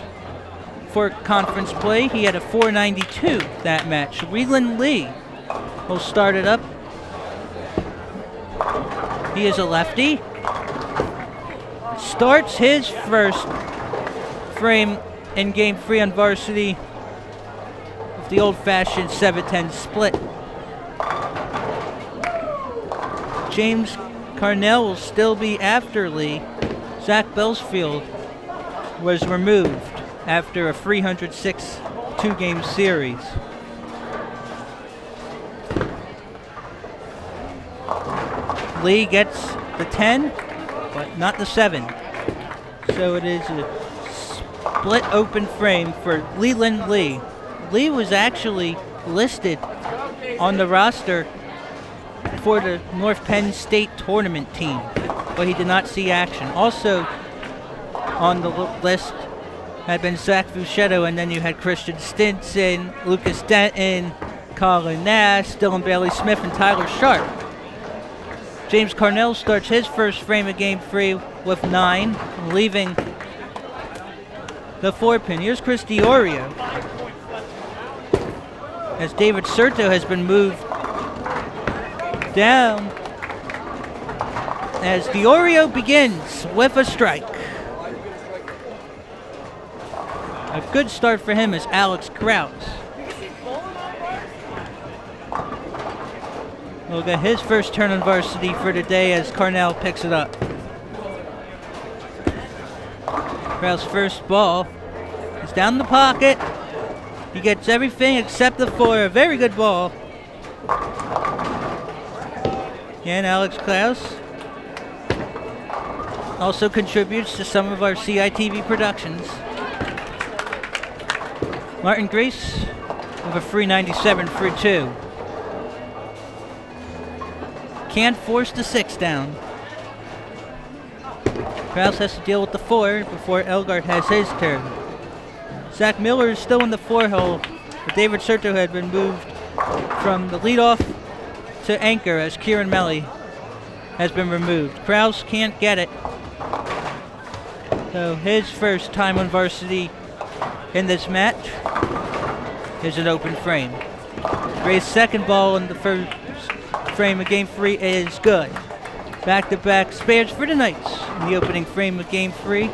for conference play. He had a 492 that match. Leland Lee will start it up. He is a lefty. Starts his first frame in Game 3 on varsity with the old-fashioned 7-10 split. James Carnell will still be after Lee. Zach Belsfield was removed after a 306 2-game series. Lee gets the 10, but not the 7. So it is a split open frame for Leland Lee. Lee was actually listed on the roster for the North Penn State tournament team, but he did not see action. Also on the list had been Zach Fuchetto, and then you had Christian Stinson, Lucas Denton, Colin Nash, Dylan Bailey-Smith, and Tyler Sharp. James Carnell starts his first frame of Game 3 with 9, leaving the 4-pin. Here's Chris DiOrio, as David Serto has been moved down, as DiOrio begins with a strike. A good start for him is Alex Kraus. We'll get his first turn on varsity for today as Carnell picks it up. Kraus' first ball is down the pocket. He gets everything except the 4. A very good ball. And Alex Kraus also contributes to some of our CITV productions. Martin Grace with a 397 for 2. Can't force the 6 down. Kraus has to deal with the 4 before Elgart has his turn. Zach Miller is still in the 4 hole, but David Serto had been moved from the leadoff to anchor as Kieran Melly has been removed. Kraus can't get it. So his first time on varsity in this match is an open frame. Gray's second ball in the first frame of Game 3 is good. Back-to-back spares for the Knights in the opening frame of Game 3.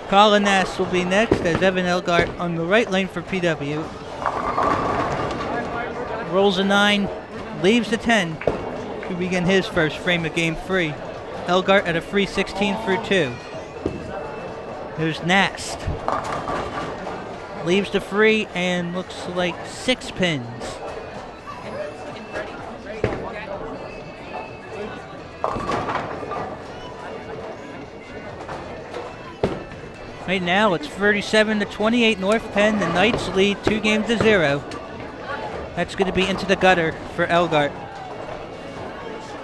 Colin Nass will be next as Evan Elgart on the right lane for PW. Rolls a 9, leaves a 10 to begin his first frame of Game 3. Elgart at a free 16 for 2. Here's Nast. Leaves the free and looks like 6 pins. Right now it's 37-28 North Penn. The Knights lead 2-0. That's going to be into the gutter for Elgart.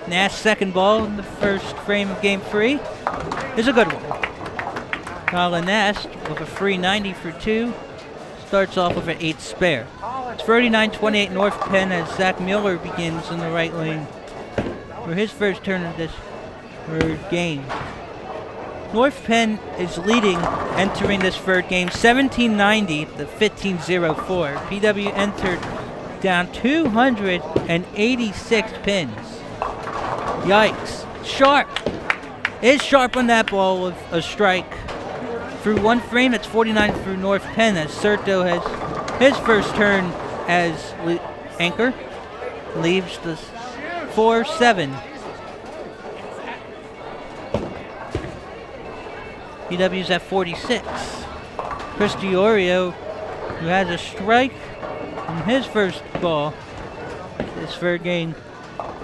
Nast's second ball in the first frame of game 3 is a good one. Colin Nast with a free 90 for 2 starts off with an 8 spare. It's 39-28 North Penn as Zach Mueller begins in the right lane for his first turn of this third game. North Penn is leading entering this third game 17-90 to 15-04. PW entered down 286 pins. Yikes. Sharp. Is Sharp on that ball with a strike. Through one frame, it's 49 through North Penn as Serto has his first turn as anchor. Leaves the 4-7. PW's at 46. Chris DiOrio, who has a strike on his first ball. This third game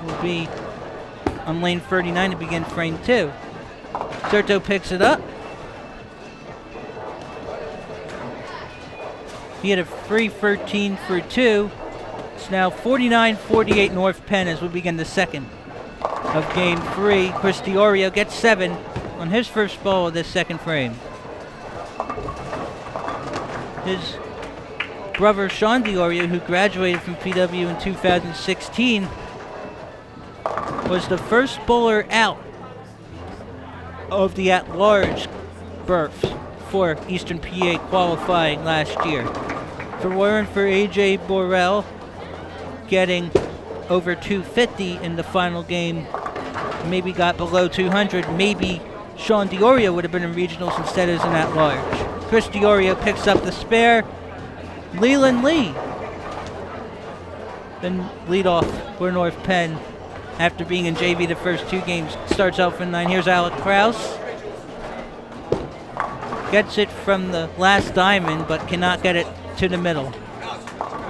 will be on lane 39 to begin frame 2. Serto picks it up. He had a free 13 for 2. It's now 49-48 North Penn as we begin the second of game 3. Chris DiOrio gets 7 on his first ball of this second frame. His brother Sean DiOrio, who graduated from PW in 2016, was the first bowler out of the at-large berths for Eastern PA qualifying last year. For Warren for AJ Borrell, getting over 250 in the final game, maybe got below 200, maybe Sean DiOrio would have been in regionals instead as an at-large. Chris DiOrio picks up the spare. Leland Lee then lead off for North Penn after being in JV the first 2 games. Starts out for 9. Here's Alec Krause. Gets it from the last diamond, but cannot get it to the middle.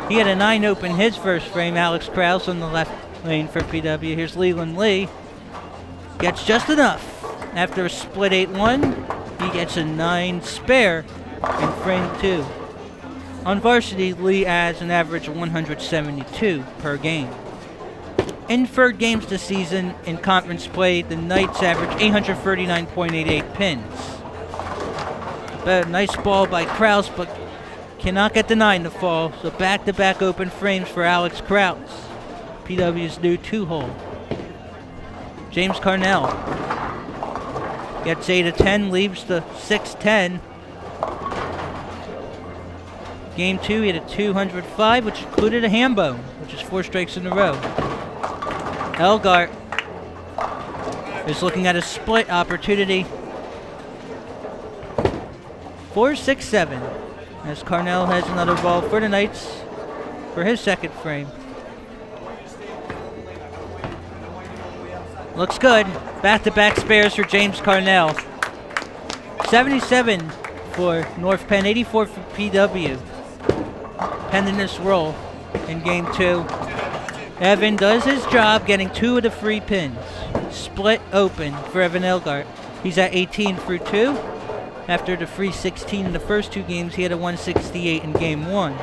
He had a 9 open his first frame. Alex Krause on the left lane for PW. Here's Leland Lee. Gets just enough. After a split 8-1, he gets a 9 spare in frame 2. On varsity, Lee adds an average of 172 per game. In third games this season in conference play, the Knights average 839.88 pins. A nice ball by Krause, but cannot get the 9 to fall, so back-to-back open frames for Alex Krause, PW's new 2-hole. James Carnell gets 8 of 10, leaves the 6-10. Game 2, he had a 205, which included a ham bone, which is 4 strikes in a row. Elgart is looking at a split opportunity. 4-6-7, as Carnell has another ball for the Knights for his second frame. Looks good. Back-to-back spares for James Carnell. 77 for North Penn, 84 for PW. Pending this roll in game 2. Evan does his job getting 2 of the 3 pins. Split open for Evan Elgart. He's at 18 for 2. After the free 16 in the first 2 games, he had a 168 in game 1.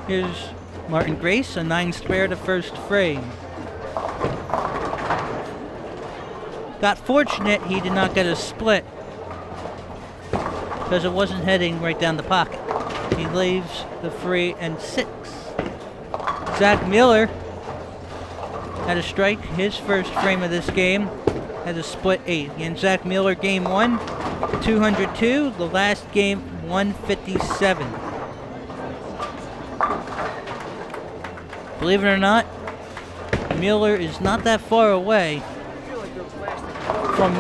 Here's Martin Grace, a 9 spare the first frame. Got fortunate he did not get a split because it wasn't heading right down the pocket. He leaves the 3 and 6. Zach Miller had a strike his first frame of this game. Had a split 8. Again, Zach Miller, game 1, 202. The last game, 157. Believe it or not, Miller is not that far away from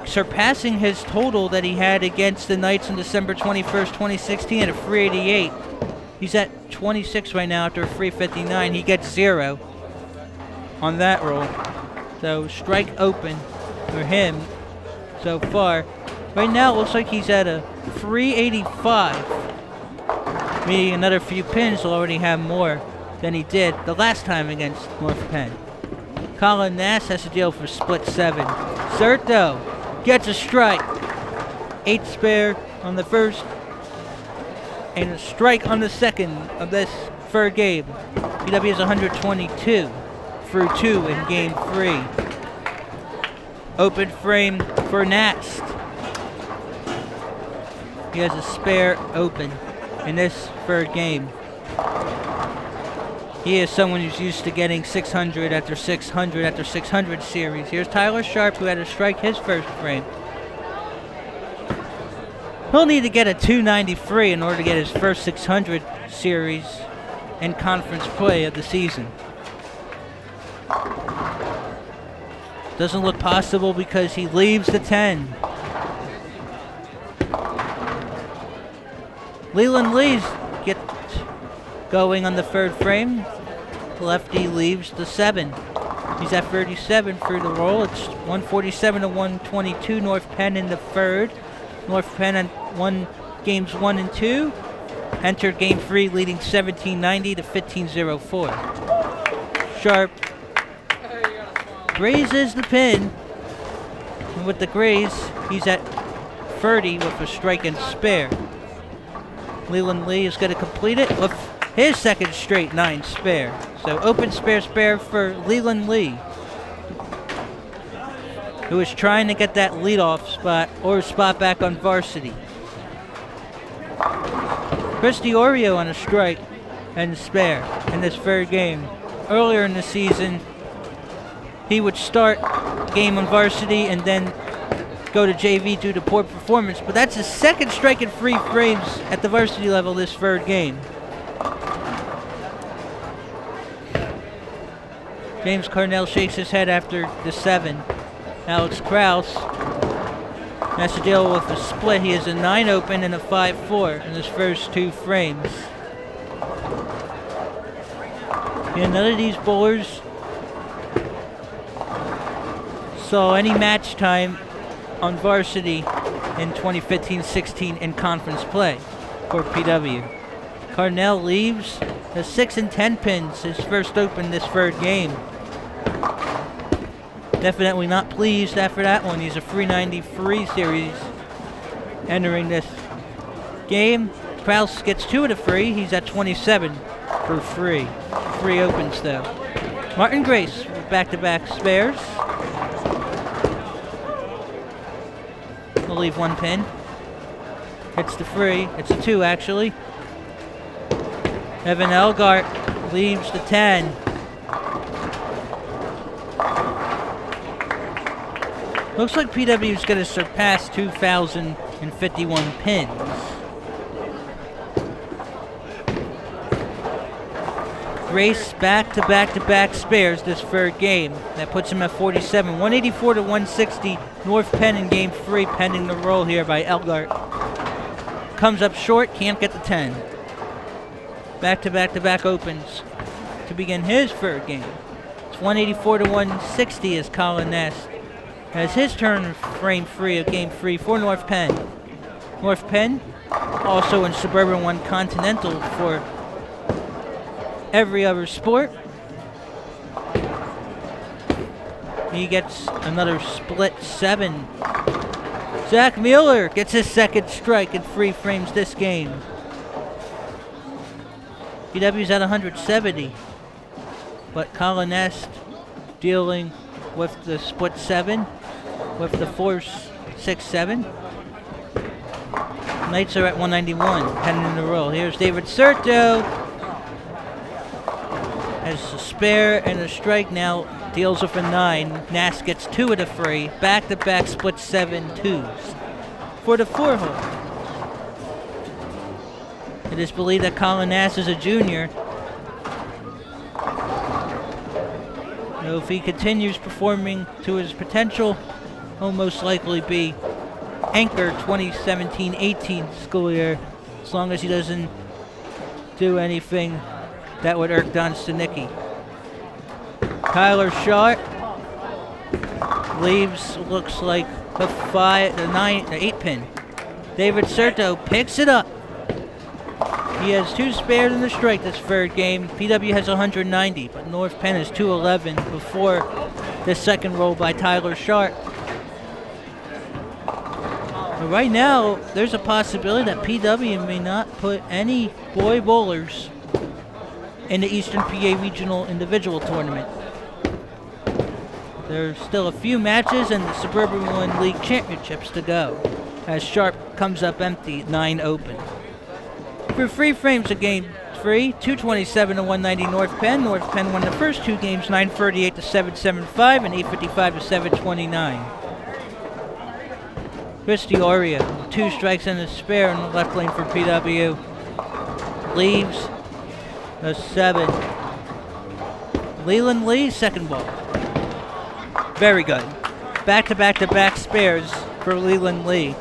surpassing his total that he had against the Knights on December 21st, 2016 at a 388. He's at 26 right now after a 359. He gets 0. on that roll. So strike open for him so far. Right now it looks like he's at a 385. Meaning another few pins will already have more than he did the last time against North Penn. Colin Nass has to deal for split 7. Serto gets a strike. 8 spare on the first and a strike on the second of this third game. PW is 122 through 2 in game 3. Open frame for Nast. He has a spare open in this third game. He is someone who's used to getting 600 after 600 after 600 series. Here's Tyler Sharp, who had to strike his first frame. He'll need to get a 293 in order to get his first 600 series in conference play of the season. Doesn't look possible because he leaves the 10. Leland Lee's get going on the third frame. Lefty leaves the 7. He's at 37 through the roll. It's 147 to 122. North Penn in the third. North Penn at games 1 and 2. Entered game 3 leading 1790 to 1504. Sharp grazes the pin. And with the graze, he's at 30 with a strike and spare. Leland Lee is going to complete it with his second straight 9 spare. So open spare for Leland Lee, who is trying to get that leadoff spot or spot back on varsity. Chris Diorio on a strike and spare in this third game. Earlier in the season, he would start game on varsity and then go to JV due to poor performance, but that's his second strike in 3 frames at the varsity level this third game. James Carnell shakes his head after the 7. Alex Krause has to deal with a split. He has a 9 open and a 5-4 in his first 2 frames. And none of these bowlers saw any match time on varsity in 2015-16 in conference play for PW. Carnell leaves the 6 and 10 pins, his first open this third game. Definitely not pleased after that one. He's a 393 series entering this game. Kraus gets 2 of the 3. He's at 27 for 3. 3 opens though. Martin Grace with back-to-back spares. We'll leave 1 pin. Hits the 3. It's a 2 actually. Evan Elgart leaves the 10. Looks like PW is going to surpass 2,051 pins. Grace back-to-back spares this third game. That puts him at 47. 184 to 160. North Penn in game 3, pending the roll here by Elgart. Comes up short, can't get the 10. Back-to-back opens to begin his third game. It's 184 to 160 as Colin Ness has his turn frame 3 of game 3 for North Penn. North Penn also in Suburban 1 Continental for every other sport. He gets another split 7. Zach Mueller gets his second strike in 3 frames this game. PW's at 170, but Colin Nest dealing with the split 7, with the force 6-7. Knights are at 191, pending in the roll. Here's David Serto. Has a spare and a strike now, deals with a 9. Nass gets 2 of the 3. Back-to-back split 7-2s for the 4-hole. It is believed that Colin Nass is a junior. So if he continues performing to his potential, he'll most likely be anchor 2017-18 school year, as long as he doesn't do anything that would irk Don Stanicki. Tyler Sharp leaves, looks like the 8 pin. David Serto picks it up. He has 2 spares in the strike this third game. PW has 190, but North Penn is 211 before the second roll by Tyler Sharp. But right now, there's a possibility that PW may not put any boy bowlers in the Eastern PA Regional Individual Tournament. There's still a few matches and the Suburban 1 League Championships to go, as Sharp comes up empty, 9 open. For 3 frames of game 3, 227 to 190 North Penn. North Penn won the first 2 games, 938 to 775 and 855 to 729. Chris Diorio, 2 strikes and a spare in the left lane for PW. Leaves the 7. Leland Lee, second ball. Very good. Back-to-back-to-back spares for Leland Lee.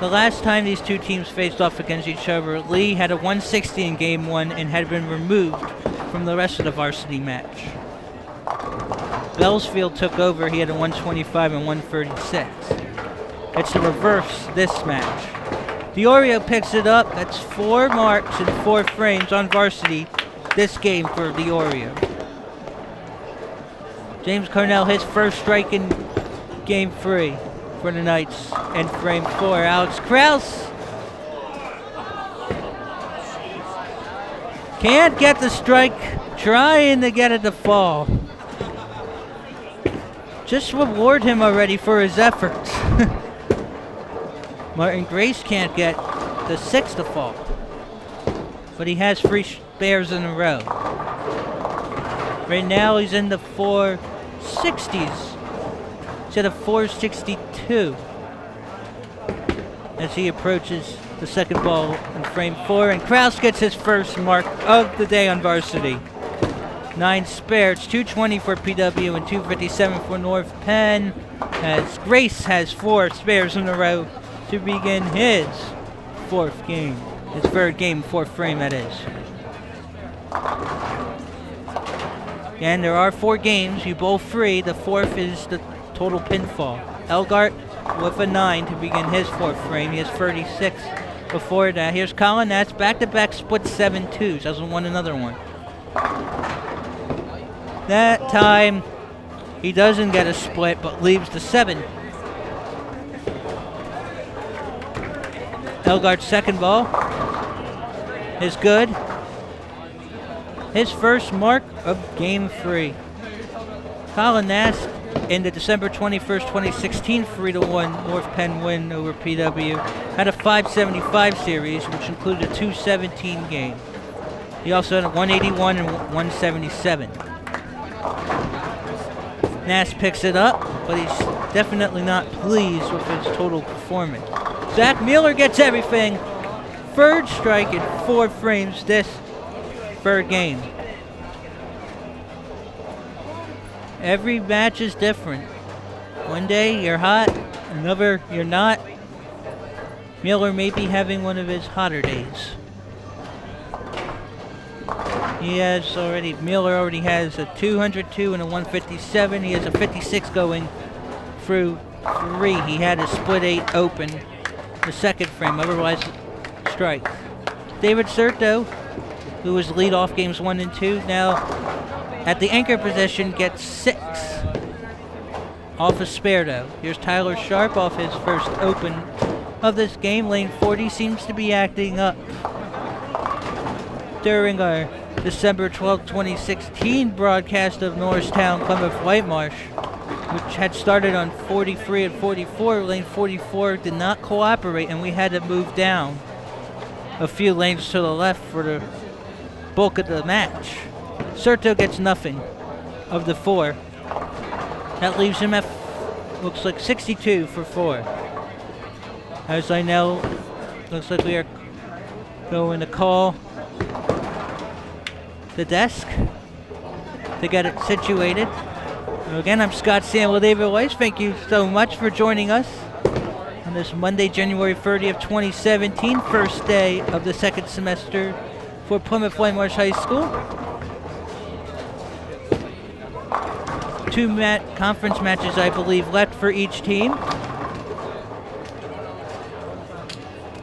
The last time these 2 teams faced off against each other, Lee had a 160 in game 1 and had been removed from the rest of the varsity match. Bellsfield took over. He had a 125 and 136. It's the reverse this match. Diorio picks it up. That's 4 marks and 4 frames on varsity this game for Diorio. James Cornell, his first strike in game 3 for the Knights and frame 4. Alex Krause can't get the strike, trying to get it to fall. Just reward him already for his efforts. Martin Grace can't get the 6 to fall, but he has 3 spares in a row. Right now he's in the 460s instead of 462 as he approaches the second ball in frame 4, and Krause gets his first mark of the day on varsity. 9 spares, 220 for PW and 257 for North Penn, as Grace has 4 spares in a row to begin his 4th game. His 3rd game, 4th frame, that is. And there are 4 games. You bowl 3. The 4th is the total pinfall. Elgart with a 9 to begin his 4th frame. He has 36 before that. Here's Colin. That's back-to-back split 7-2s. Doesn't want another one. That time, he doesn't get a split, but leaves the 7. Elgart's second ball is good. His first mark of game 3. Colin Nast in the December 21st, 2016 3-1 North Penn win over PW had a 575 series, which included a 217 game. He also had a 181 and 177. Nast picks it up, but he's definitely not pleased with his total performance. Zach Mueller gets everything. 3rd strike in 4 frames this 3rd game. Every match is different. One day you're hot, another you're not. Mueller may be having one of his hotter days. Mueller already has a 202 and a 157. He has a 56 going through 3. He had a split 8 open the 2nd frame, otherwise strike. David Serto, who was lead off games 1 and 2, now at the anchor position gets 6 off a spare though. Here's Tyler Sharp off his first open of this game. Lane 40 seems to be acting up. During our December 12, 2016 broadcast of Norristown Plymouth Whitemarsh, which had started on 43 and 44, lane 44 did not cooperate and we had to move down a few lanes to the left for the bulk of the match. Serto gets nothing of the 4. That leaves him at, looks like 62 for 4. As I know, looks like we are going to call the desk to get it situated. Again, I'm Scott Samuel David Weiss. Thank you so much for joining us on this Monday, January 30th, 2017, first day of the 2nd semester for Plymouth Whitemarsh High School. 2 conference matches, I believe, left for each team.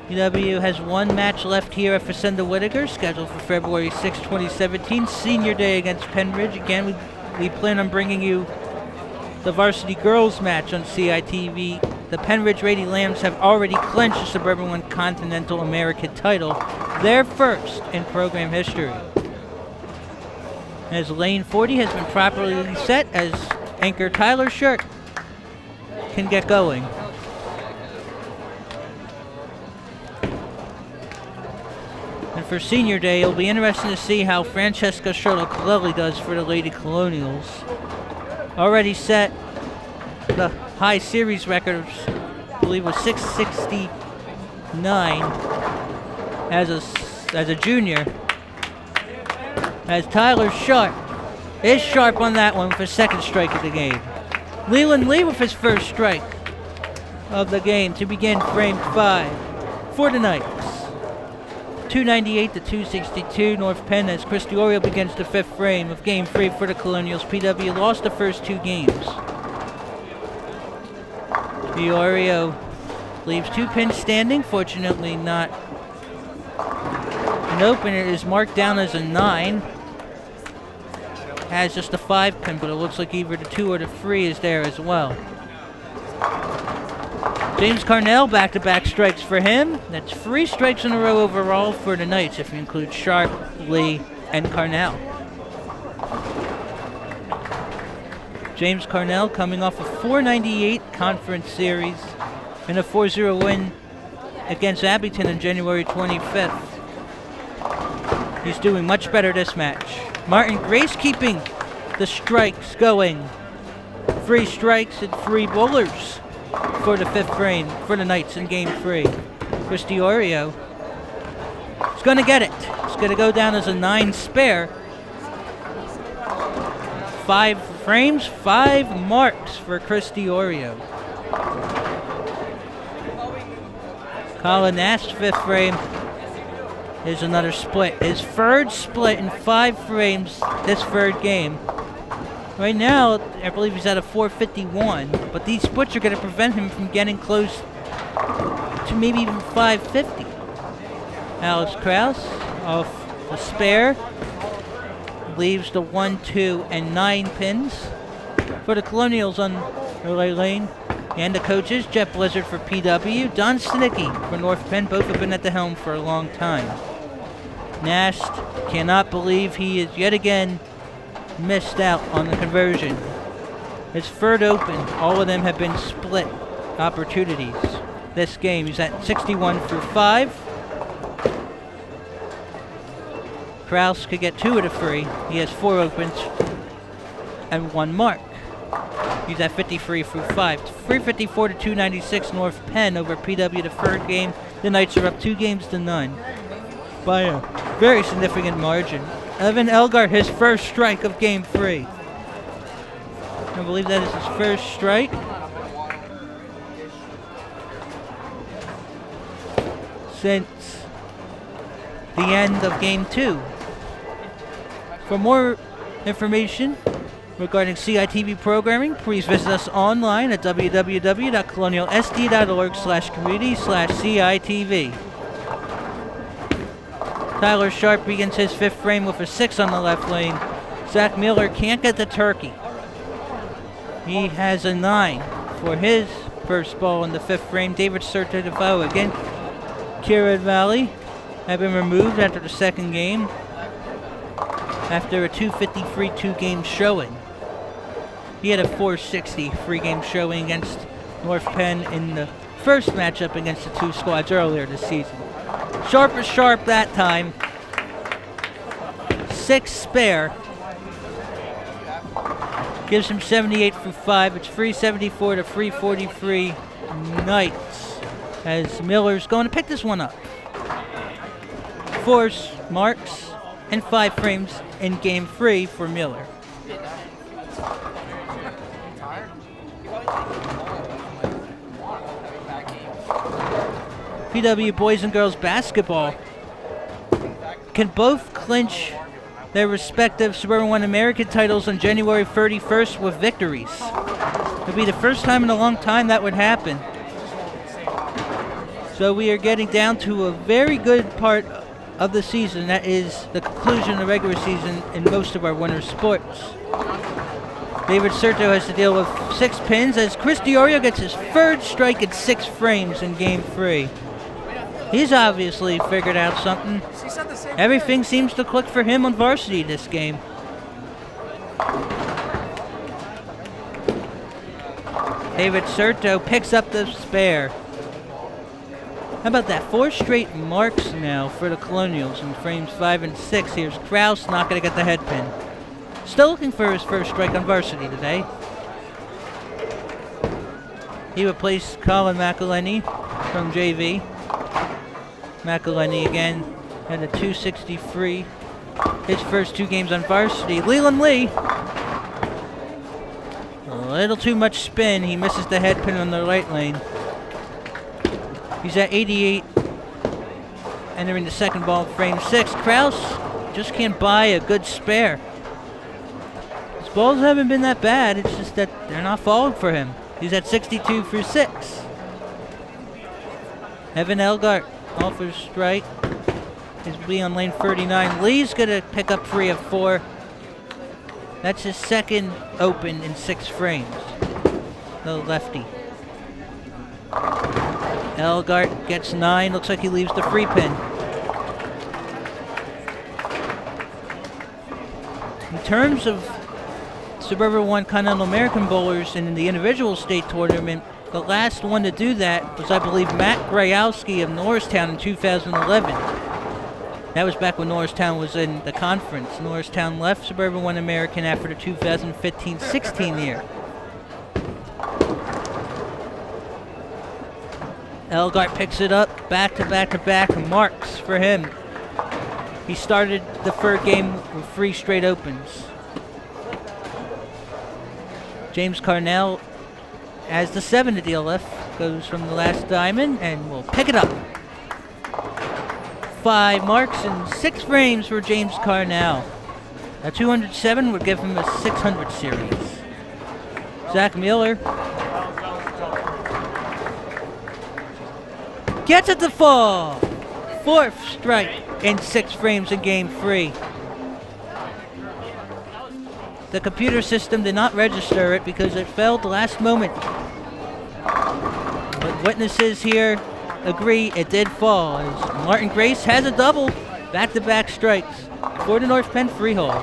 PW has 1 match left here at Facenda Whittaker, scheduled for February 6, 2017, Senior Day against Penn Ridge. Again, we plan on bringing you the varsity girls match on CITV. The Penn Ridge Lady Lambs have already clinched the Suburban 1 Continental American title, their first in program history. As lane 40 has been properly set, as anchor Tyler Shirt can get going. And for Senior Day, it'll be interesting to see how Francesca Charlotte does for the Lady Colonials. Already set the high series record, I believe, was 669 as a junior. As Tyler Sharp is sharp on that one with his second strike of the game. Leland Lee with his first strike of the game to begin frame 5 for the Knights. 298 to 262, North Penn, as Chris Diorio begins the 5th frame of game 3 for the Colonials. PW lost the first 2 games. Diorio leaves 2 pins standing, fortunately not an open. It is marked down as a 9. Has just a 5 pin, but it looks like either the 2 or the 3 is there as well. James Carnell, back-to-back strikes for him. That's 3 strikes in a row overall for the Knights, if you include Sharp, Lee, and Carnell. James Carnell coming off a 498 conference series and a 4-0 win against Abington on January 25th. He's doing much better this match. Martin Grace keeping the strikes going. 3 strikes and 3 bowlers for the 5th frame for the Knights in game 3. Chris Diorio is going to get it. It's going to go down as a 9 spare. 5 frames, 5 marks for Chris Diorio. Colin Nast's 5th frame is another split. His 3rd split in 5 frames this 3rd game. Right now, I believe he's at a 451, but these splits are going to prevent him from getting close to maybe even 550. Alex Krause off the spare leaves the 1, 2, and 9 pins for the Colonials on early lane. And the coaches, Jeff Blizzard for PW, Don Stanicki for North Penn. Both have been at the helm for a long time. Nast cannot believe he is yet again missed out on the conversion. His 3rd open, all of them have been split opportunities this game. He's at 61 for 5. Kraus could get 2 of the 3. He has 4 opens and 1 mark. He's at 53 through 5. 354 to 296 North Penn over PW the 3rd game. The Knights are up 2 games to none by a very significant margin. Evan Elgar, his 1st strike of game 3. I believe that is his 1st strike. Since the end of game 2. For more information regarding CITV programming, please visit us online at www.colonialsd.org/community/CITV. Tyler Sharp begins his 5th frame with a 6 on the left lane. Zach Miller can't get the turkey. He has a 9 for his first ball in the 5th frame. David Sertadifo again. Kieran Valley have been removed after the 2nd game after a 253 2-game showing. He had a 460 3-game showing against North Penn in the 1st matchup against the 2 squads earlier this season. Sharp is sharp that time. 6 spare. Gives him 78 through 5. It's 374 to 343 Knights. As Miller's going to pick this one up. 4 marks and 5 frames in game 3 for Miller. PW boys and girls basketball can both clinch their respective Suburban 1 American titles on January 31st with victories. It would be the first time in a long time that would happen. So we are getting down to a very good part of the season. That is the conclusion of the regular season in most of our winter sports. David Serto has to deal with 6 pins as Chris DiOrio gets his third strike in 6 frames in Game 3. He's obviously figured out something. Everything seems to click for him on varsity this game. David Serto picks up the spare. How about that? 4 straight marks now for the Colonials in frames 5 and 6. Here's Kraus, not going to get the head pin. Still looking for his first strike on varsity today. He replaced Colin McElhenney from JV. McElhenney again had a 263. His first 2 games on varsity. Leland Lee. A little too much spin. He misses the head pin on the right lane. He's at 88. Entering the second ball of frame 6. Kraus just can't buy a good spare. His balls haven't been that bad. It's just that they're not falling for him. He's at 62 for 6. Evan Elgart offers strike. He's be on lane 39. Lee's going to pick up 3 of 4. That's his second open in 6 frames. The lefty. Elgart gets 9. Looks like he leaves the free pin. In terms of Suburban 1 Continental American bowlers in the individual state tournament, the last one to do that was, I believe, Matt Grayowski of Norristown in 2011. That was back when Norristown was in the conference. Norristown left Suburban 1 American after the 2015-16 year. Elgart picks it up, back to back to back, marks for him. He started the third game with 3 straight opens. James Carnell, as the 7 to DLF, goes from the last diamond and will pick it up. 5 marks and 6 frames for James Carnell. A 207 would give him a 600 series. Zach Mueller gets it to fall. 4th strike in 6 frames in Game 3. The computer system did not register it because it failed the last moment. But witnesses here agree it did fall, as Martin Grace has a double. Back-to-back strikes for the North Penn Freehold.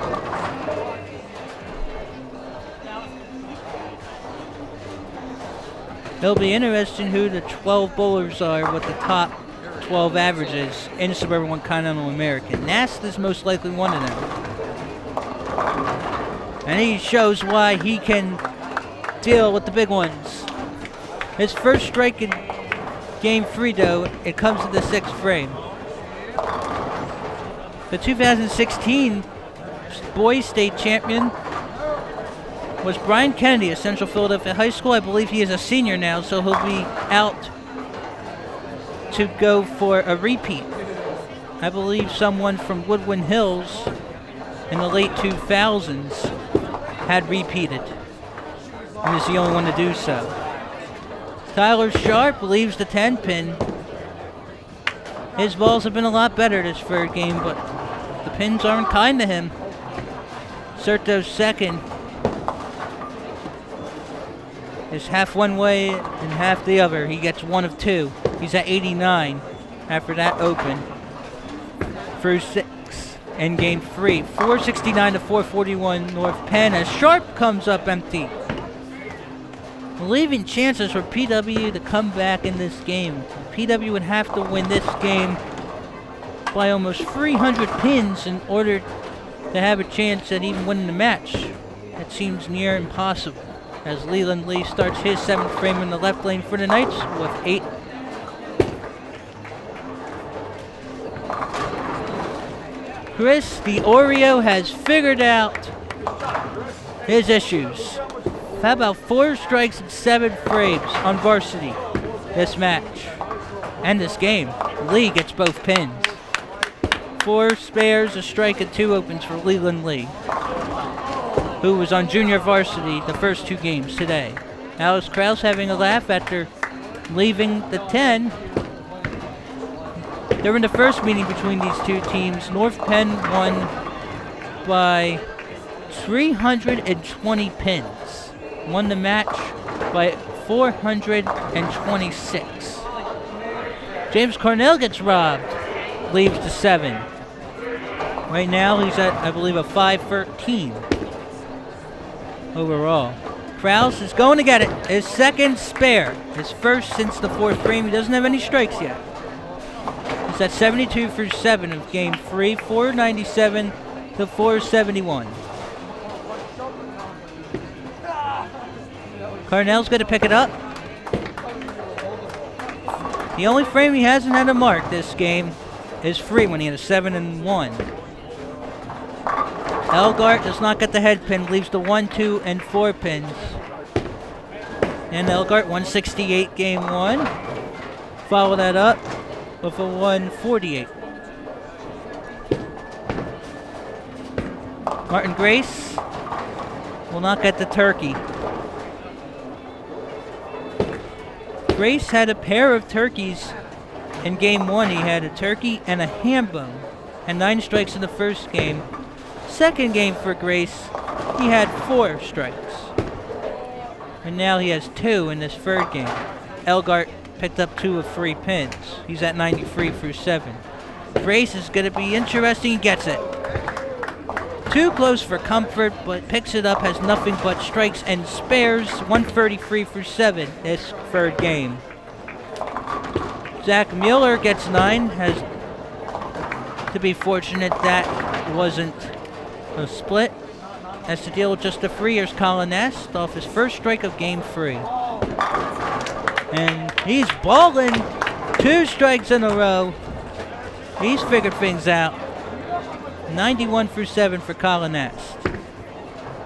It'll be interesting who the 12 bowlers are with the top 12 averages in Suburban 1 Continental American. Nast is most likely one of them. And he shows why he can deal with the big ones. His first strike in Game 3, though, it comes in the 6th frame. The 2016 boys state champion was Brian Kennedy of Central Philadelphia High School. I believe he is a senior now, so he'll be out to go for a repeat. I believe someone from Woodwind Hills in the late 2000s had repeated and is the only one to do so. Tyler Sharp leaves the 10 pin. His balls have been a lot better this third game, but the pins aren't kind to him. Serto's second is half one way and half the other. He gets 1 of 2. He's at 89 after that open. Through 6 in Game 3. 469 to 441 North Penn as Sharp comes up empty, leaving chances for PW to come back in this game. PW would have to win this game by almost 300 pins in order to have a chance at even winning the match. That seems near impossible, as Leland Lee starts his 7th frame in the left lane for the Knights with 8. Chris DiOrio has figured out his issues. How about 4 strikes and 7 frames on varsity this match and this game? Lee gets both pins. 4 spares, a strike, and 2 opens for Leland Lee, who was on junior varsity the first 2 games today. Alex Krause having a laugh after leaving the 10. During the first meeting between these 2 teams, North Penn won by 320 pins. Won the match by 426. James Cornell gets robbed. Leaves the 7. Right now he's at, I believe, a 5-13 overall. Krause is going to get it. His second spare. His first since the 4th frame. He doesn't have any strikes yet. He's at 72 for 7 of game 3. 497 to 471. Cornell's going to pick it up. The only frame he hasn't had a mark this game is free when he had a 7 and 1. Elgart does not get the head pin, leaves the 1, 2, and 4 pins. And Elgart 168 game 1. Follow that up with a 148. Martin Grace will not get the turkey. Grace had a pair of turkeys in game 1. He had a turkey and a ham bone, and 9 strikes in the first game. Second game for Grace, he had 4 strikes. And now he has 2 in this third game. Elgart picked up 2 of 3 pins. He's at 93 through 7. Grace is going to be interesting. He gets it. Too close for comfort, but picks it up, has nothing but strikes and spares. 133 through 7 this third game. Zach Mueller gets 9. Has to be fortunate that wasn't a split. Has to deal with just a 3. Here's Colin Nest off his first strike of game 3. And he's balling. 2 strikes in a row. He's figured things out. 91 through 7 for Colin Nest.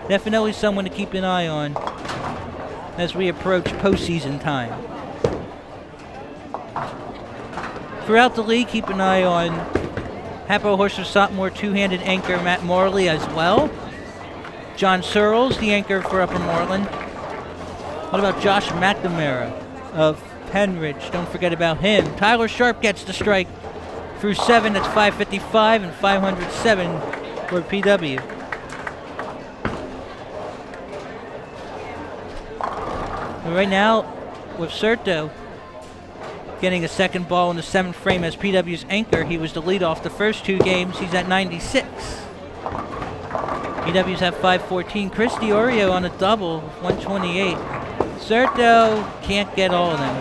Definitely someone to keep an eye on as we approach postseason time. Throughout the league, keep an eye on Hapo Horser Sophomore 2-handed anchor Matt Morley as well. John Searles, the anchor for Upper Moreland. What about Josh McNamara of Penridge? Don't forget about him. Tyler Sharp gets the strike through 7. That's 555 and 507 for PW. And right now, with Serto getting a second ball in the 7th frame as PW's anchor, he was the leadoff the first 2 games. He's at 96. PW's have 514. Chris DiOrio on a double, 128. Serto can't get all of them.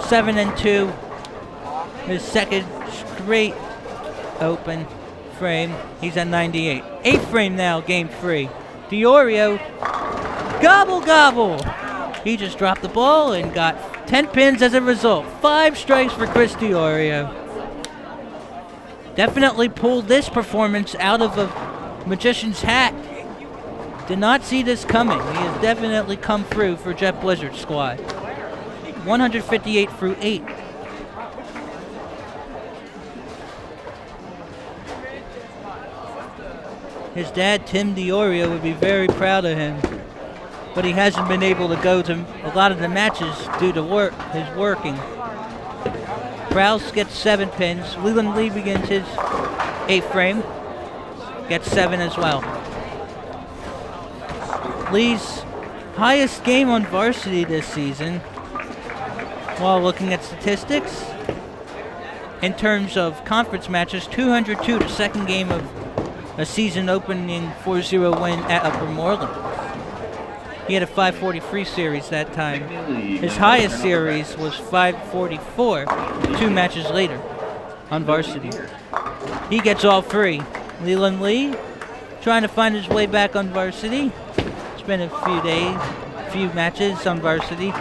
7 and 2. His second straight open frame. He's at 98. 8th frame now, game 3. DiOrio, gobble gobble. He just dropped the ball and got 10 pins as a result. 5 strikes for Chris DiOrio. Definitely pulled this performance out of a magician's hat. Did not see this coming. He has definitely come through for Jet Blizzard's squad. 158 through 8. His dad, Tim DiOrio, would be very proud of him, but he hasn't been able to go to a lot of the matches due to his working. Krause gets 7 pins. Leland Lee begins his 8th frame. Gets 7 as well. Lee's highest game on varsity this season, while looking at statistics, in terms of conference matches, 202, the second game of a season opening 4-0 win at Upper Moreland. He had a 543 series that time. His highest series was 544, 2 matches later on varsity. He gets all 3. Leland Lee trying to find his way back on varsity. It's been a few matches on varsity.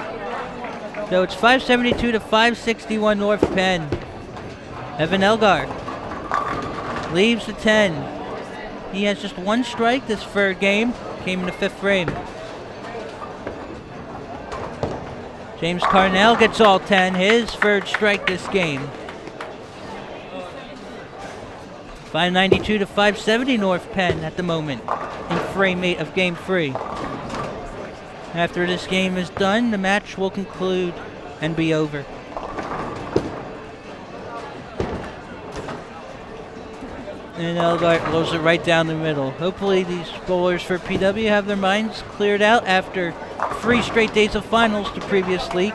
So it's 572 to 561 North Penn. Evan Elgar leaves the 10. He has just 1 strike this third game. Came in the 5th frame. James Carnell gets all 10. His third strike this game. 592 to 570 North Penn at the moment in frame 8 of game 3. After this game is done, the match will conclude and be over. And Elgart blows it right down the middle. Hopefully these bowlers for PW have their minds cleared out after 3 straight days of finals the previous week,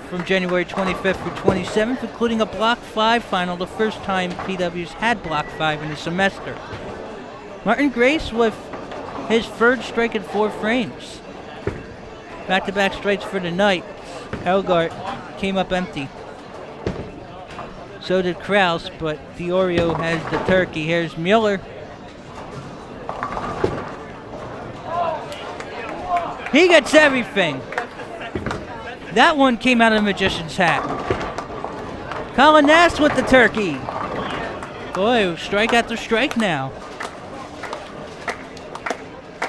from January 25th through 27th, including a Block 5 final, the first time PW's had Block 5 in the semester. Martin Grace with his third strike in 4 frames. Back-to-back strikes for the Knights. Elgart came up empty. So did Kraus, but Diorio has the turkey. Here's Mueller. He gets everything. That one came out of the magician's hat. Colin Nass with the turkey. Boy, strike after strike now.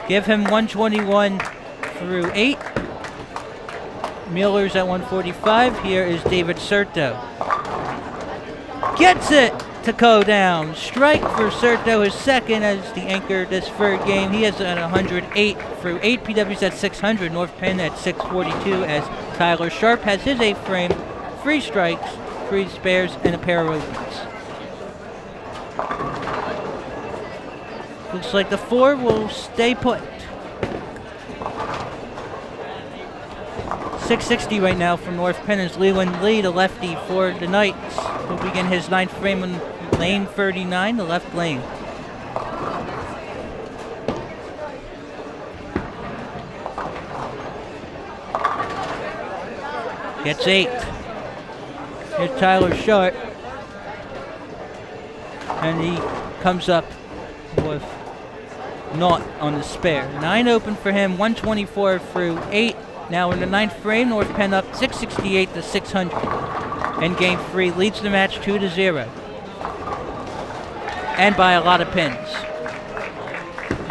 Give him 121 through 8. Mueller's at 145. Here is David Serto. Gets it to go down. Strike for Serto, his second as the anchor this third game. He has at 108 through 8. PW's at 600. North Penn at 642 as Tyler Sharp has his 8th frame. 3 strikes, 3 spares, and a pair of opens. Looks like the 4 will stay put. 660 right now from North Penn as Leland Lee, the lefty for the Knights, will begin his 9th frame on lane 39, the left lane. Gets 8. Here's Tyler Sharp. And he comes up with 0 on the spare. 9 open for him, 124 through 8. Now in the 9th frame, North Penn up 668 to 600. And game 3 leads the match 2-0. And by a lot of pins.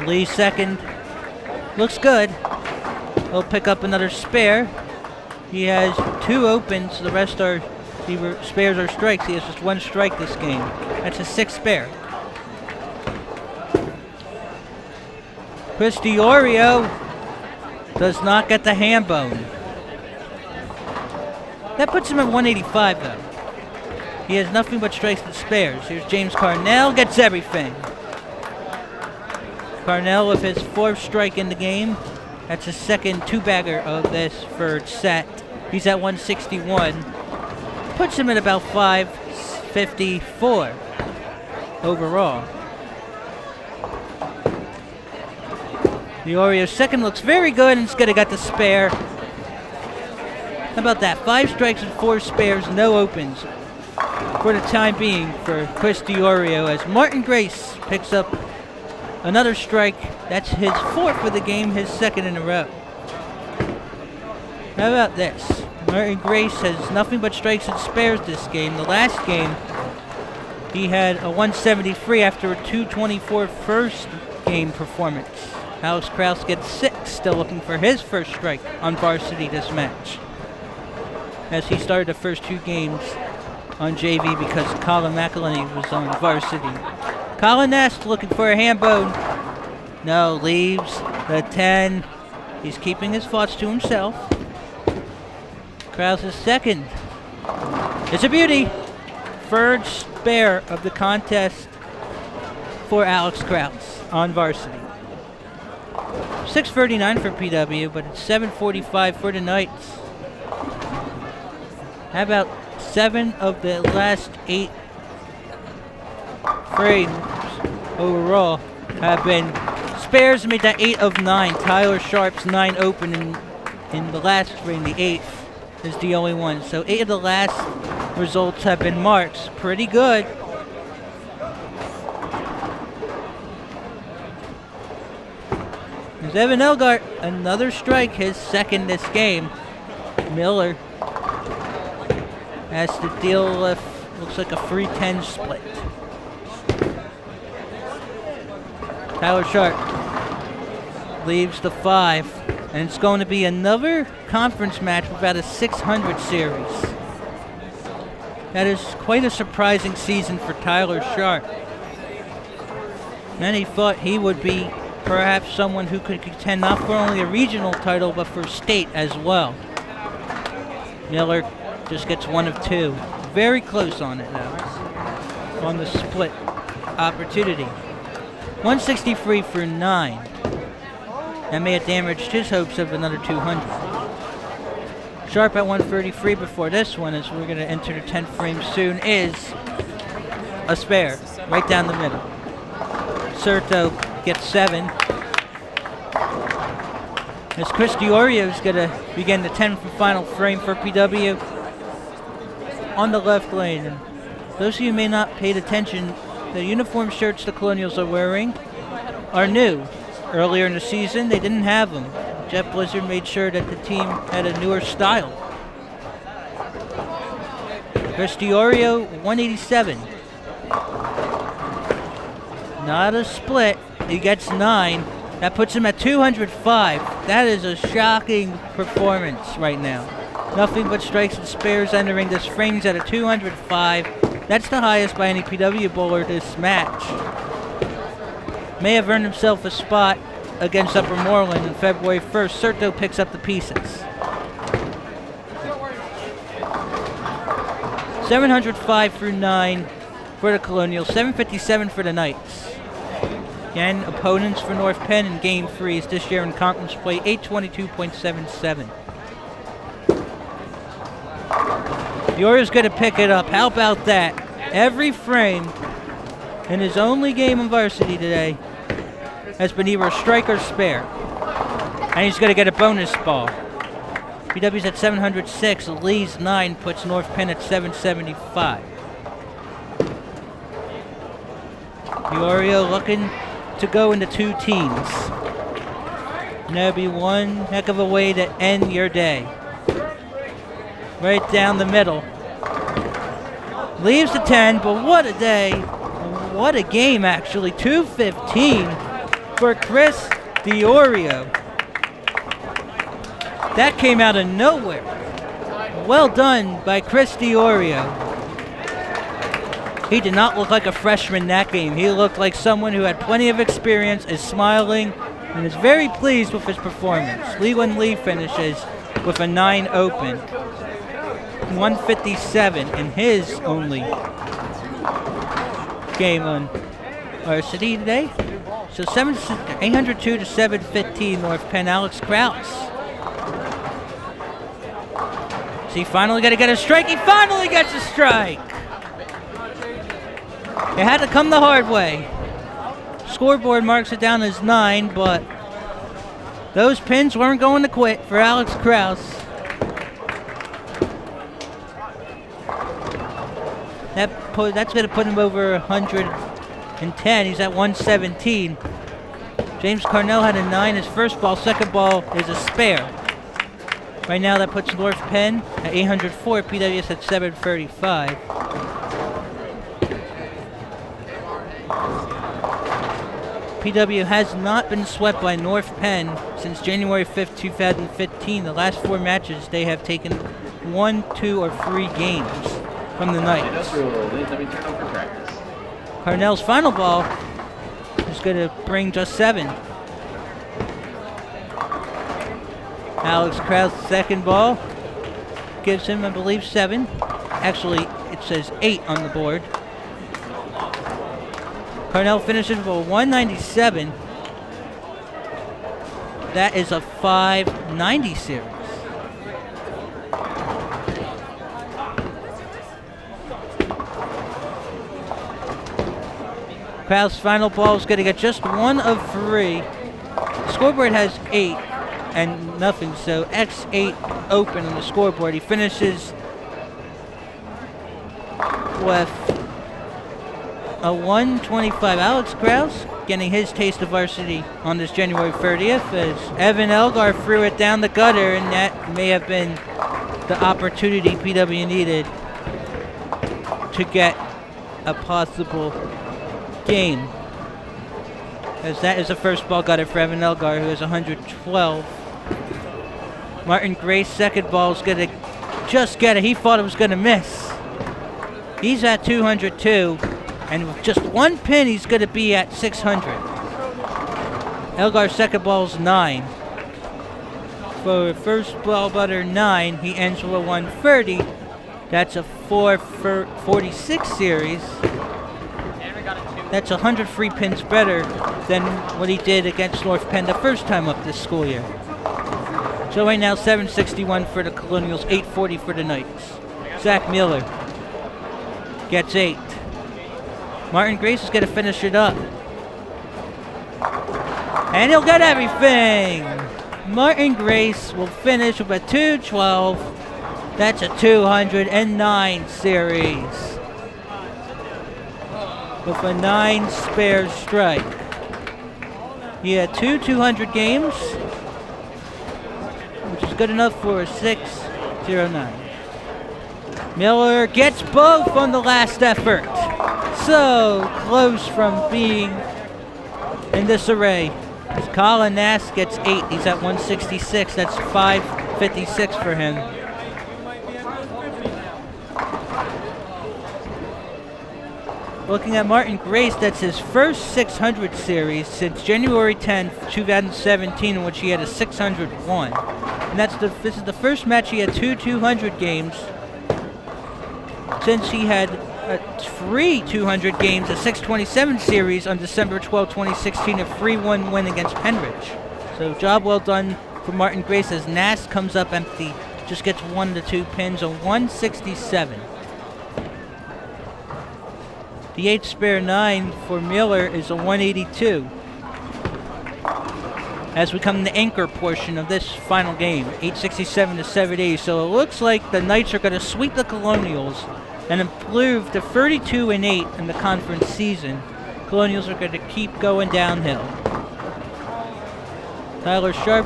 Lee's second looks good. He'll pick up another spare. He has 2 opens. The rest are either spares or strikes. He has just 1 strike this game. That's a 6th spare. Chris Diorio does not get the hand bone. That puts him at 185 though. He has nothing but strikes and spares. Here's James Carnell, gets everything. Carnell with his 4th strike in the game. That's his second 2-bagger of this third set. He's at 161. Puts him at about 554 overall. The Oreo's second looks very good, and it's going to got the spare. How about that? 5 strikes and 4 spares, no opens for the time being for Chris Diorio as Martin Grace picks up another strike. That's his 4th for the game, his 2nd in a row. How about this? Martin Grace has nothing but strikes and spares this game. The last game, he had a 173 after a 224 first game performance. Alex Kraus gets 6, still looking for his first strike on varsity this match, as he started the first 2 games on JV because Colin McElhenney was on varsity. Colin Nast looking for a hand bone. No, leaves the 10. He's keeping his thoughts to himself. Kraus' second. It's a beauty. Third spare of the contest for Alex Kraus on varsity. 6:39 for PW, but it's 7:45 for the Knights. How about 7 of the last 8 frames overall have been spares, made that 8 of 9. Tyler Sharp's 9 open in the last frame, the 8th, is the only one. So 8 of the last results have been marks. Pretty good. There's Evan Elgart, another strike, his 2nd this game. Miller has to deal with, looks like a 3-10 split. Tyler Sharp leaves the 5, and it's going to be another conference match without a 600 series. That is quite a surprising season for Tyler Sharp. And he thought he would be perhaps someone who could contend not for only a regional title, but for state as well. Miller just gets 1 of 2. Very close on it, though, on the split opportunity. 163 for 9. That may have damaged his hopes of another 200. Sharp at 133 before this one, as we're going to enter the 10th frame soon, is a spare, right down the middle. Serto gets 7. As Chris DiOrio is going to begin the 10th and final frame for PW on the left lane. And those of you who may not paid attention, the uniform shirts the Colonials are wearing are new. Earlier in the season, they didn't have them. Jeff Blizzard made sure that the team had a newer style. Chris DiOrio, 187. Not a split. He gets 9. That puts him at 205. That is a shocking performance right now. Nothing but strikes and spares entering this frame. He's at a 205. That's the highest by any PW bowler this match. May have earned himself a spot against Upper Moreland on February 1st. Serto picks up the pieces. 705 through 9 for the Colonials. 757 for the Knights. Again, opponents for North Penn in Game 3 is this year in conference play, 822.77. Yora's going to pick it up. How about that? Every frame in his only game in varsity today has been either a strike or spare. And he's going to get a bonus ball. PW's at 706. Lee's 9 puts North Penn at 775. DiOrio looking to go into 2 teams. And that'd be one heck of a way to end your day. Right down the middle. Leaves the 10, but what a day. What a game, actually. 215 for Chris DiOrio. That came out of nowhere. Well done by Chris DiOrio. He did not look like a freshman that game. He looked like someone who had plenty of experience, is smiling, and is very pleased with his performance. Leland Lee finishes with a 9 open. 157 in his only game on varsity today. So 802 to 715 North Penn. Alex Kraus. So he finally got to get a strike. He finally gets a strike. It had to come the hard way. Scoreboard marks it down as 9, but those pins weren't going to quit for Alex Kraus. That's going to put him over 110. He's at 117. James Carnell had a 9. His first ball, second ball is a spare. Right now that puts North Penn at 804. PWS at 735. PW has not been swept by North Penn since January 5th, 2015. The last 4 matches, they have taken 1, 2, or 3 games from the Knights. Carnell's final ball is going to bring just 7. Alex Kraus' second ball gives him, I believe, 7. Actually, it says 8 on the board. Carnell finishes with a 197. That is a 590 series. Kraus' final ball is going to get just 1 of 3. The scoreboard has 8 and nothing, so X8 open on the scoreboard. He finishes with a 125. Alex Kraus getting his taste of varsity on this January 30th as Evan Elgar threw it down the gutter, and that may have been the opportunity PW needed to get a possible game, as that is the first ball gutter for Evan Elgar, who has 112. Martin Gray's second ball is going to just get it. He thought it was going to miss. He's at 202. And with just one pin, he's going to be at 600. Elgar's second ball's 9. For first ball butter 9, he ends with a 130. That's a 446 series. That's 100 free pins better than what he did against North Penn the first time up this school year. So right now, 761 for the Colonials, 840 for the Knights. Zach Miller gets 8. Martin Grace is going to finish it up. And he'll get everything! Martin Grace will finish with a 212. That's a 209 series. With a 9 spare strike. He had 200 games, which is good enough for a 609. Miller gets both on the last effort. So close from being in disarray. Colin Nass gets 8. He's at 166. That's 556 for him. Looking at Martin Grace, that's his first 600 series since January 10th, 2017, in which he had a 601. And this is the first match he had 200 games since he had 3 200 games, a 627 series on December 12, 2016, a 3-1 win against Penridge. So job well done for Martin Grace as Nass comes up empty, just gets 1 to 2 pins, a 167. The 8 spare 9 for Miller is a 182. As we come to the anchor portion of this final game, 867 to 780. So it looks like the Knights are going to sweep the Colonials and improve to 32-8 in the conference season. Colonials are going to keep going downhill. Tyler Sharp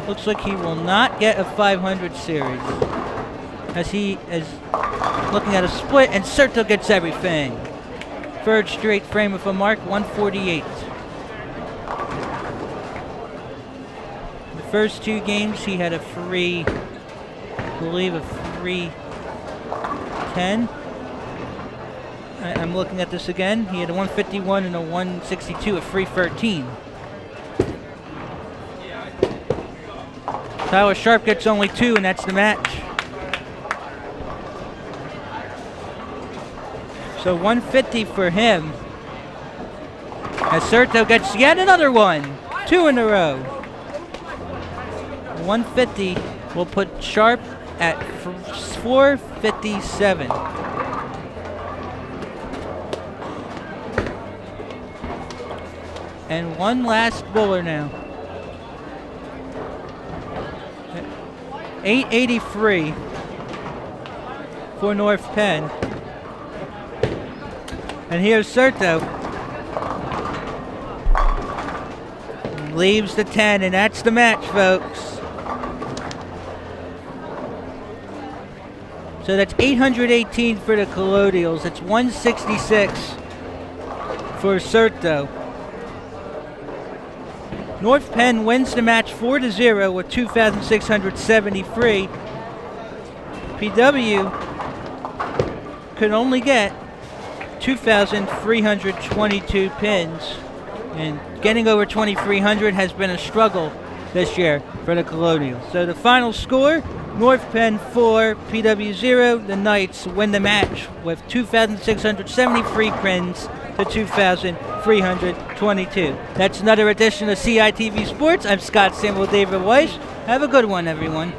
looks like he will not get a 500 series, as he is looking at a split, and Serto gets everything. Third straight frame with a mark, 148. The first 2 games he had a 310. I'm looking at this again. He had a 151 and a 162, a 313. Tyler Sharp gets only 2, and that's the match. So 150 for him. As Serto gets yet another one. 2 in a row. 150 will put Sharp at 457. And one last bowler now. 883 for North Penn. And here's Serto. Leaves the 10, and that's the match, folks. So that's 818 for the Colonials. It's 166 for Serto. North Penn wins the match 4-0 with 2,673. PW could only get 2,322 pins, and getting over 2,300 has been a struggle this year for the Colonials. So the final score, North Penn 4, PW 0. The Knights win the match with 2,673 pins to 2,322. That's another edition of CITV Sports. I'm Scott Samuel David Weiss. Have a good one, everyone.